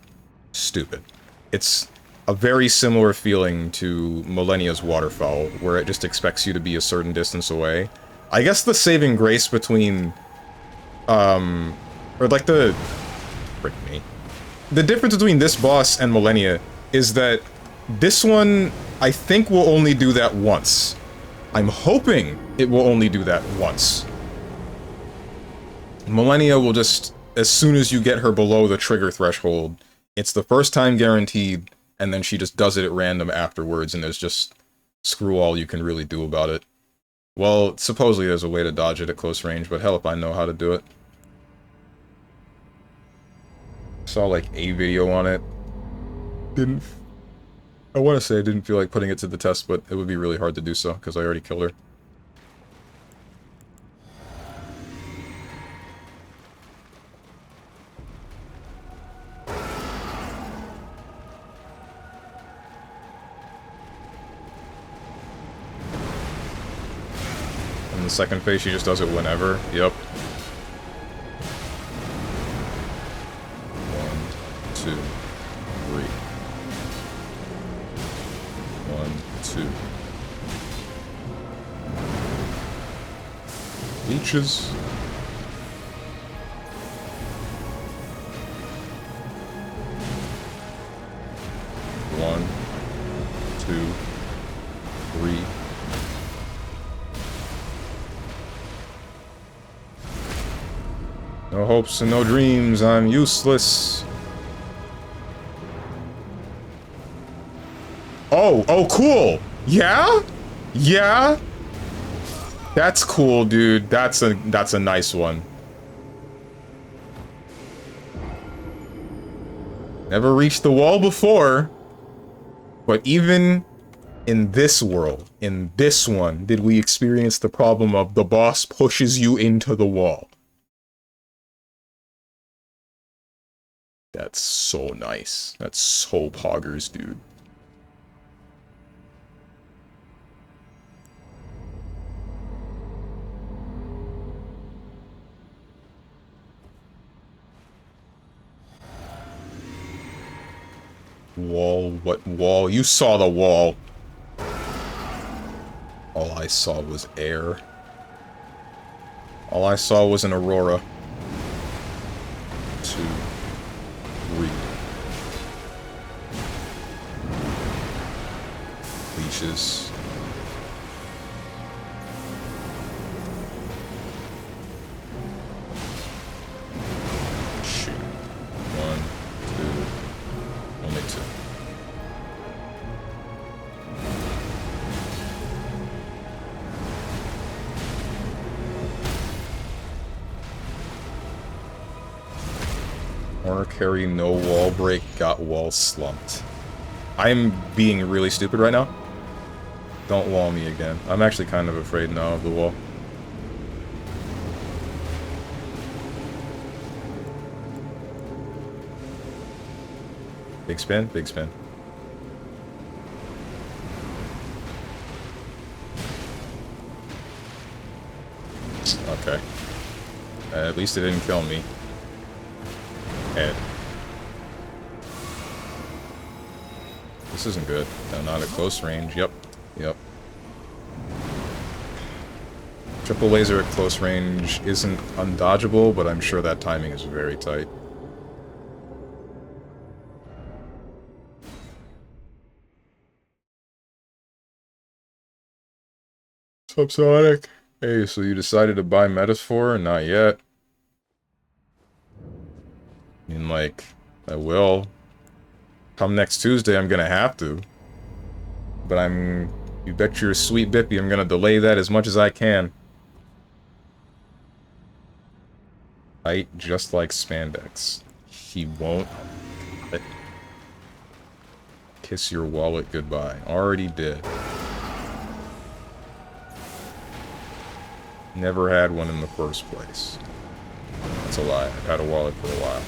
stupid. It's a very similar feeling to Millennia's Waterfowl, where it just expects you to be a certain distance away. I guess the saving grace between... or like the... Frick me. The difference between this boss and Millennia is that this one, I think, will only do that once. I'm hoping it will only do that once. Millennia will just, as soon as you get her below the trigger threshold, it's the first time guaranteed, and then she just does it at random afterwards, and there's just screw all you can really do about it. Well, supposedly there's a way to dodge it at close range, but hell if I know how to do it. Saw like a video on it. I want to say I didn't feel like putting it to the test, but it would be really hard to do so, because I already killed her. In the second phase, she just does it whenever. Yep. 1, 2, 3. 1, 2. Leeches. One, 2, 3. No hopes and no dreams, I'm useless. Oh, cool! Yeah? Yeah? That's cool, dude. That's a nice one. Never reached the wall before, but even In this world, in this one, did we experience the problem of the boss pushes you into the wall. That's so nice. That's so poggers, dude. Wall? What wall? You saw the wall. All I saw was air. All I saw was an aurora. 2, 3. Leashes. Shoot. 1, 2. Only 2. Corner carry, no wall break, got wall slumped. I'm being really stupid right now. Don't wall me again. I'm actually kind of afraid now of the wall. Big spin, big spin. Okay. At least it didn't kill me. Head. This isn't good. No, not at close range. Yep. Yep. Triple laser at close range isn't undodgeable, but I'm sure that timing is very tight. What's up, Sonic? Hey, so you decided to buy Metaphor? Not yet. I mean, like, I will. Come next Tuesday, I'm gonna have to. But you bet your sweet bippy I'm gonna delay that as much as I can. Tight, just like spandex. He won't. Kiss your wallet goodbye. Already did. Never had one in the first place. That's a lie. I've had a wallet for a while.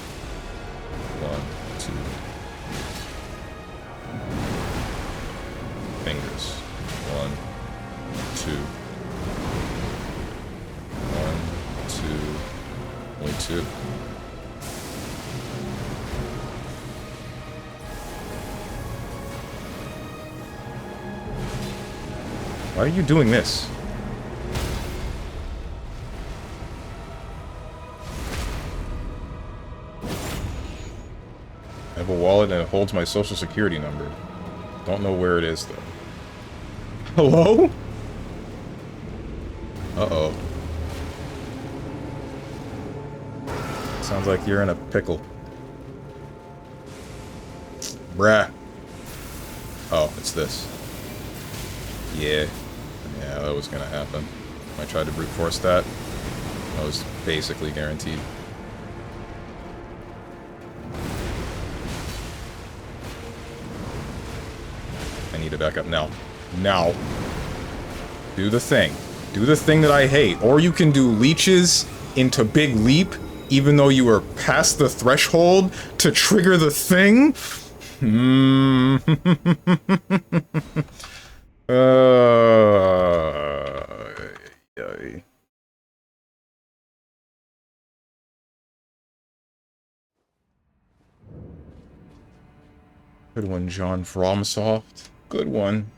1, 2. Fingers. 1, 2. 1, 2. Only 2. Why are you doing this? I have a wallet and it holds my social security number. Don't know where it is, though. Hello? Uh-oh. Sounds like you're in a pickle. Bruh. Oh, it's this. Yeah. Yeah, that was gonna happen. I tried to brute force that. That was basically guaranteed. I need to back up now. Now. Do the thing. Do the thing that I hate. Or you can do leeches into Big Leap, even though you were past the threshold to trigger the thing. Yay. Good one, John FromSoft. Good one.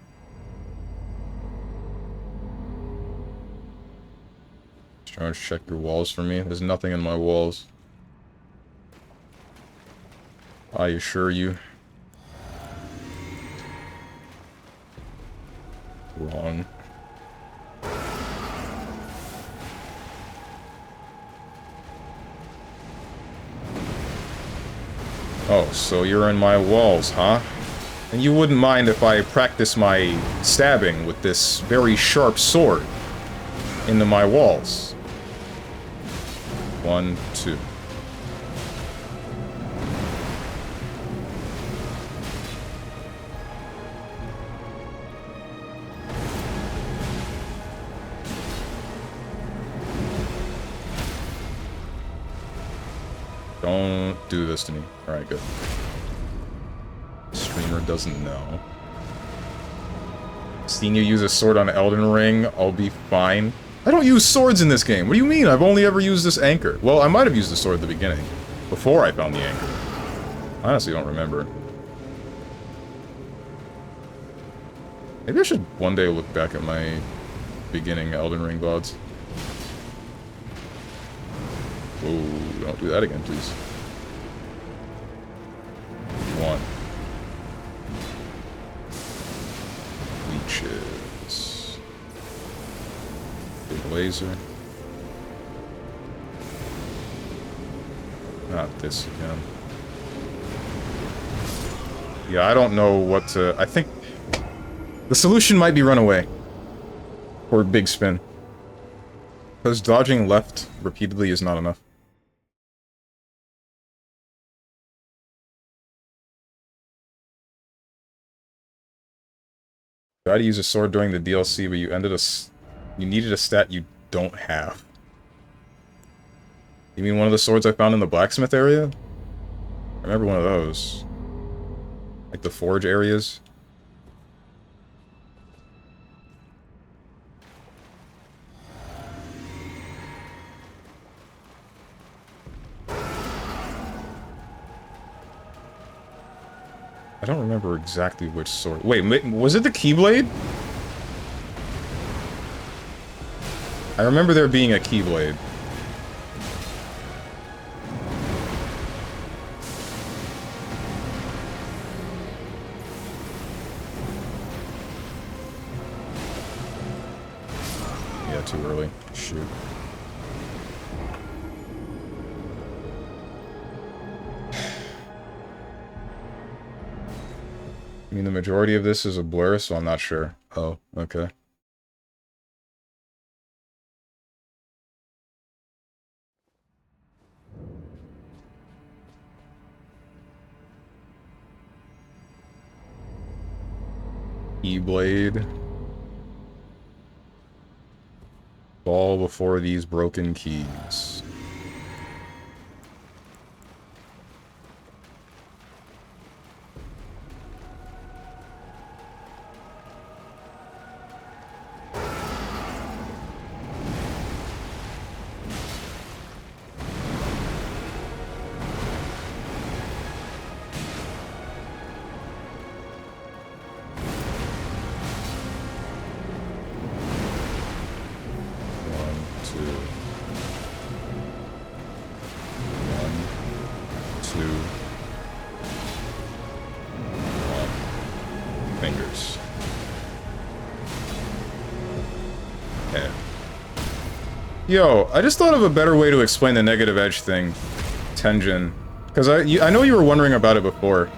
Just trying to check your walls for me. There's nothing in my walls. I assure you. Wrong. Oh, so you're in my walls, huh? And you wouldn't mind if I practice my stabbing with this very sharp sword into my walls. 1, 2. Don't do this to me. Alright, good. Streamer doesn't know. Seen you use a sword on Elden Ring, I'll be fine. I don't use swords in this game. What do you mean? I've only ever used this anchor. Well, I might have used the sword at the beginning. Before I found the anchor. I honestly don't remember. Maybe I should one day look back at my beginning Elden Ring VODs. Whoa, don't do that again, please. 1. Leeches. Big laser. Not this again. Yeah, I don't know what to... I think... the solution might be run away. Or big spin. Because dodging left repeatedly is not enough. Tried to use a sword during the DLC, but you needed a stat you don't have. You mean one of the swords I found in the blacksmith area? I remember one of those. Like the forge areas. I don't remember exactly which sword. Wait, was it the Keyblade? I remember there being a Keyblade. Yeah, too early. Shoot. I mean, the majority of this is a blur, so I'm not sure. Oh, okay. E-blade. Fall before these broken keys. Fingers. Okay. Yo, I just thought of a better way to explain the negative edge thing, Tenjin. Because I know you were wondering about it before.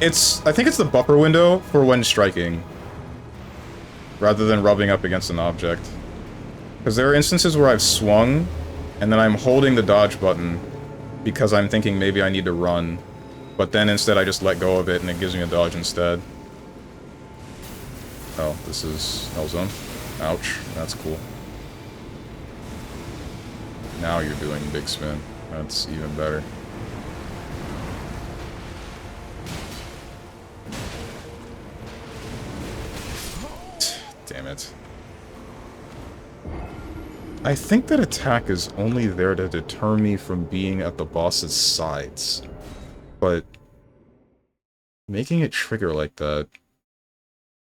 I think it's the buffer window for when striking. Rather than rubbing up against an object. Because there are instances where I've swung, and then I'm holding the dodge button because I'm thinking maybe I need to run. But then instead I just let go of it and it gives me a dodge instead. Oh, this is Hellzone. Ouch, that's cool. Now you're doing big spin. That's even better. Damn it. I think that attack is only there to deter me from being at the boss's sides. But making it trigger like that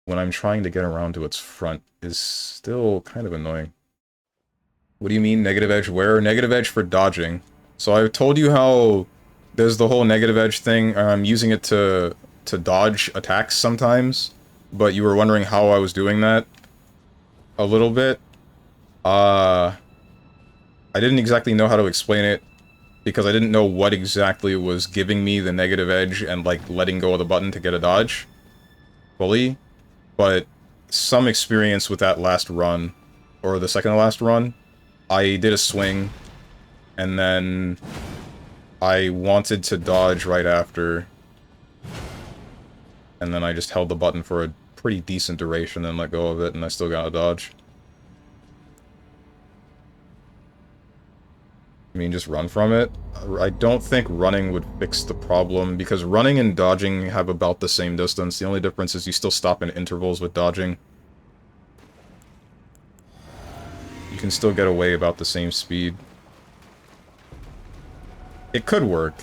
when I'm trying to get around to its front is still kind of annoying. What do you mean negative edge where? Negative edge for dodging. So I told you how there's the whole negative edge thing. I'm using it to dodge attacks sometimes, but you were wondering how I was doing that a little bit. I didn't exactly know how to explain it because I didn't know what exactly was giving me the negative edge and like letting go of the button to get a dodge fully. But some experience with that last run, or the second to last run, I did a swing, and then I wanted to dodge right after, and then I just held the button for a pretty decent duration, then let go of it, and I still got a dodge. I mean, just run from it. I don't think running would fix the problem, because running and dodging have about the same distance. The only difference is you still stop in intervals with dodging. You can still get away about the same speed. It could work.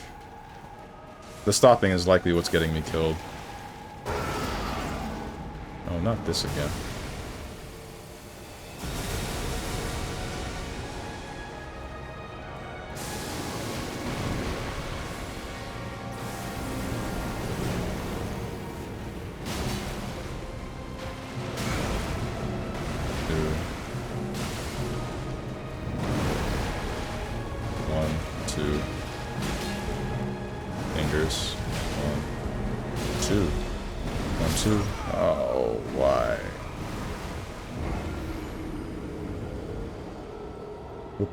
The stopping is likely what's getting me killed. Oh, not this again.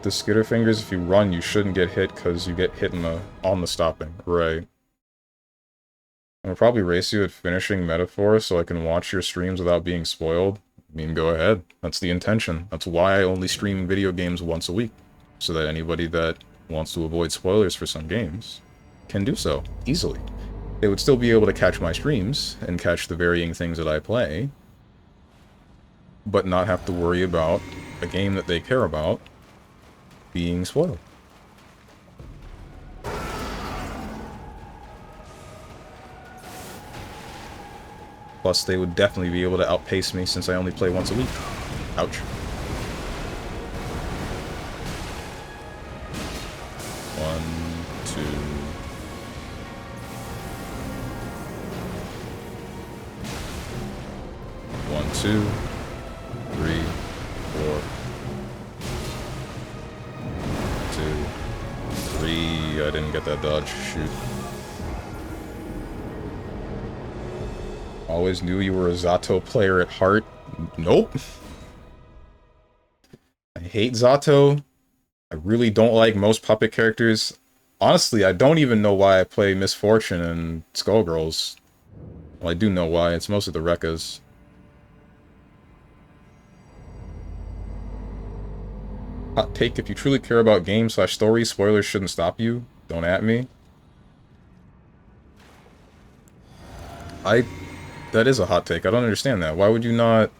The skitter fingers, if you run, you shouldn't get hit because you get hit on the stopping. Right. I'm gonna probably race you at finishing Metaphor so I can watch your streams without being spoiled. I mean, go ahead. That's the intention. That's why I only stream video games once a week. So that anybody that wants to avoid spoilers for some games can do so easily. They would still be able to catch my streams and catch the varying things that I play, but not have to worry about a game that they care about being spoiled. Plus, they would definitely be able to outpace me since I only play once a week. Ouch. One, two. One, two, three, four. I didn't get that dodge. Shoot. Always knew you were a Zato player at heart. Nope. I hate Zato. I really don't like most puppet characters. Honestly, I don't even know why I play Misfortune and Skullgirls. Well, I do know why. It's mostly the Rekkas. Hot take, if you truly care about game/story, spoilers shouldn't stop you. Don't at me. That is a hot take. I don't understand that. Why would you not...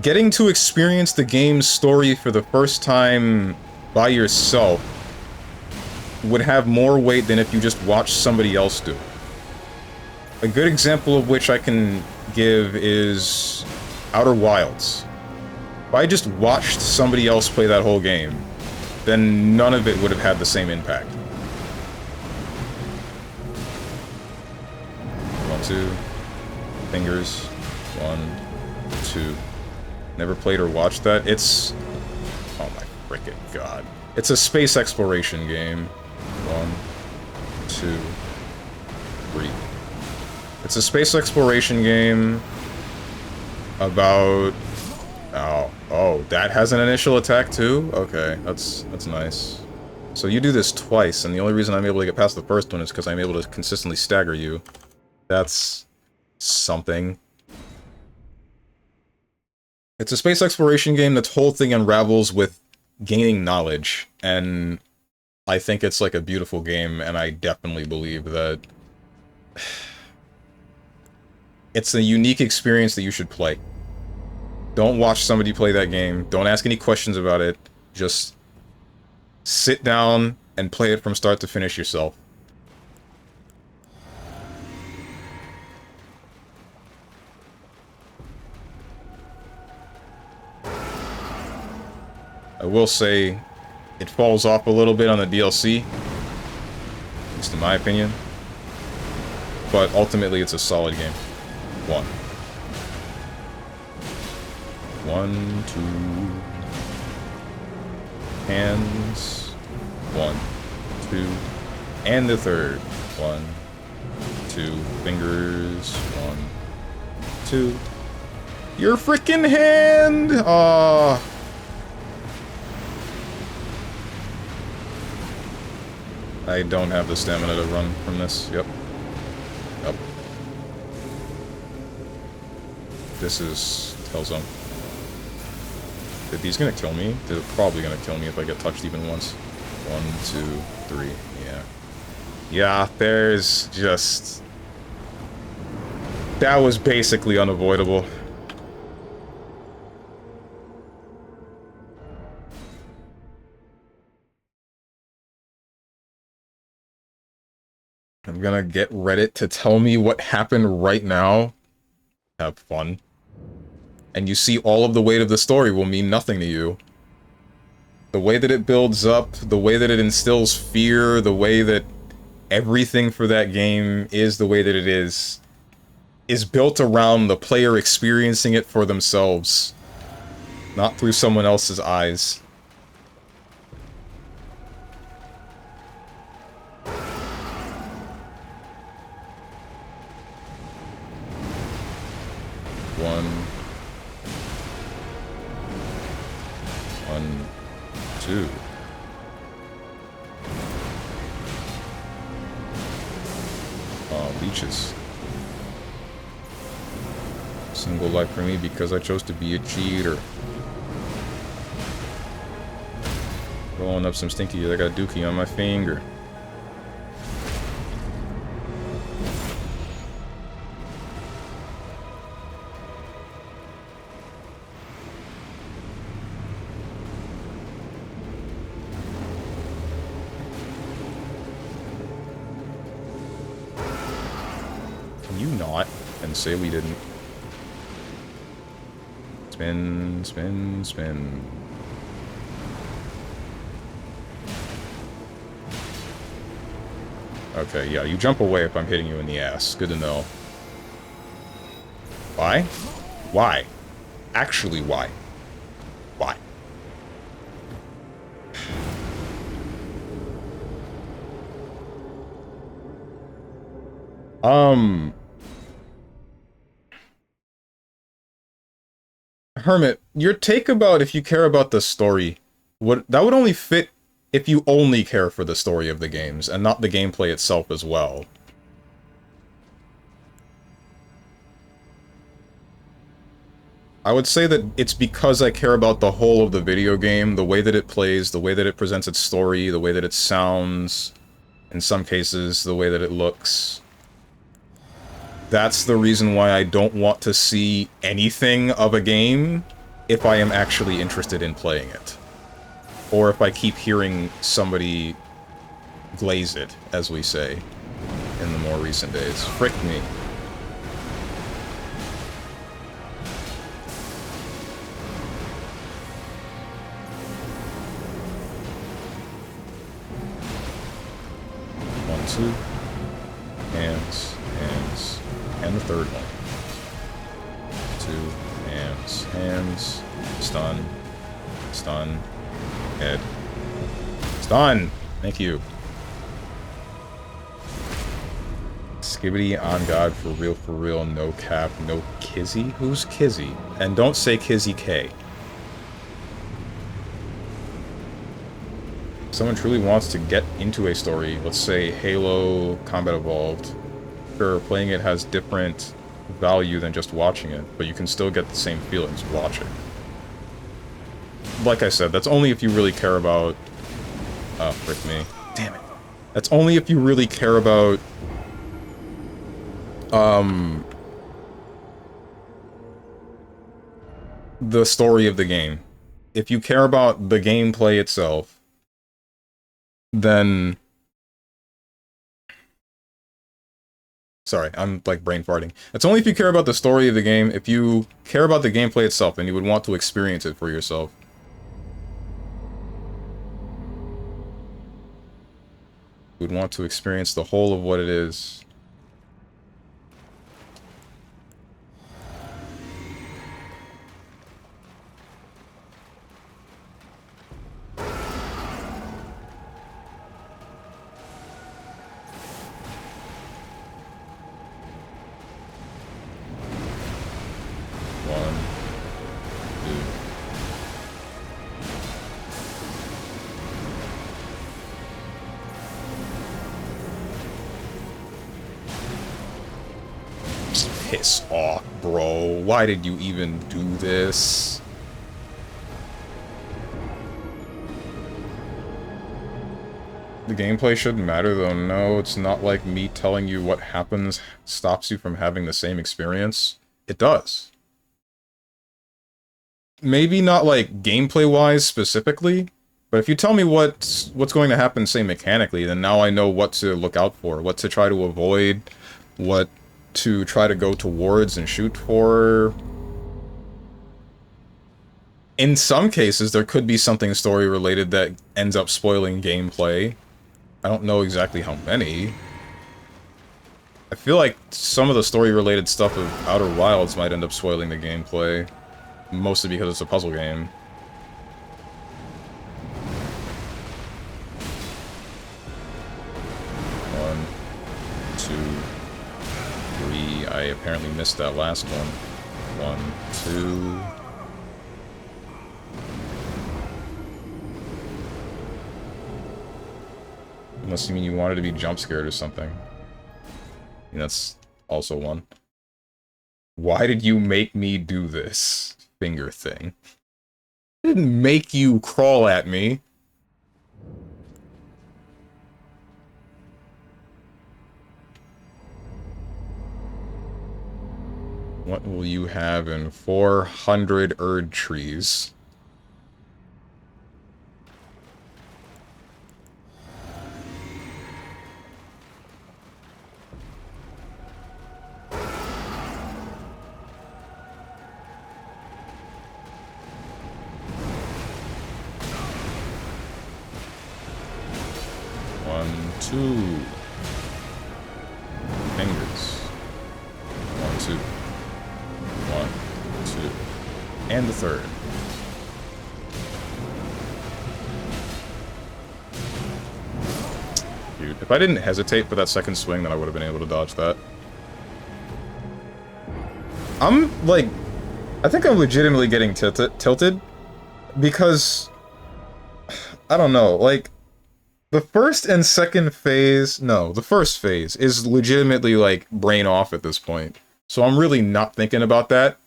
Getting to experience the game's story for the first time by yourself would have more weight than if you just watched somebody else do it. A good example of which I can give is Outer Wilds. If I just watched somebody else play that whole game, then none of it would have had the same impact. 1, 2. Fingers. 1, 2. Never played or watched that. It's... Oh my frickin' god. It's a space exploration game. 1, 2, 3. It's a space exploration game about... Oh, that has an initial attack too? Okay, that's nice. So you do this twice, and the only reason I'm able to get past the first one is because I'm able to consistently stagger you. That's... something. It's a space exploration game that's whole thing unravels with gaining knowledge, and I think it's like a beautiful game, and I definitely believe that it's a unique experience that you should play. Don't watch somebody play that game. Don't ask any questions about it. Just sit down and play it from start to finish yourself. I will say, it falls off a little bit on the DLC, at least in my opinion, but ultimately it's a solid game. 1, 2, hands, 1, 2, and the third, 1, 2, fingers, 1, 2, your freaking hand! Aww. I don't have the stamina to run from this. Yep. This is Hellzone. These gonna kill me? They're probably gonna kill me if I get touched even once. 1, 2, 3, yeah. Yeah, there's just... That was basically unavoidable. I'm gonna get Reddit to tell me what happened right now. Have fun. And you see all of the weight of the story will mean nothing to you. The way that it builds up, the way that it instills fear, the way that everything for that game is the way that it is built around the player experiencing it for themselves, not through someone else's eyes. One, 2. Oh, leeches. Single life for me because I chose to be a cheater. Rolling up some stinky, I got a dookie on my finger. Can you not and say we didn't? Spin, spin, spin. Okay, yeah, you jump away if I'm hitting you in the ass. Good to know. Why? Why? Actually, why? Why? Hermit, your take about if you care about the story, that would only fit if you only care for the story of the games, and not the gameplay itself as well. I would say that it's because I care about the whole of the video game, the way that it plays, the way that it presents its story, the way that it sounds, in some cases, the way that it looks. That's the reason why I don't want to see anything of a game if I am actually interested in playing it. Or if I keep hearing somebody glaze it, as we say, in the more recent days. Frick me. One, two. Hands, hands. And the third one. 2 hands, hands. Stun. Stun. Head. Stun! Thank you. Skibbity on God, for real, no cap, no Kizzy? Who's Kizzy? And don't say Kizzy K. If someone truly wants to get into a story, let's say Halo Combat Evolved, sure, playing it has different value than just watching it, but you can still get the same feelings watching. Like I said, that's only if you really care about... Oh, frick me. Damn it. That's only if you really care about... the story of the game. If you care about the gameplay itself, then... Sorry, I'm, like, brain farting. It's only if you care about the story of the game, if you care about the gameplay itself, and you would want to experience it for yourself. You would want to experience the whole of what it is. Piss off, bro. Why did you even do this? The gameplay shouldn't matter, though. No, it's not like me telling you what happens stops you from having the same experience. It does. Maybe not, like, gameplay-wise specifically, but if you tell me what's going to happen, say, mechanically, then now I know what to look out for, what to try to avoid, what to try to go towards and shoot for. In some cases, there could be something story-related that ends up spoiling gameplay. I don't know exactly how many. I feel like some of the story-related stuff of Outer Wilds might end up spoiling the gameplay. Mostly because it's a puzzle game. One, two, three. I apparently missed that last one. One, two. Unless you mean you wanted to be jump scared or something. And that's also one. Why did you make me do this finger thing? I didn't make you crawl at me. What will you have in 400 Erd trees? Two fingers. One, two. One, two. And the third. Dude, if I didn't hesitate for that second swing, then I would have been able to dodge that. I'm, like... I think I'm legitimately getting tilted. Because... I don't know, like... The first and second phase... No, the first phase is legitimately, like, brain off at this point. So I'm really not thinking about that.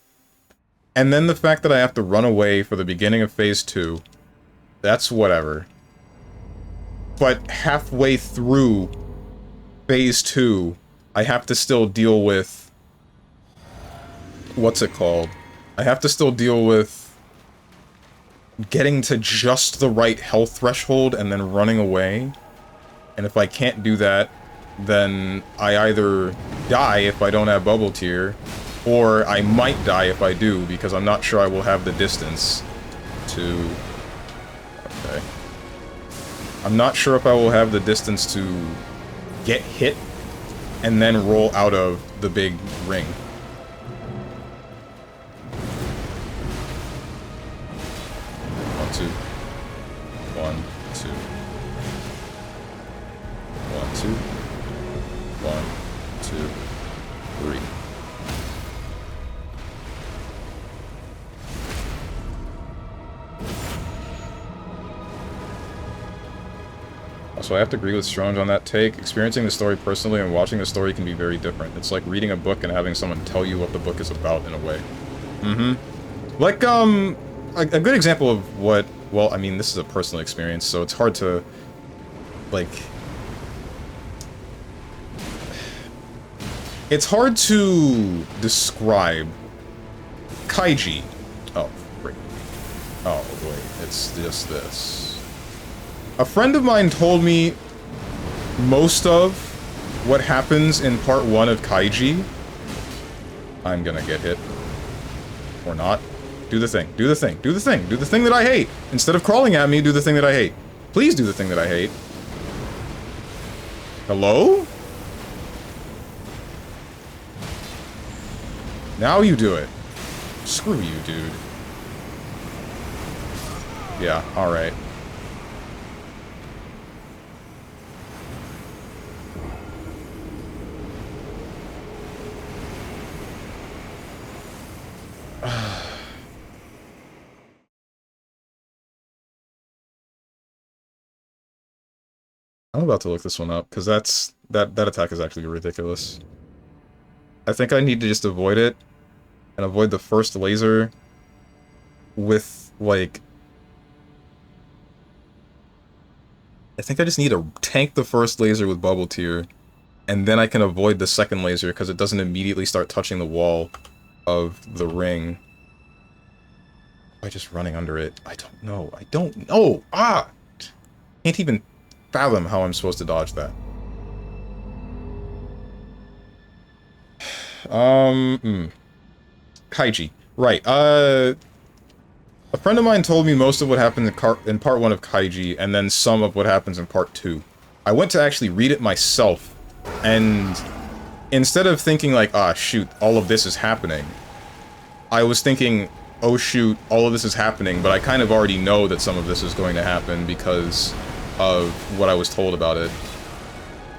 And then the fact that I have to run away for the beginning of phase 2... That's whatever. But halfway through phase 2, I have to still deal with... What's it called? I have to still deal with... getting to just the right health threshold and then running away. And if I can't do that, then I either die if I don't have bubble tier, or I might die if I do, because I'm not sure I will have the distance to... Okay. I'm not sure if I will have the distance to get hit and then roll out of the big ring. Two. One, two. One, two. One, two, three. Also, I have to agree with Stronge on that take. Experiencing the story personally and watching the story can be very different. It's like reading a book and having someone tell you what the book is about in a way. Mm-hmm. Like, a good example of what, well, I mean, this is a personal experience, so it's hard to, like... It's hard to describe Kaiji. Oh, great. Oh, wait, it's just this. A friend of mine told me most of what happens in part 1 of Kaiji. I'm gonna get hit. Or not. Do the thing. Do the thing. Do the thing. Do the thing that I hate. Instead of crawling at me, do the thing that I hate. Please do the thing that I hate. Hello? Now you do it. Screw you, dude. Yeah, alright. I'm about to look this one up, because that attack is actually ridiculous. I think I need to just avoid it, and avoid the first laser with, like... I think I just need to tank the first laser with Bubble Tear, and then I can avoid the second laser because it doesn't immediately start touching the wall of the ring. By just running under it? I don't know. I don't know! Ah! Can't even fathom how I'm supposed to dodge that. Kaiji. Right, a friend of mine told me most of what happened in part 1 of Kaiji, and then some of what happens in part 2. I went to actually read it myself, and instead of thinking like, ah, shoot, all of this is happening, I was thinking, oh shoot, all of this is happening, but I kind of already know that some of this is going to happen because of what I was told about it.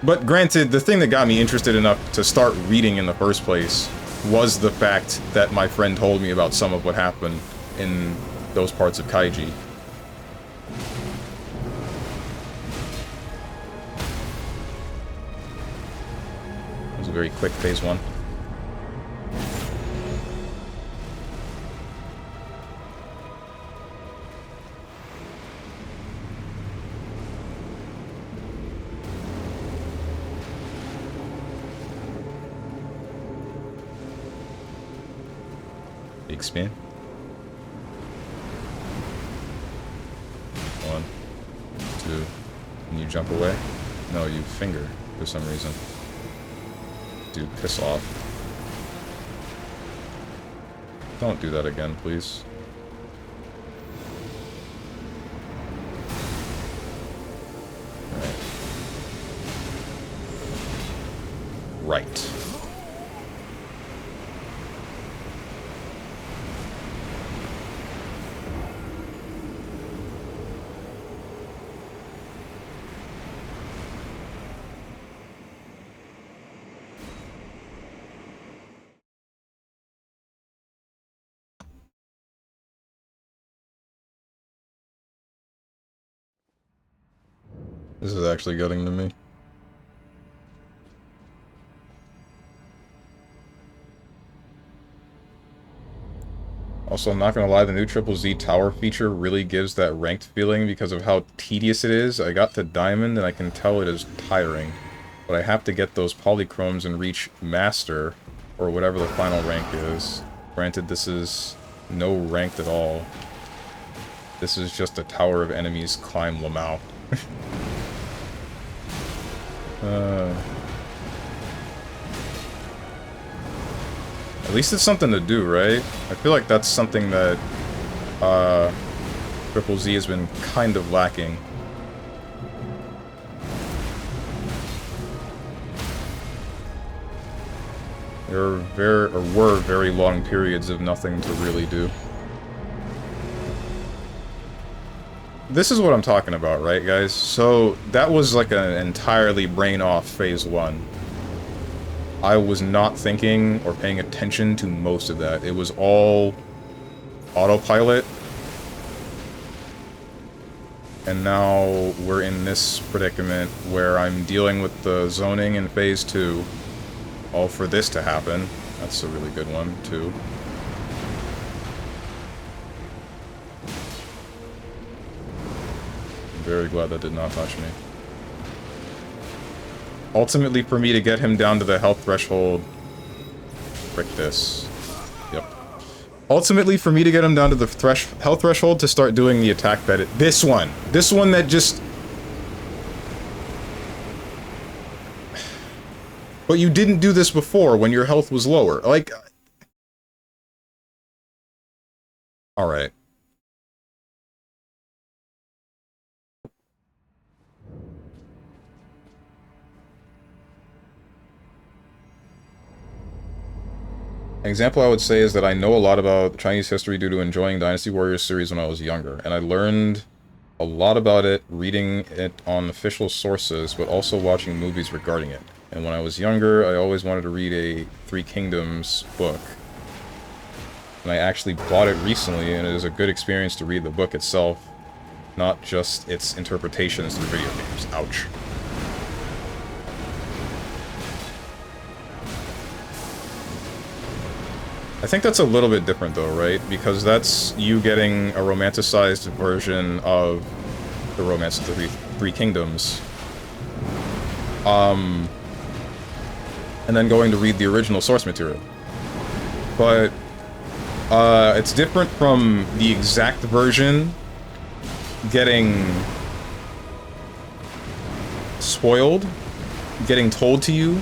But granted, the thing that got me interested enough to start reading in the first place was the fact that my friend told me about some of what happened in those parts of Kaiji. It was a very quick phase 1. Big spin. 1, 2. Can you jump away? No, you finger for some reason. Dude, piss off. Don't do that again, please. Right. This is actually getting to me. Also, I'm not gonna lie, the new Triple Z tower feature really gives that ranked feeling because of how tedious it is. I got to Diamond and I can tell it is tiring. But I have to get those polychromes and reach Master, or whatever the final rank is. Granted, this is no ranked at all. This is just a tower of enemies climb Lamau. At least it's something to do, right? I feel like that's something that Triple Z has been kind of lacking. There were very long periods of nothing to really do. This is what I'm talking about, right, guys? So, that was like an entirely brain-off phase 1. I was not thinking or paying attention to most of that. It was all autopilot. And now we're in this predicament where I'm dealing with the zoning in phase 2. All for this to happen. That's a really good one, too. Very glad that did not touch me. Ultimately, for me to get him down to the health threshold... Frick this. Yep. Ultimately, for me to get him down to the health threshold to start doing the attack bed... This one! This one that just... But you didn't do this before when your health was lower. Like... Alright. An example I would say is that I know a lot about Chinese history due to enjoying Dynasty Warriors series when I was younger, and I learned a lot about it reading it on official sources, but also watching movies regarding it. And when I was younger, I always wanted to read a Three Kingdoms book. And I actually bought it recently, and it is a good experience to read the book itself, not just its interpretations to the video games. Ouch. I think that's a little bit different though, right? Because that's you getting a romanticized version of the Romance of the Three Kingdoms. And then going to read the original source material. But it's different from the exact version getting spoiled, getting told to you,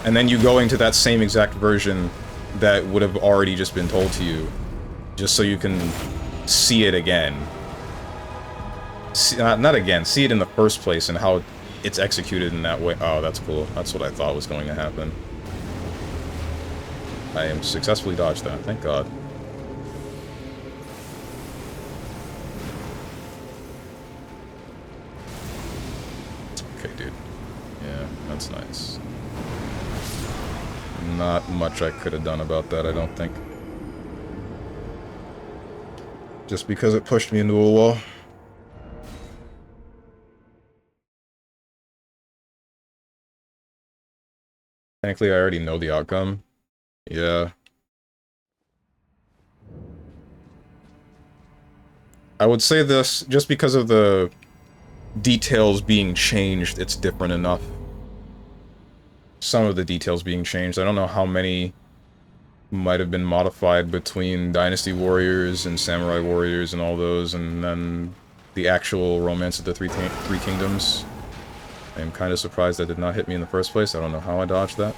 and then you going to that same exact version that would have already just been told to you, just so you can see it again. Not again, see it in the first place and how it's executed in that way. Oh, that's cool. That's what I thought was going to happen. I am successfully dodged that, thank God. Okay, dude. Yeah, that's nice. Not much I could have done about that, I don't think. Just because it pushed me into a wall. Technically, I already know the outcome. Yeah. I would say this, just because of the details being changed, it's different enough. Some of the details being changed. I don't know how many might have been modified between Dynasty Warriors and Samurai Warriors and all those, and then the actual Romance of the Three Kingdoms. I am kind of surprised that did not hit me in the first place. I don't know how I dodged that.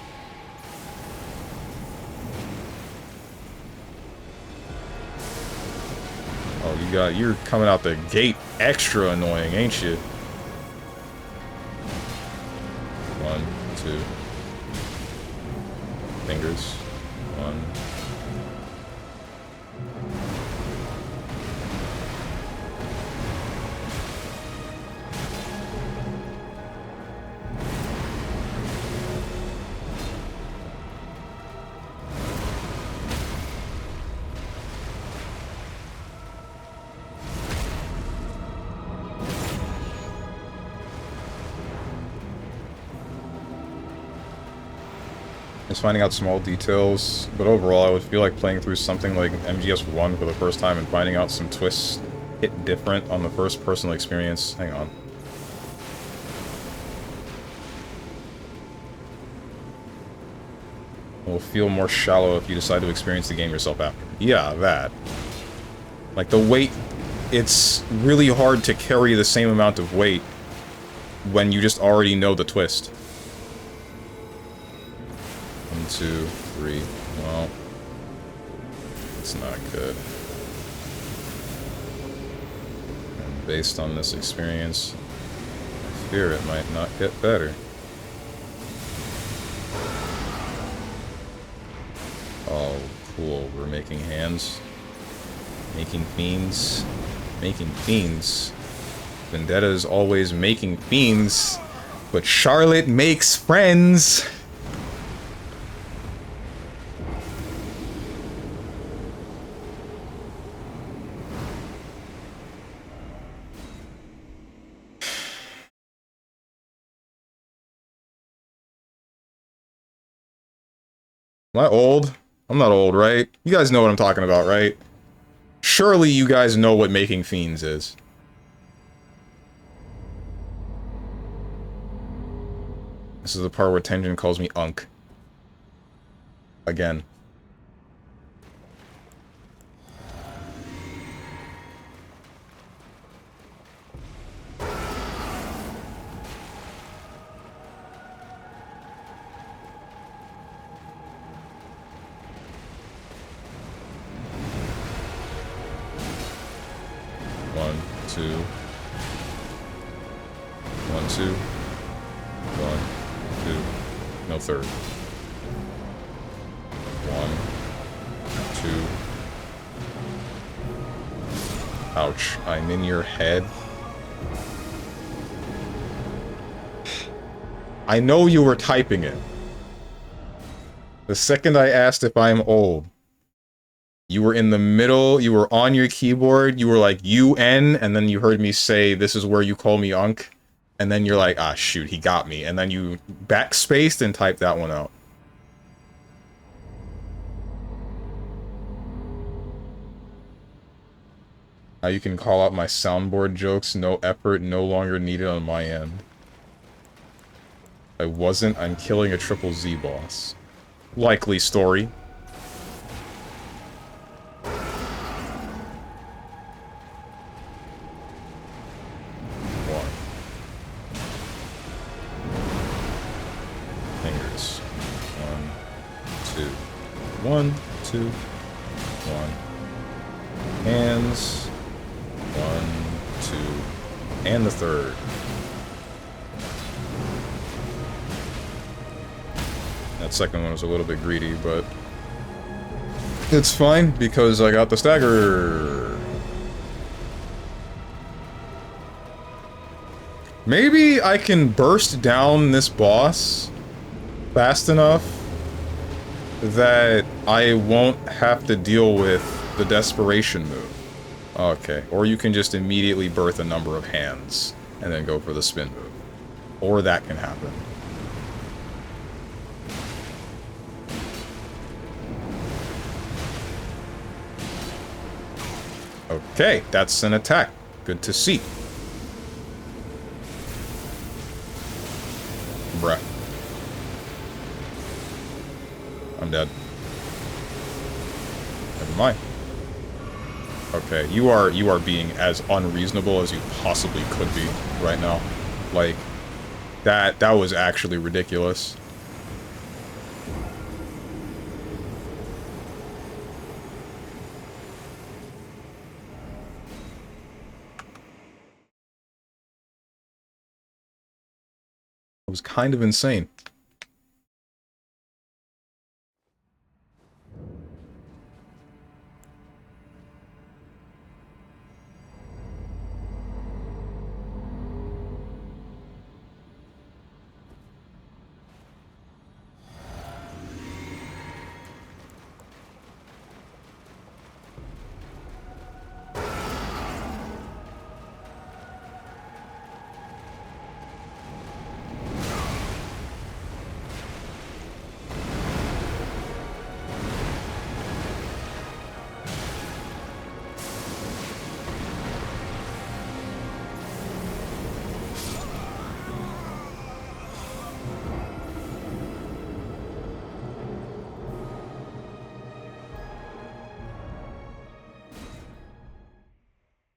Oh, you're coming out the gate extra annoying, ain't you? 1, 2. Fingers. 1. Just finding out small details, but overall I would feel like playing through something like MGS1 for the first time and finding out some twists hit different on the first personal experience. Hang on. It will feel more shallow if you decide to experience the game yourself after. Yeah, that. Like, the weight, it's really hard to carry the same amount of weight when you just already know the twist. 1, 2, 3. Well, it's not good. And based on this experience, I fear it might not get better. Oh, cool. We're making hands. Making fiends. Making fiends. Vendetta is always making fiends, but Charlotte makes friends. Am I old? I'm not old, right? You guys know what I'm talking about, right? Surely you guys know what making fiends is. This is the part where Tenjin calls me Unk. Again. No third. 1, 2. Ouch. I'm in your head. I know you were typing it. The second I asked if I'm old, you were in the middle, you were on your keyboard, you were like UN, and then you heard me say, this is where you call me Unk. And then you're like, ah, shoot, he got me. And then you backspaced and typed that one out. Now you can call out my soundboard jokes. No effort, no longer needed on my end. I wasn't. I'm killing a triple Z boss. Likely story. Fingers. 1, 2. 1, 2. 1. Hands. 1, 2. And the third. That second one was a little bit greedy, but it's fine because I got the stagger. Maybe I can burst down this boss fast enough that I won't have to deal with the desperation move. Okay, or you can just immediately birth a number of hands and then go for the spin move. Or that can happen. Okay, that's an attack. Good to see. Bruh. I'm dead. Never mind. Okay, you are being as unreasonable as you possibly could be right now. Like, that was actually ridiculous. It was kind of insane.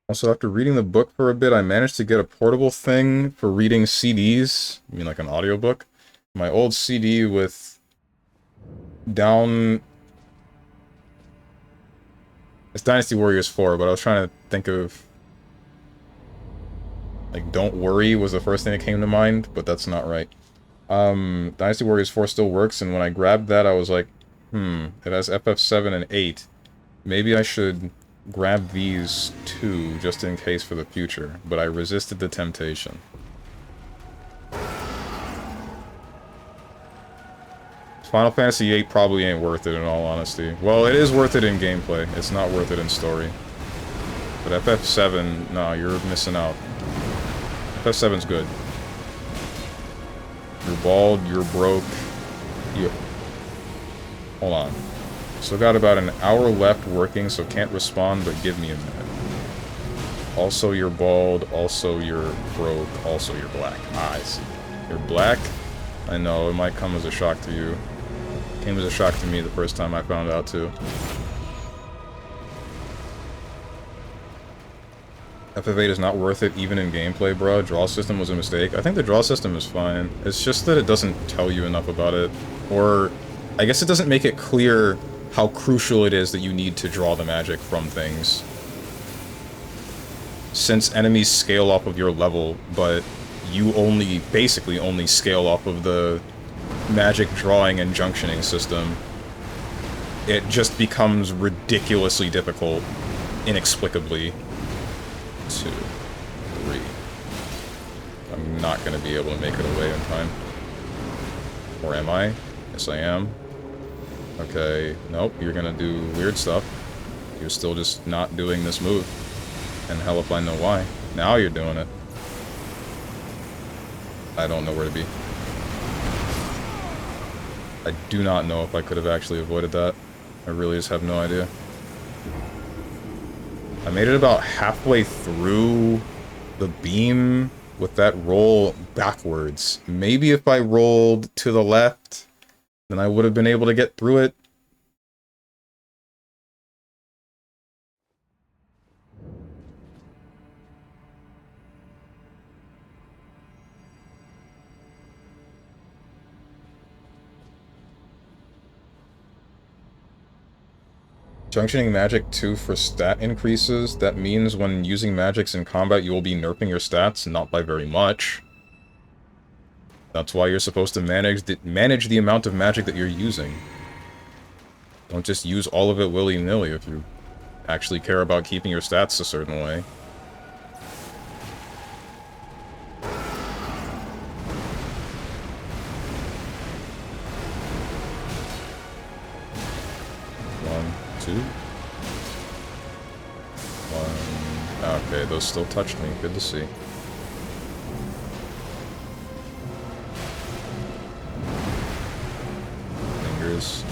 Also, after reading the book for a bit, I managed to get a portable thing for reading CDs. I mean, like an audiobook. My old CD with down... It's Dynasty Warriors 4, but I was trying to think of... Like, Don't Worry was the first thing that came to mind, but that's not right. Dynasty Warriors 4 still works, and when I grabbed that, I was like, it has FF7 and 8. Maybe I should grab these two, just in case for the future, but I resisted the temptation. Final Fantasy VIII probably ain't worth it, in all honesty. Well, it is worth it in gameplay. It's not worth it in story. But FF7, nah, you're missing out. FF7's good. You're bald, you're broke. You... Hold on. Still got about an hour left working, so can't respond, but give me a minute. Also, you're bald, also you're broke, also you're black. Ah, I see. You're black? I know, it might come as a shock to you. It came as a shock to me the first time I found out, too. FF8 is not worth it, even in gameplay, bro. Draw system was a mistake. I think the draw system is fine. It's just that it doesn't tell you enough about it. Or, I guess it doesn't make it clear how crucial it is that you need to draw the magic from things. Since enemies scale off of your level, but you basically only scale off of the magic drawing and junctioning system, it just becomes ridiculously difficult, inexplicably. 2, 3. I'm not gonna be able to make it away in time. Or am I? Yes, I am. Okay, nope, you're gonna do weird stuff. You're still just not doing this move. And hell if I know why. Now you're doing it. I don't know where to be. I do not know if I could have actually avoided that. I really just have no idea. I made it about halfway through the beam with that roll backwards. Maybe if I rolled to the left, then I would have been able to get through it. Junctioning magic 2 for stat increases. That means when using magics in combat, you will be nerfing your stats, not by very much. That's why you're supposed to manage the amount of magic that you're using. Don't just use all of it willy-nilly if you actually care about keeping your stats a certain way. Okay, those still touched me. Good to see. Fingers.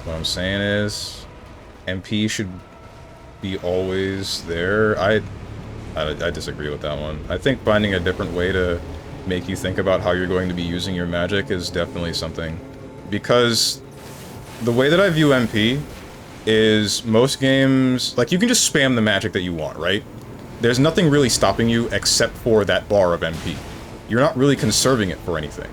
What I'm saying is, MP should be always there. I disagree with that one. I think finding a different way to make you think about how you're going to be using your magic is definitely something. Because the way that I view MP is most games, like, you can just spam the magic that you want, right? There's nothing really stopping you except for that bar of MP. You're not really conserving it for anything.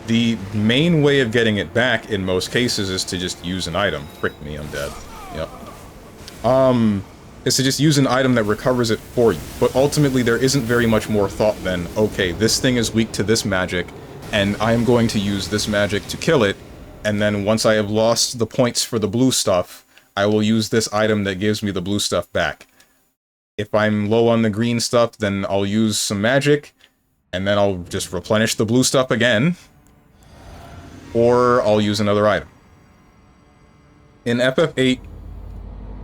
The main way of getting it back in most cases is to just use an item. Frick me, I'm dead. Yep. Is to just use an item that recovers it for you. But ultimately, there isn't very much more thought than, okay, this thing is weak to this magic, and I'm going to use this magic to kill it, and then once I have lost the points for the blue stuff, I will use this item that gives me the blue stuff back. If I'm low on the green stuff, then I'll use some magic, and then I'll just replenish the blue stuff again, or I'll use another item. In FF8,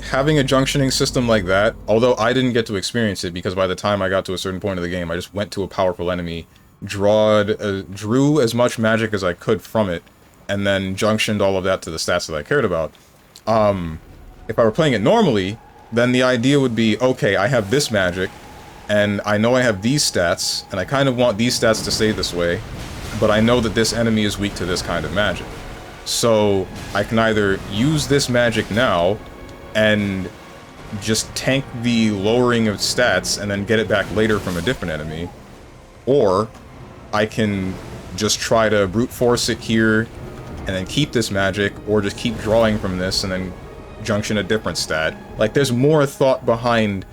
having a junctioning system like that, although I didn't get to experience it because by the time I got to a certain point of the game, I just went to a powerful enemy, drew as much magic as I could from it, and then junctioned all of that to the stats that I cared about. If I were playing it normally, then the idea would be, okay, I have this magic, and I know I have these stats, and I kind of want these stats to stay this way, but I know that this enemy is weak to this kind of magic. So I can either use this magic now, and just tank the lowering of stats and then get it back later from a different enemy, or I can just try to brute force it here and then keep this magic, or just keep drawing from this and then junction a different stat. Like, there's more thought behind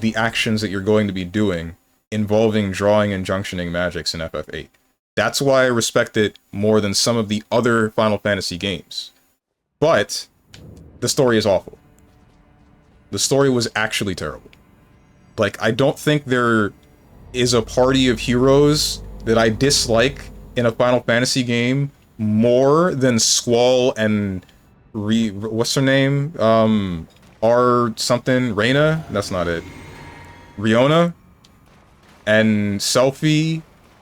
the actions that you're going to be doing involving drawing and junctioning magics in FF8. That's why I respect it more than some of the other Final Fantasy games. But the story is awful. The story was actually terrible. Like, I don't think there is a party of heroes that I dislike in a Final Fantasy game more than Squall and what's her name? R something? Reyna? That's not it. Riona? And Selphie?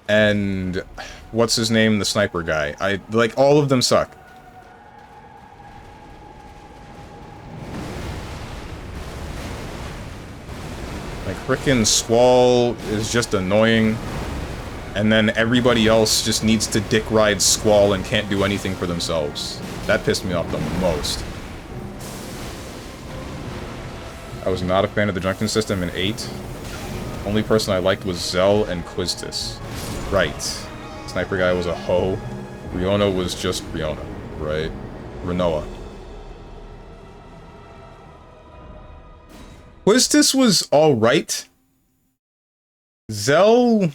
And what's his name? The sniper guy. Like, all of them suck. Like, frickin' Squall is just annoying, and then everybody else just needs to dick ride Squall and can't do anything for themselves. That pissed me off the most. I was not a fan of the junction system in 8. Only person I liked was Zell and Quiztis. Right. Sniper guy was a hoe. Riona was just Riona, right? Renoa. Quiztis was alright. Zell,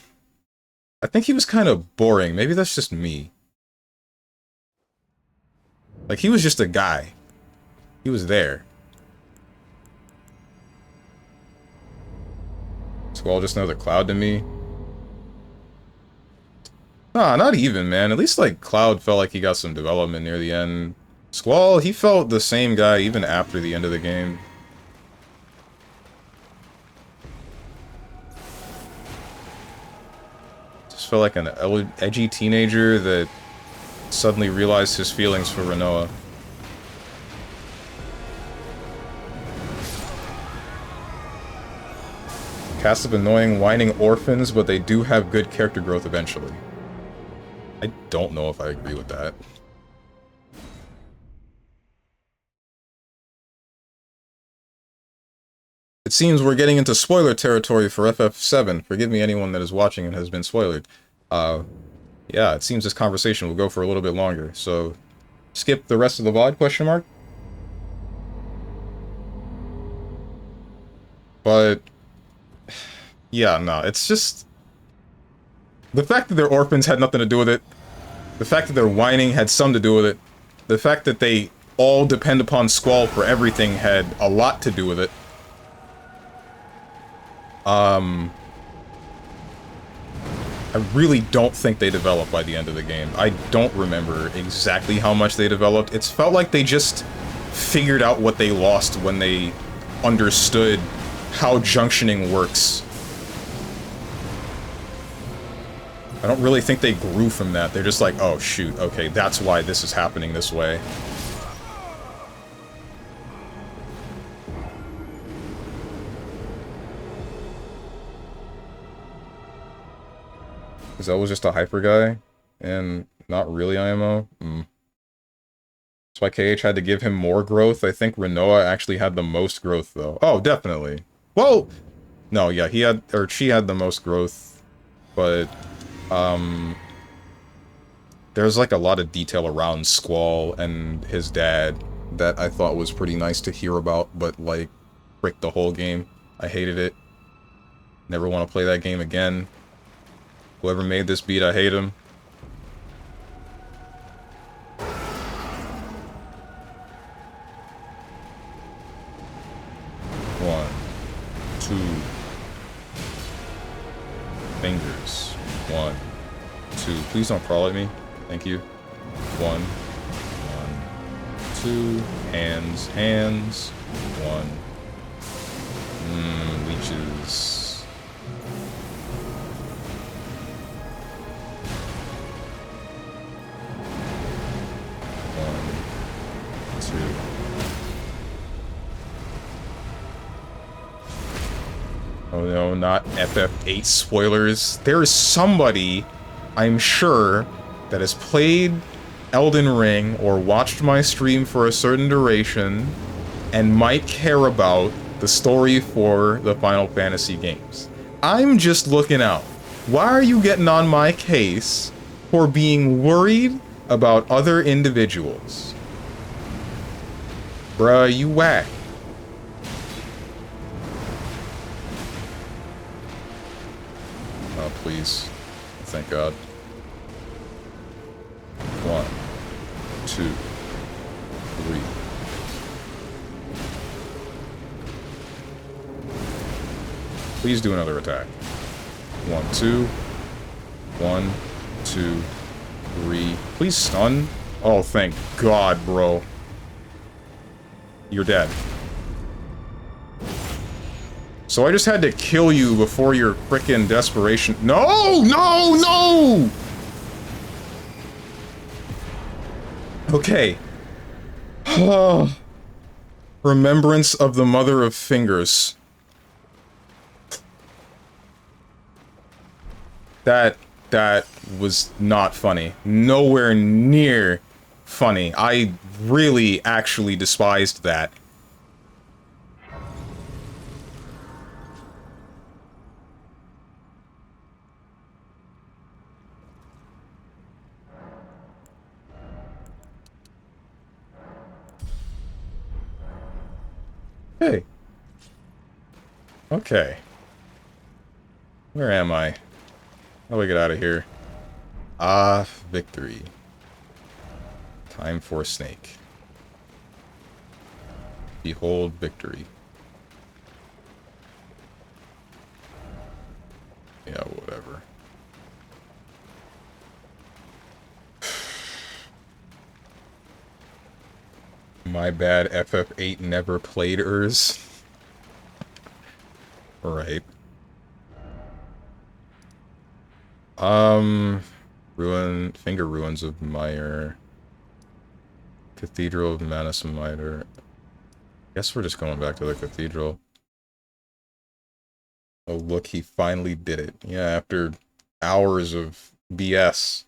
I think he was kind of boring. Maybe that's just me. Like, he was just a guy. He was there. Squall just another Cloud to me. Nah, not even, man. At least, like, Cloud felt like he got some development near the end. Squall, he felt the same guy even after the end of the game. Just felt like an edgy teenager that suddenly realized his feelings for Rinoa. Cast of annoying, whining orphans, but they do have good character growth eventually. I don't know if I agree with that. It seems we're getting into spoiler territory for FF7. Forgive me, anyone that is watching and has been spoiled. Yeah, it seems this conversation will go for a little bit longer, so skip the rest of the VOD, question mark? But yeah, no, it's just... The fact that they're orphans had nothing to do with it. The fact that they're whining had some to do with it. The fact that they all depend upon Squall for everything had a lot to do with it. I really don't think they developed by the end of the game. I don't remember exactly how much they developed. It's felt like they just figured out what they lost when they understood how junctioning works. I don't really think they grew from that. They're just like, oh shoot, okay, that's why this is happening this way. Because that was just a hyper guy, and not really IMO. That's why KH had to give him more growth. I think Rinoa actually had the most growth, though. Oh, definitely. Well, no, yeah, he had, or she had the most growth, but, there's like a lot of detail around Squall and his dad that I thought was pretty nice to hear about, but like, frick the whole game. I hated it. Never want to play that game again. Whoever made this beat, I hate him. One, two, fingers. One, two. Please don't crawl at me. Thank you. One, two, hands, hands. One. Leeches. One, two. Oh no, not FF8 spoilers. There is somebody, I'm sure, that has played Elden Ring or watched my stream for a certain duration and might care about the story for the Final Fantasy games. I'm just looking out. Why are you getting on my case for being worried about other individuals? Bruh, you whack. Oh, please. Thank God. One, two, three. Please do another attack. One, two. One, two, three. Please stun. Oh, thank God, bro. You're dead. So I just had to kill you before your frickin' desperation. No! No! No! Okay. Remembrance of the Mother of Fingers. That was not funny. Nowhere near funny. I really actually despised that. Hey. Okay. Where am I? How do I get out of here? Ah, victory. Time for Snake. Behold victory. Yeah, whatever. My bad, FF8 never played Urs. Right. Finger ruins of Meyer. Cathedral of Manus Mitre. Guess we're just going back to the cathedral. Oh look, he finally did it. Yeah, after hours of BS.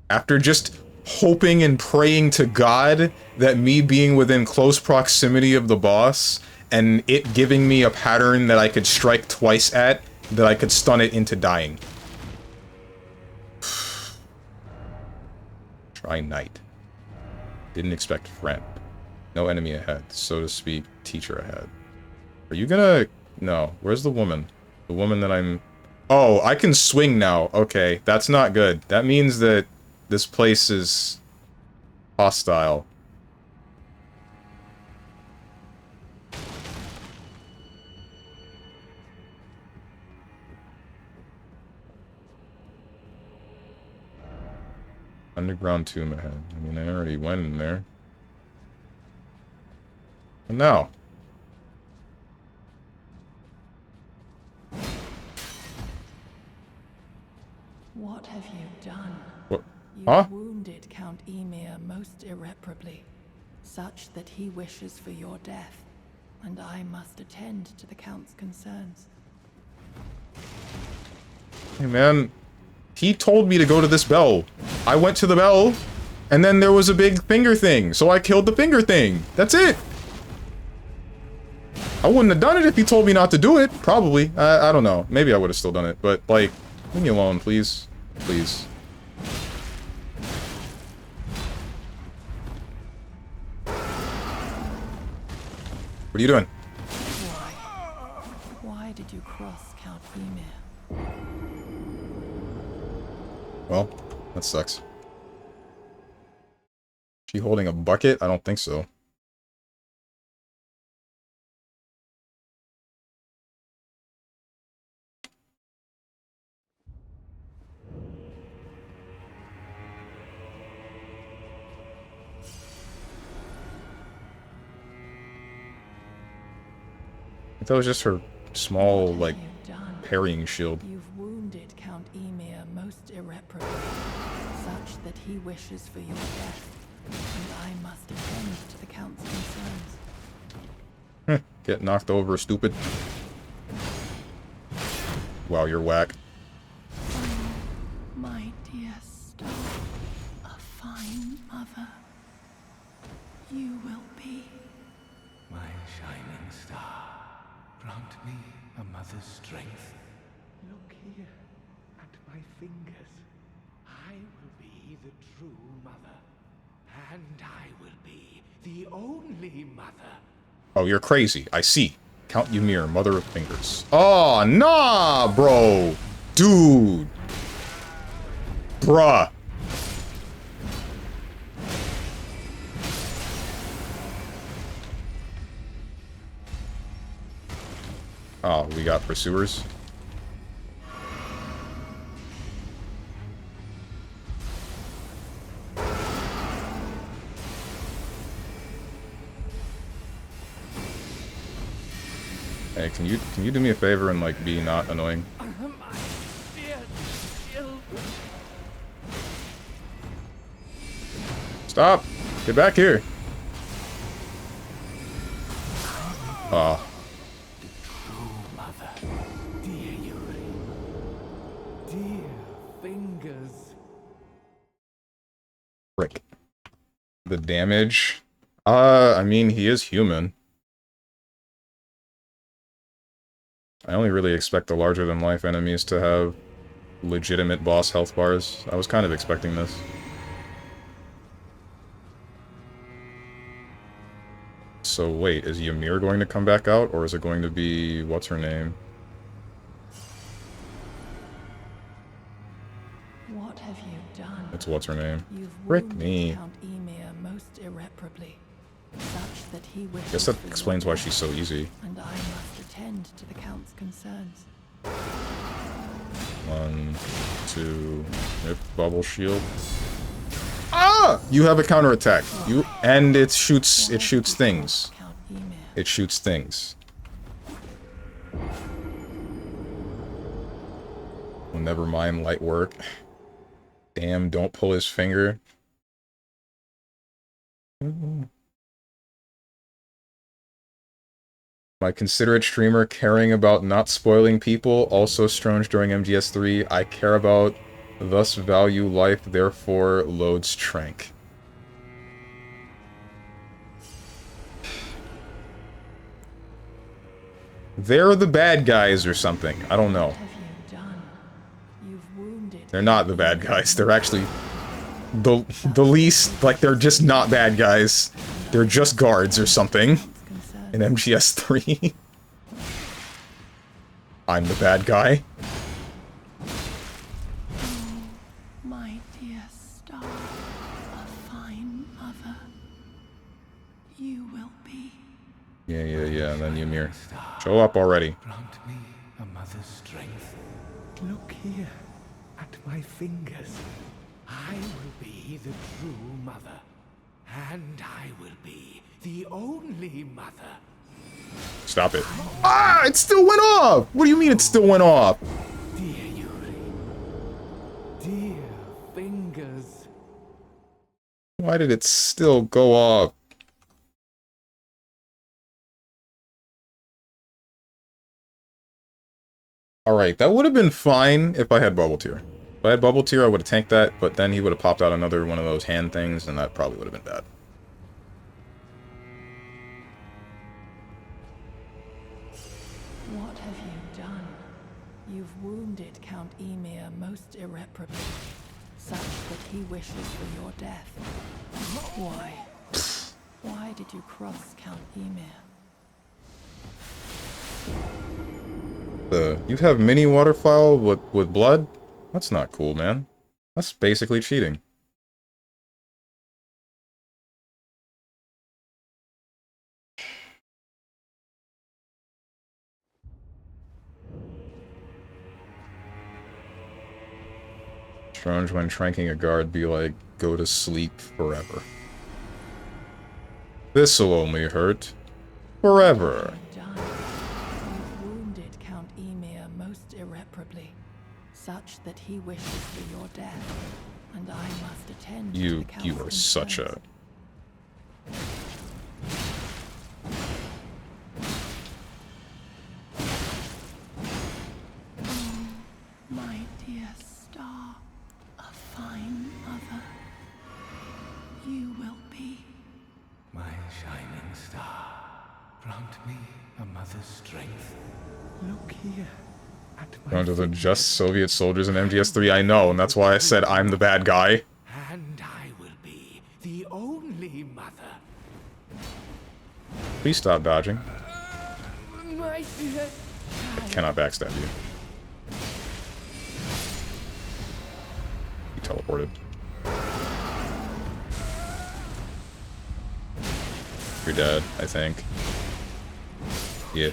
After just hoping and praying to God that me being within close proximity of the boss and it giving me a pattern that I could strike twice at, that I could stun it into dying. Try knight. Didn't expect friend. No enemy ahead, so to speak, teacher ahead. Are you gonna... No. Where's the woman? The woman that I'm... Oh, I can swing now. Okay, that's not good. That means that this place is hostile. Underground tomb ahead. I mean, I already went in there. And now. What have you done? What? You Huh? wounded Count Emir most irreparably, such that he wishes for your death, and I must attend to the Count's concerns. Hey, man. He told me to go to this bell. I went to the bell, and then there was a big finger thing, so I killed the finger thing. That's it. I wouldn't have done it if he told me not to do it. Probably. I don't know. Maybe I would have still done it, but, like, leave me alone, please. Please. What are you doing? Why did you cross Count Emir? Well, that sucks. She holding a bucket? I don't think so. I thought it was just her small, like, parrying shield. You've wounded Count Emir most irreparably, such that he wishes for your death, and I must attend to the Count's concerns. Get knocked over, stupid. Wow, you're whack. Oh, my dear star, a fine mother, you will be. My shining star, grant me a mother's strength. Look here at my fingers. I will be the true mother, and I will be the only mother. Oh, you're crazy. I see. Count Ymir, mother of fingers. Oh, nah, bro. Dude. Bruh. Oh, we got pursuers. Hey, can you do me a favor and, like, be not annoying? My dear children. Stop! Get back here! Oh. True mother, dear Yuri. Dear fingers. Frick. The damage? I mean, he is human. I only really expect the larger-than-life enemies to have legitimate boss health bars. I was kind of expecting this. So wait, is Ymir going to come back out, or is it going to be... what's her name? What have you done? It's what's her name? You've Frick wounded me. Count Emir most irreparably, such that he wishes Guess that for your explains why death, she's so easy. and I must attend to the Count's concerns. 1, 2, rip bubble shield. Ah! You have a counterattack. And it shoots things. Count Emir. It shoots things. Well, never mind light work. Damn, don't pull his finger. My considerate streamer caring about not spoiling people, also strange during MGS3. I care about, thus value life, therefore loads trank. They're the bad guys or something. I don't know. What have you done? You've wounded. They're not the bad guys. They're actually the least, like, they're just not bad guys. They're just guards or something in MGS3. I'm the bad guy. Oh, my dear star, a fine mother. You will be. Yeah, and then Ymir. Show up already. Grant me a mother's strength. Look here at my fingers. I will be the true mother. And I will be the only mother. Stop it. Ah, it still went off! What do you mean it still went off? Dear Yuri. Dear fingers. Why did it still go off? Alright, that would have been fine if I had Bubble Tear. If I had Bubble Tear, I would have tanked that, but then he would have popped out another one of those hand things, and that probably would have been bad. What have you done? You've wounded Count Ymir most irreparably, such that he wishes for your death. Why? Why did you cross Count Ymir? You have mini waterfowl with blood? That's not cool, man. That's basically cheating. Strange when tranking a guard be like, go to sleep forever. This'll only hurt forever. You've wounded Count Ymir most irreparably, such that he wishes for your death, and I must attend to the You count's are such a... concerns. Oh, my dear star, a fine mother. You will be. My shining star, grant me a mother's strength. Look here at my Under the fingers. just Soviet soldiers in MGS3, I know, and that's why I said I'm the bad guy. And I will be the only mother. Please stop dodging. My dear. I cannot backstab you. He teleported. You're dead, I think. Yeah.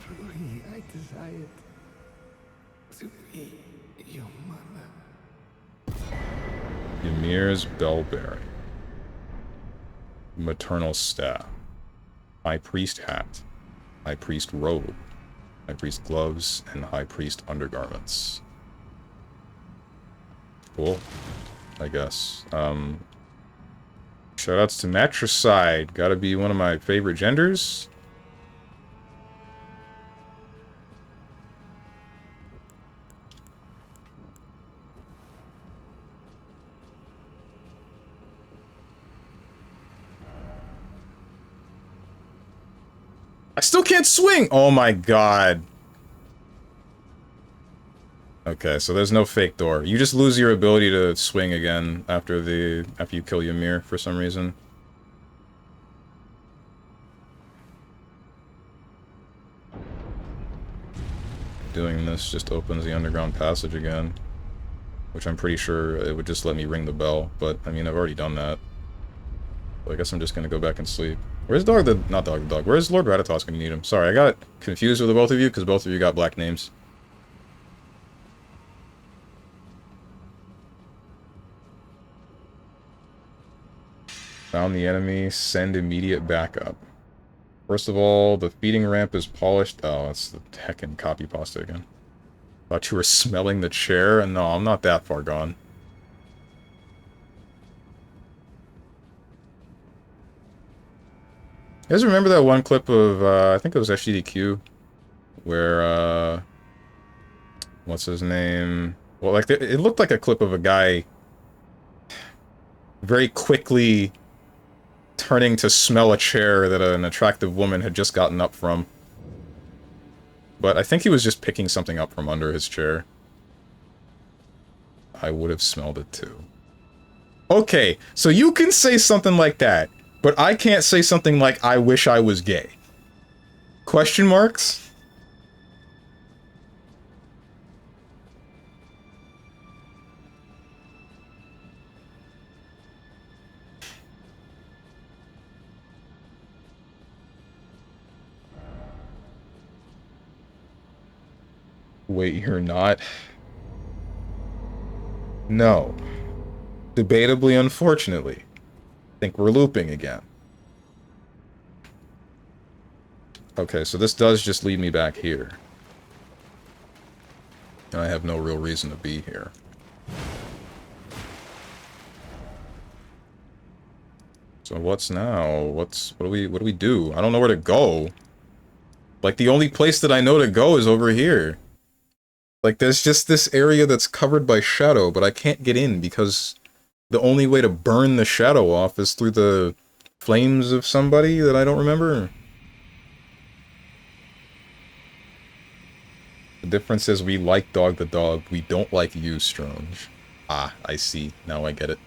Truly, I desired to be your mother. Ymir's Bellbearing. Maternal Staff. High Priest Hat. High Priest Robe. High Priest Gloves, and High Priest Undergarments. Cool. I guess. Shoutouts to Matricide. Gotta be one of my favorite genders. I still can't swing! Oh my god. Okay, so there's no fake door. You just lose your ability to swing again after you kill Ymir for some reason. Doing this just opens the underground passage again. Which I'm pretty sure it would just let me ring the bell, but I mean I've already done that. So I guess I'm just gonna go back and sleep. Where's not Dog the Dog, where's Lord Ratatosk when you need him? Sorry, I got confused with the both of you because both of you got black names. Found the enemy, send immediate backup. First of all, the feeding ramp is polished. Oh, that's the heckin' copy pasta again. Thought you were smelling the chair, and no, I'm not that far gone. You guys remember that one clip of, I think it was SGDQ, where, what's his name? Well, like, it looked like a clip of a guy very quickly turning to smell a chair that an attractive woman had just gotten up from. But I think he was just picking something up from under his chair. I would have smelled it too. Okay, so you can say something like that, but I can't say something like, I wish I was gay. Question marks? Wait, you're not? No. Debatably, unfortunately. I think we're looping again. Okay, so this does just lead me back here. And I have no real reason to be here. So what's now? What do we do? I don't know where to go. Like, the only place that I know to go is over here. Like, there's just this area that's covered by shadow, but I can't get in because the only way to burn the shadow off is through the flames of somebody that I don't remember. The difference is we like Dog the Dog, we don't like you, Strange. Ah, I see. Now I get it.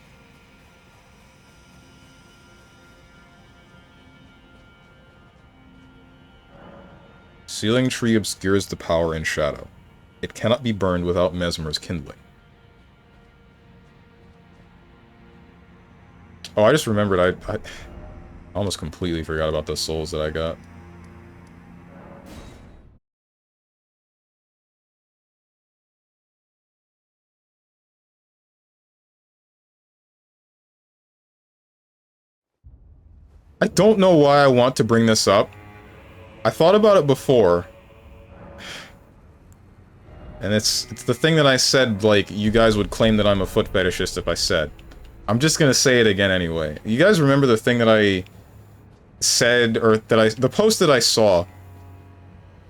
Ceiling tree obscures the power in shadow. It cannot be burned without Mesmer's kindling. Oh, I just remembered I almost completely forgot about the souls that I got. I don't know why I want to bring this up. I thought about it before. And it's the thing that I said, like, you guys would claim that I'm a foot fetishist if I said. I'm just gonna say it again anyway. You guys remember the thing that I said, or the post that I saw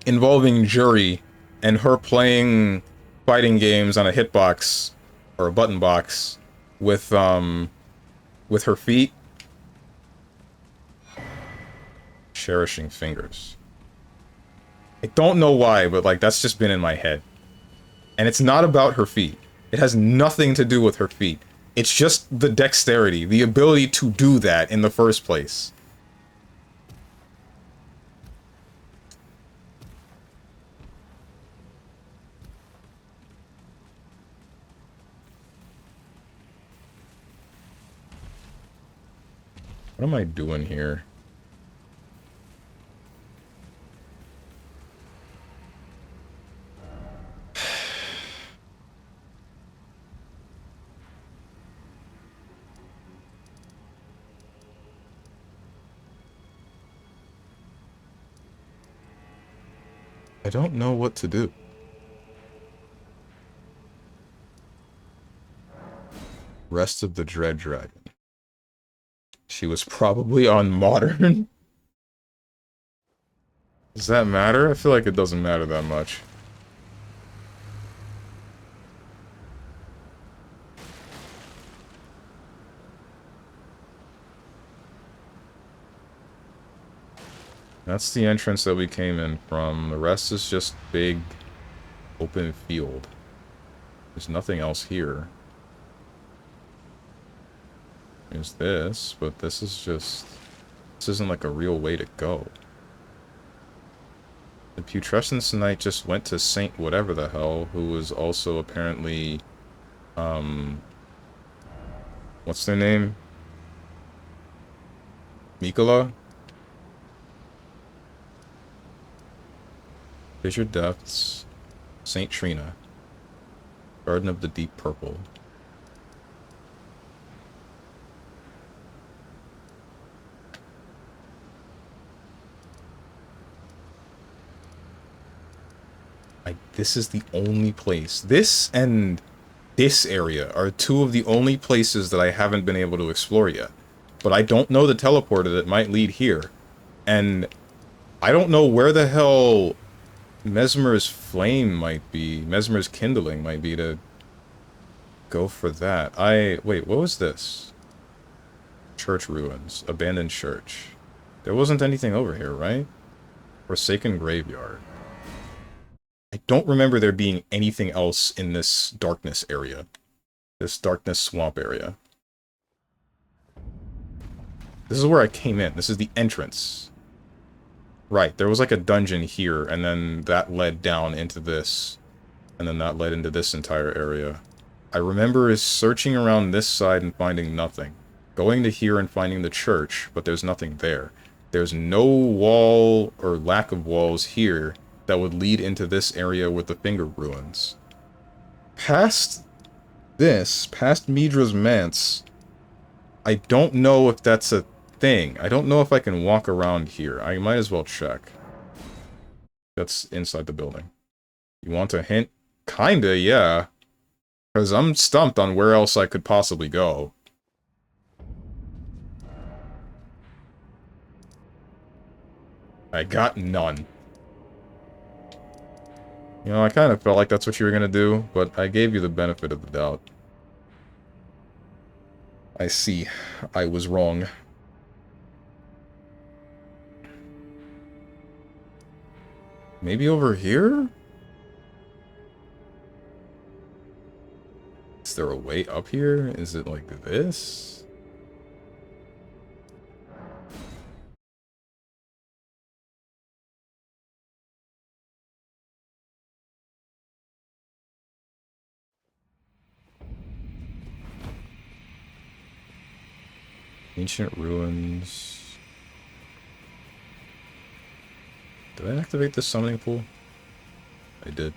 involving Jury and her playing fighting games on a hitbox, or a button box, with her feet? Cherishing fingers. I don't know why, but, like, that's just been in my head. And it's not about her feet. It has nothing to do with her feet. It's just the dexterity, the ability to do that in the first place. What am I doing here? I don't know what to do. Rest of the Dread Dragon. She was probably on Modern. Does that matter? I feel like it doesn't matter that much. That's the entrance that we came in from. The rest is just big, open field. There's nothing else here. There's this, but this is just... This isn't like a real way to go. The Putrescence Knight just went to Saint whatever the hell, who was also apparently... What's their name? Mikola? Fissure Depths. Saint Trina. Garden of the Deep Purple. This is the only place. This and this area are two of the only places that I haven't been able to explore yet. But I don't know the teleporter that might lead here. And I don't know where the hell Mesmer's flame might be. Mesmer's kindling might be to go for that. Wait, what was this? Church ruins. Abandoned church. There wasn't anything over here, right? Forsaken graveyard. I don't remember there being anything else in this darkness area. This darkness swamp area. This is where I came in. This is the entrance. Right, there was like a dungeon here, and then that led down into this. And then that led into this entire area. I remember searching around this side and finding nothing. Going to here and finding the church, but there's nothing there. There's no wall or lack of walls here that would lead into this area with the finger ruins. Past this, past Midra's Manse, I don't know if that's a thing. I don't know if I can walk around here. I might as well check. That's inside the building. You want a hint? Kinda, yeah. Because I'm stumped on where else I could possibly go. I got none. You know, I kind of felt like that's what you were going to do, but I gave you the benefit of the doubt. I see. I was wrong. Maybe over here? Is there a way up here? Is it like this? Ancient ruins. Did I activate the summoning pool? I did.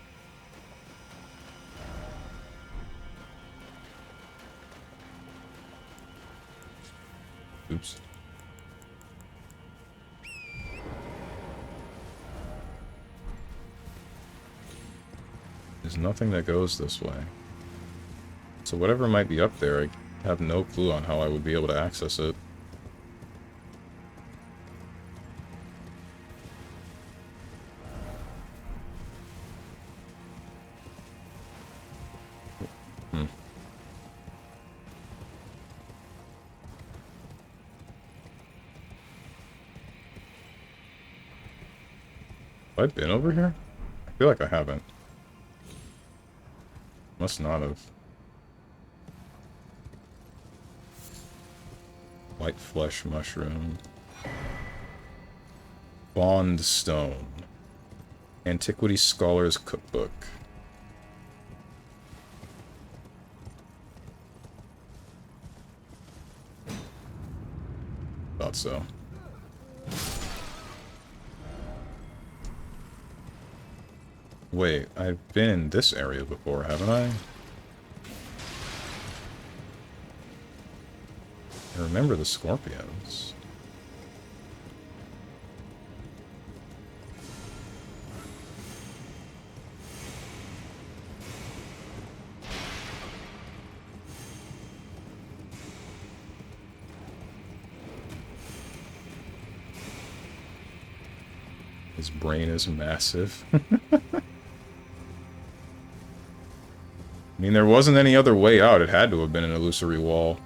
Oops. There's nothing that goes this way. So whatever might be up there, I have no clue on how I would be able to access it. Have I been over here? I feel like I haven't. Must not have. White flesh mushroom. Bond stone. Antiquity Scholar's Cookbook. Thought so. Wait, I've been in this area before, haven't I? I remember the scorpions. His brain is massive. I mean, there wasn't any other way out. It had to have been an illusory wall.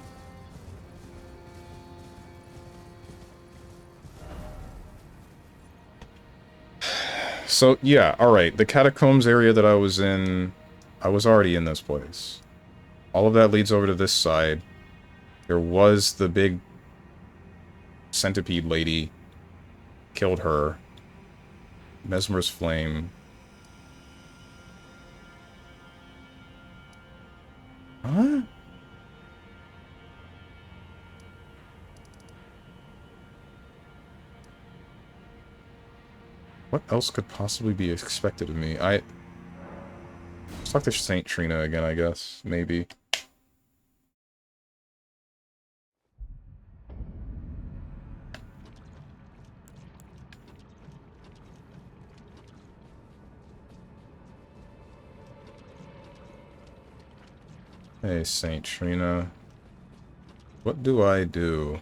So, yeah, alright. The catacombs area that I was in, I was already in this place. All of that leads over to this side. There was the big centipede lady. Killed her. Mesmer's flame. Huh? What else could possibly be expected of me? Let's talk to Saint Trina again, I guess. Maybe. Hey, Saint Trina. What do I do?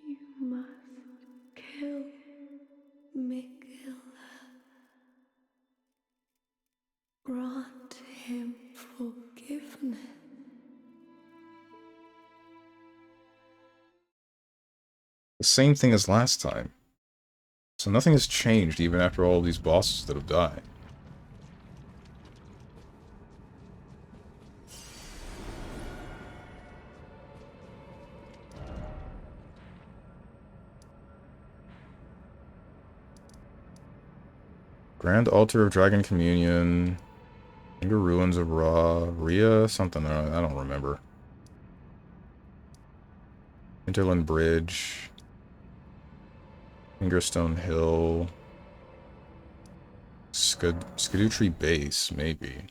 You must kill Miguel. Grant him forgiveness. The same thing as last time. So nothing has changed even after all these bosses that have died. Grand Altar of Dragon Communion. Finger Ruins of Ra. Rhea? Something, I don't remember. Hinterland Bridge. Fingerstone Hill. Skidoo Base, maybe.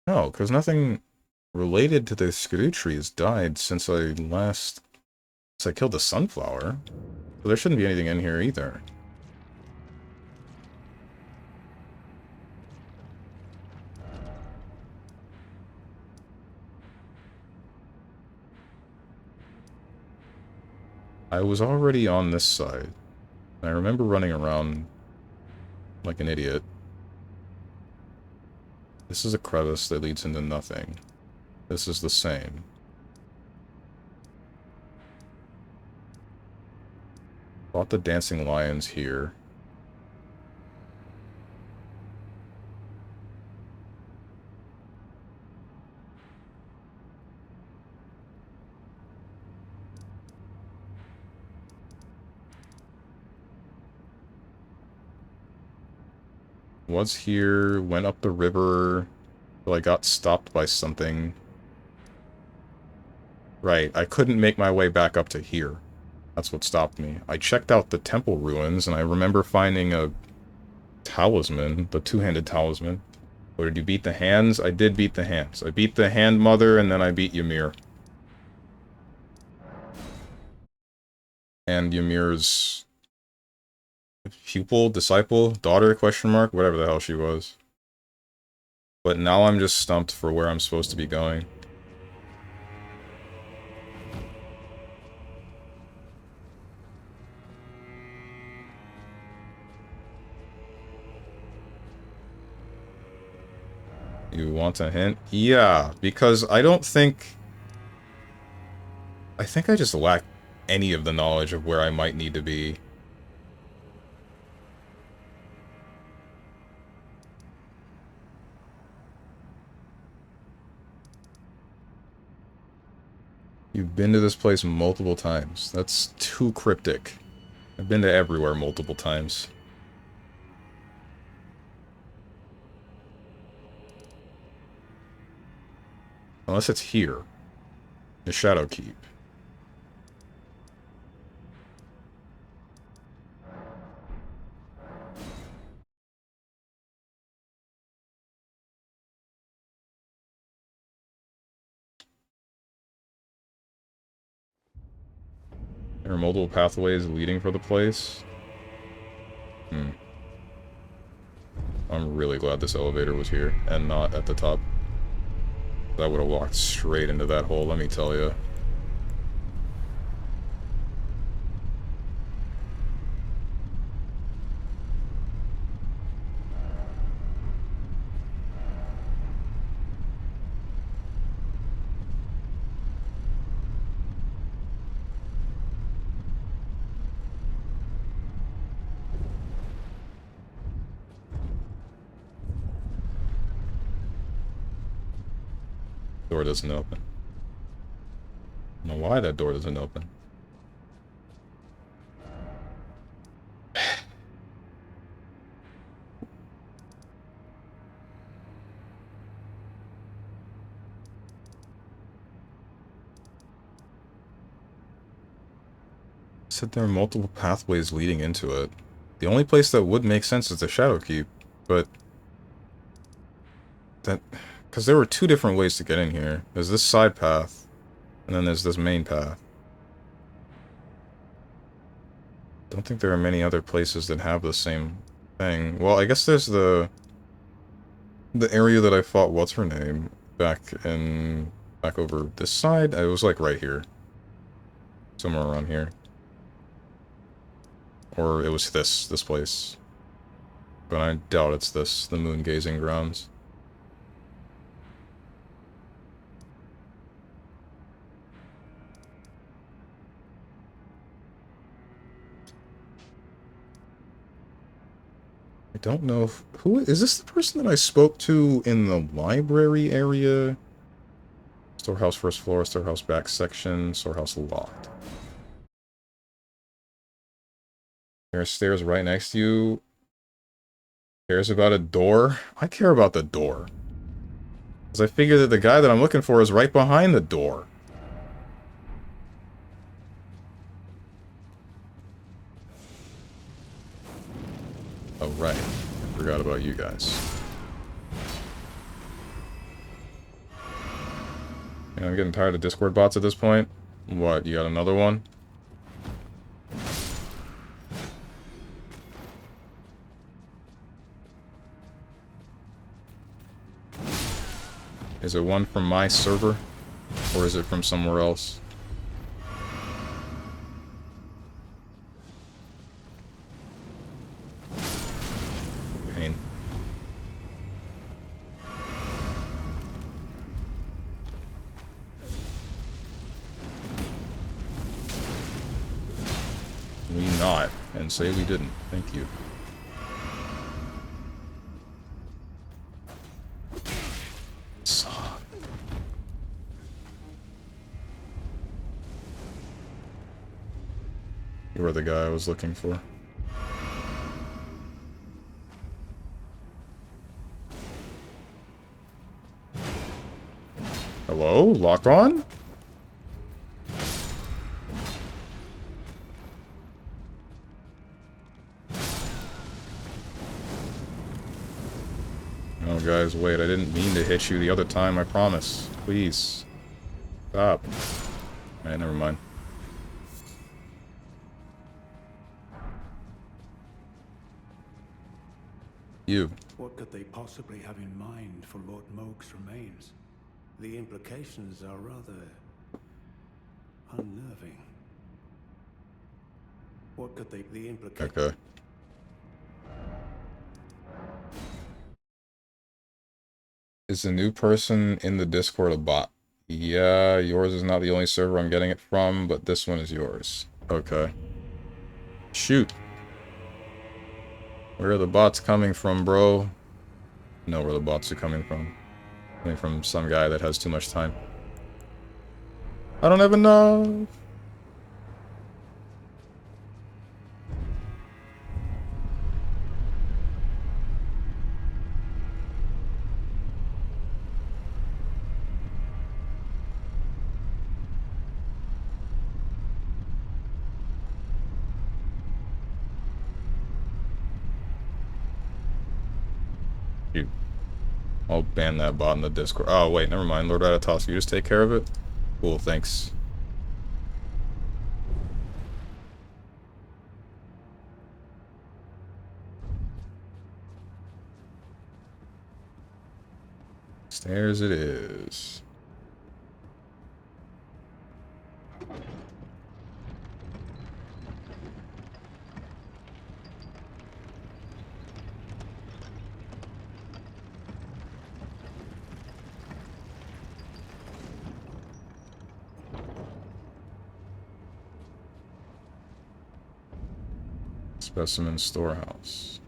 No, because nothing related to the Skidoo has died since I killed the Sunflower. So there shouldn't be anything in here either. I was already on this side. I remember running around like an idiot. This is a crevice that leads into nothing. This is the same. Fought the dancing lions here. Was here, went up the river, till I got stopped by something. Right, I couldn't make my way back up to here. That's what stopped me. I checked out the temple ruins, and I remember finding a talisman, the two-handed talisman. Or did you beat the hands? I did beat the hands. I beat the hand mother, and then I beat Ymir. And Ymir's pupil, disciple, daughter, question mark, whatever the hell she was. But now I'm just stumped for where I'm supposed to be going. You want a hint? Yeah, because I don't think... I think I just lack any of the knowledge of where I might need to be. You've been to this place multiple times. That's too cryptic. I've been to everywhere multiple times. Unless it's here. The Shadow Keep. There are multiple pathways leading for the place. I'm really glad this elevator was here, and not at the top. I would have walked straight into that hole, let me tell you. Door doesn't open. I don't know why that door doesn't open. said there are multiple pathways leading into it. The only place that would make sense is the Shadow Keep, but that, because there were two different ways to get in here. There's this side path, and then there's this main path. Don't think there are many other places that have the same thing. Well, I guess there's the area that I fought what's her name back over this side. It was like right here, somewhere around here, or it was this place. But I doubt it's this, the moon gazing grounds. I don't know if, who is this, the person that I spoke to in the library area? Storehouse first floor, storehouse back section, storehouse locked. There are stairs right next to you. Cares about a door? I care about the door. Because I figure that the guy that I'm looking for is right behind the door. Oh, right. I forgot about you guys. I'm getting tired of Discord bots at this point. What, you got another one? Is it one from my server? Or is it from somewhere else? Pain. We not, and say we didn't. Thank you. You were the guy I was looking for. Hello? Lock on? Oh, guys, wait. I didn't mean to hit you the other time, I promise. Please. Stop. Alright, never mind. You. What could they possibly have in mind for Lord Moog's remains? The implications are rather unnerving. What could they... the implications... Okay. Is the new person in the Discord a bot? Yeah, yours is not the only server I'm getting it from, but this one is yours. Okay. Shoot. Where are the bots coming from, bro? I know where the bots are coming from. Coming from some guy that has too much time. I don't ever know. Shoot. I'll ban that bot in the Discord. Oh, wait, never mind. Lord Atatas, you just take care of it? Cool, thanks. Stairs it is. Specimen storehouse.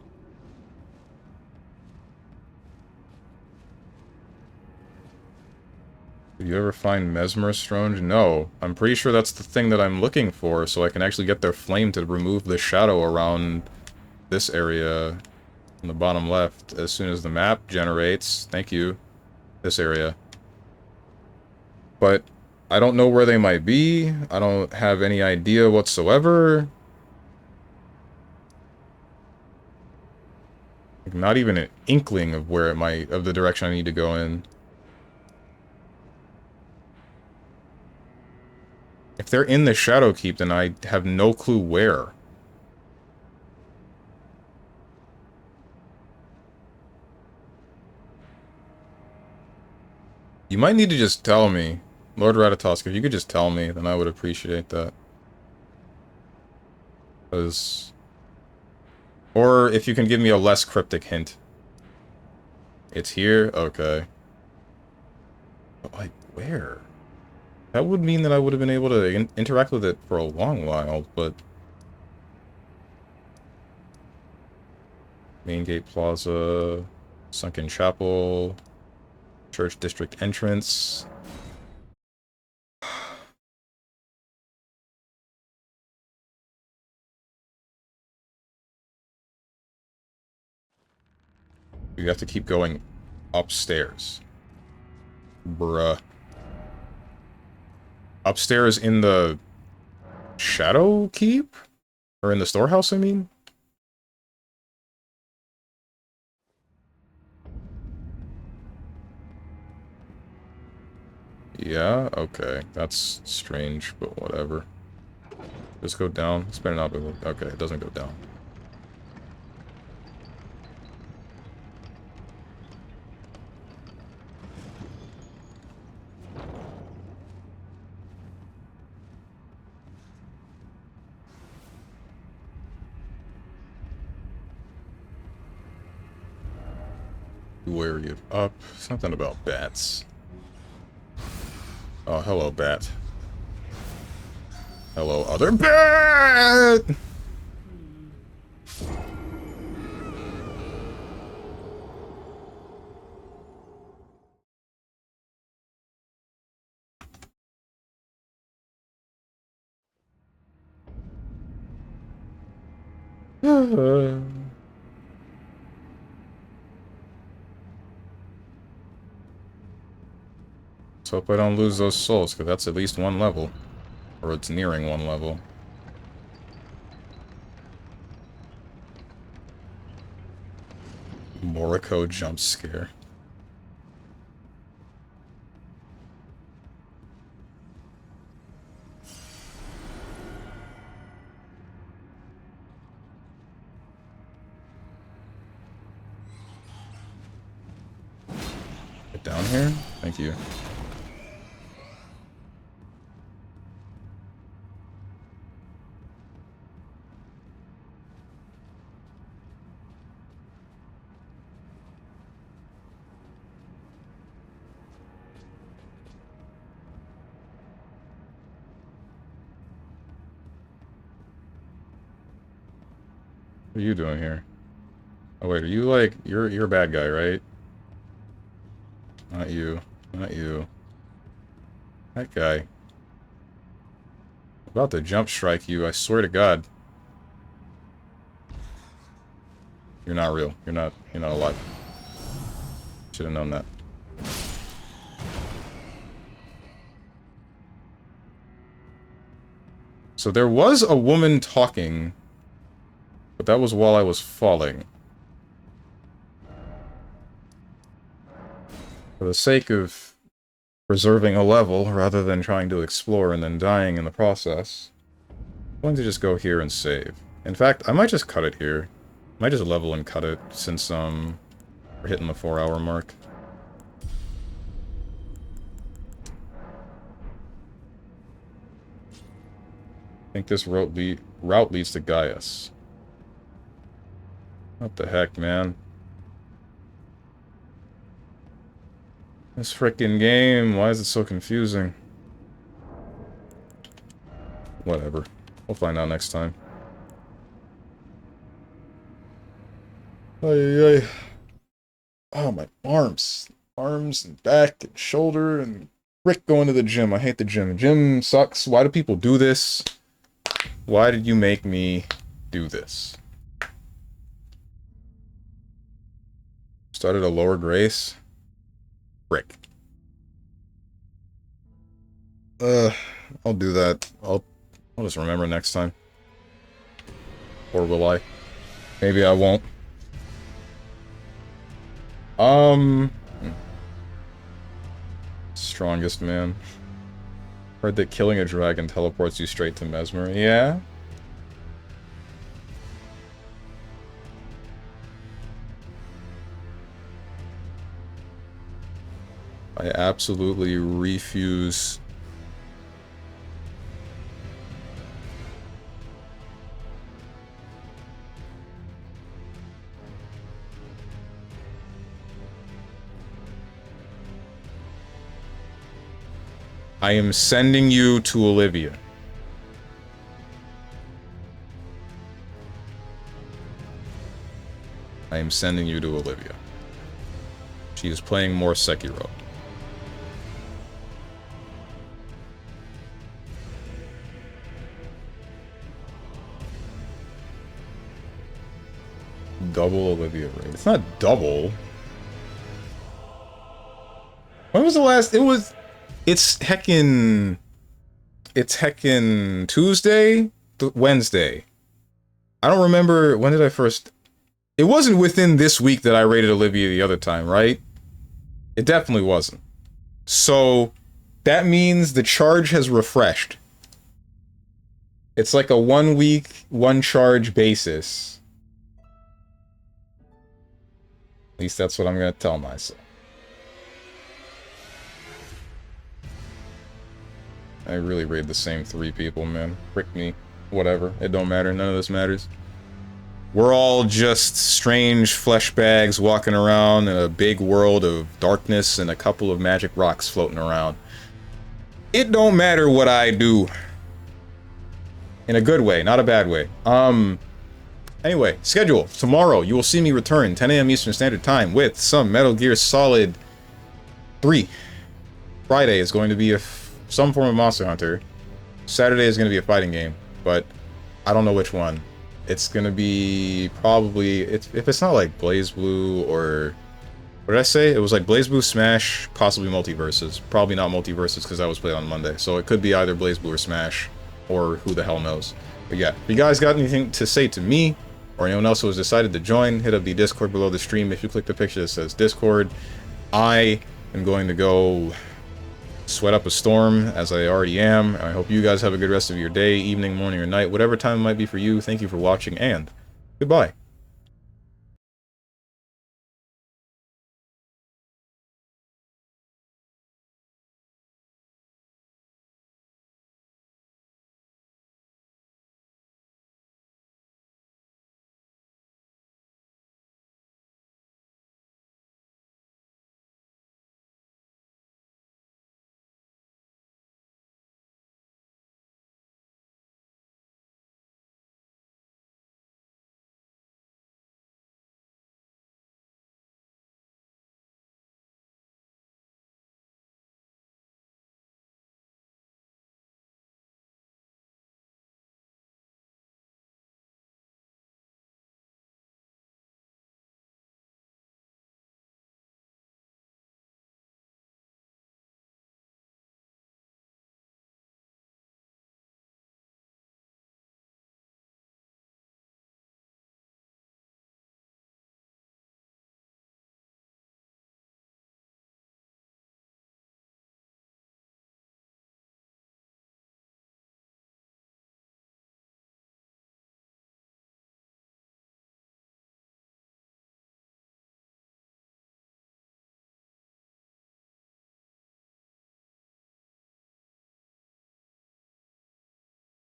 Did you ever find Mesmer Stronge? No. I'm pretty sure that's the thing that I'm looking for, so I can actually get their flame to remove the shadow around this area on the bottom left as soon as the map generates. Thank you. This area. But I don't know where they might be. I don't have any idea whatsoever. Like, not even an inkling of where it might, of the direction I need to go in. If they're in the Shadow Keep, then I have no clue where. You might need to just tell me. Lord Ratatosk, if you could just tell me, then I would appreciate that. Because... Or if you can give me a less cryptic hint. It's here? Okay. But, like, where? That would mean that I would have been able to interact with it for a long while, but... Main Gate Plaza... Sunken Chapel... Church District Entrance... You have to keep going upstairs. Bruh. Upstairs in the... Shadow Keep? Or in the storehouse, I mean? Yeah, okay. That's strange, but whatever. Just go down. It's better not be... Okay, it doesn't go down. Wary of up. Something about bats. Oh, hello, bat. Hello, other bat! Let's hope I don't lose those souls, because that's at least one level. Or it's nearing one level. Moriko jump scare. Get down here? Thank you. What are you doing here? Oh wait, are you like... You're a bad guy, right? Not you. Not you. That guy. About to jump strike you, I swear to God. You're not real. You're not alive. Should have known that. So there was a woman talking, but that was while I was falling. For the sake of preserving a level, rather than trying to explore and then dying in the process, I'm going to just go here and save. In fact, I might just cut it here. I might just level and cut it, since, we're hitting the 4-hour mark. I think this route leads to Gaius. What the heck, man? This frickin' game, why is it so confusing? Whatever. We'll find out next time. Ay, ay. Oh, my arms. Arms and back and shoulder and... Frick going to the gym. I hate the gym. Gym sucks. Why do people do this? Why did you make me do this? Started a lower grace? Frick. I'll do that. I'll just remember next time. Or will I? Maybe I won't. Strongest man. Heard that killing a dragon teleports you straight to Mesmer. Yeah? I absolutely refuse. I am sending you to Olivia. I am sending you to Olivia. She is playing more Sekiro. Double Olivia rate. It's not double. When was the last? It's heckin' Tuesday? Wednesday. I don't remember, when did I first... It wasn't within this week that I rated Olivia the other time, right? It definitely wasn't. So, that means the charge has refreshed. It's like a 1 week, 1 charge basis. At least that's what I'm gonna tell myself. I really raid the same 3 people, man. Frick me. Whatever. It don't matter. None of this matters. We're all just strange flesh bags walking around in a big world of darkness and a couple of magic rocks floating around. It don't matter what I do. In a good way, not a bad way. Anyway, schedule. Tomorrow, you will see me return 10 a.m. Eastern Standard Time with some Metal Gear Solid 3. Friday is going to be some form of Monster Hunter. Saturday is going to be a fighting game, but I don't know which one. It's going to be probably... if it's not like Blaze Blue or... What did I say? It was like Blaze Blue, Smash, possibly Multiverses. Probably not Multiverses because that was played on Monday. So it could be either Blaze Blue or Smash, or who the hell knows. But yeah, if you guys got anything to say to me, or anyone else who has decided to join, hit up the Discord below the stream. If you click the picture that says Discord, I am going to go sweat up a storm, as I already am. I hope you guys have a good rest of your day, evening, morning, or night, whatever time it might be for you. Thank you for watching, and goodbye.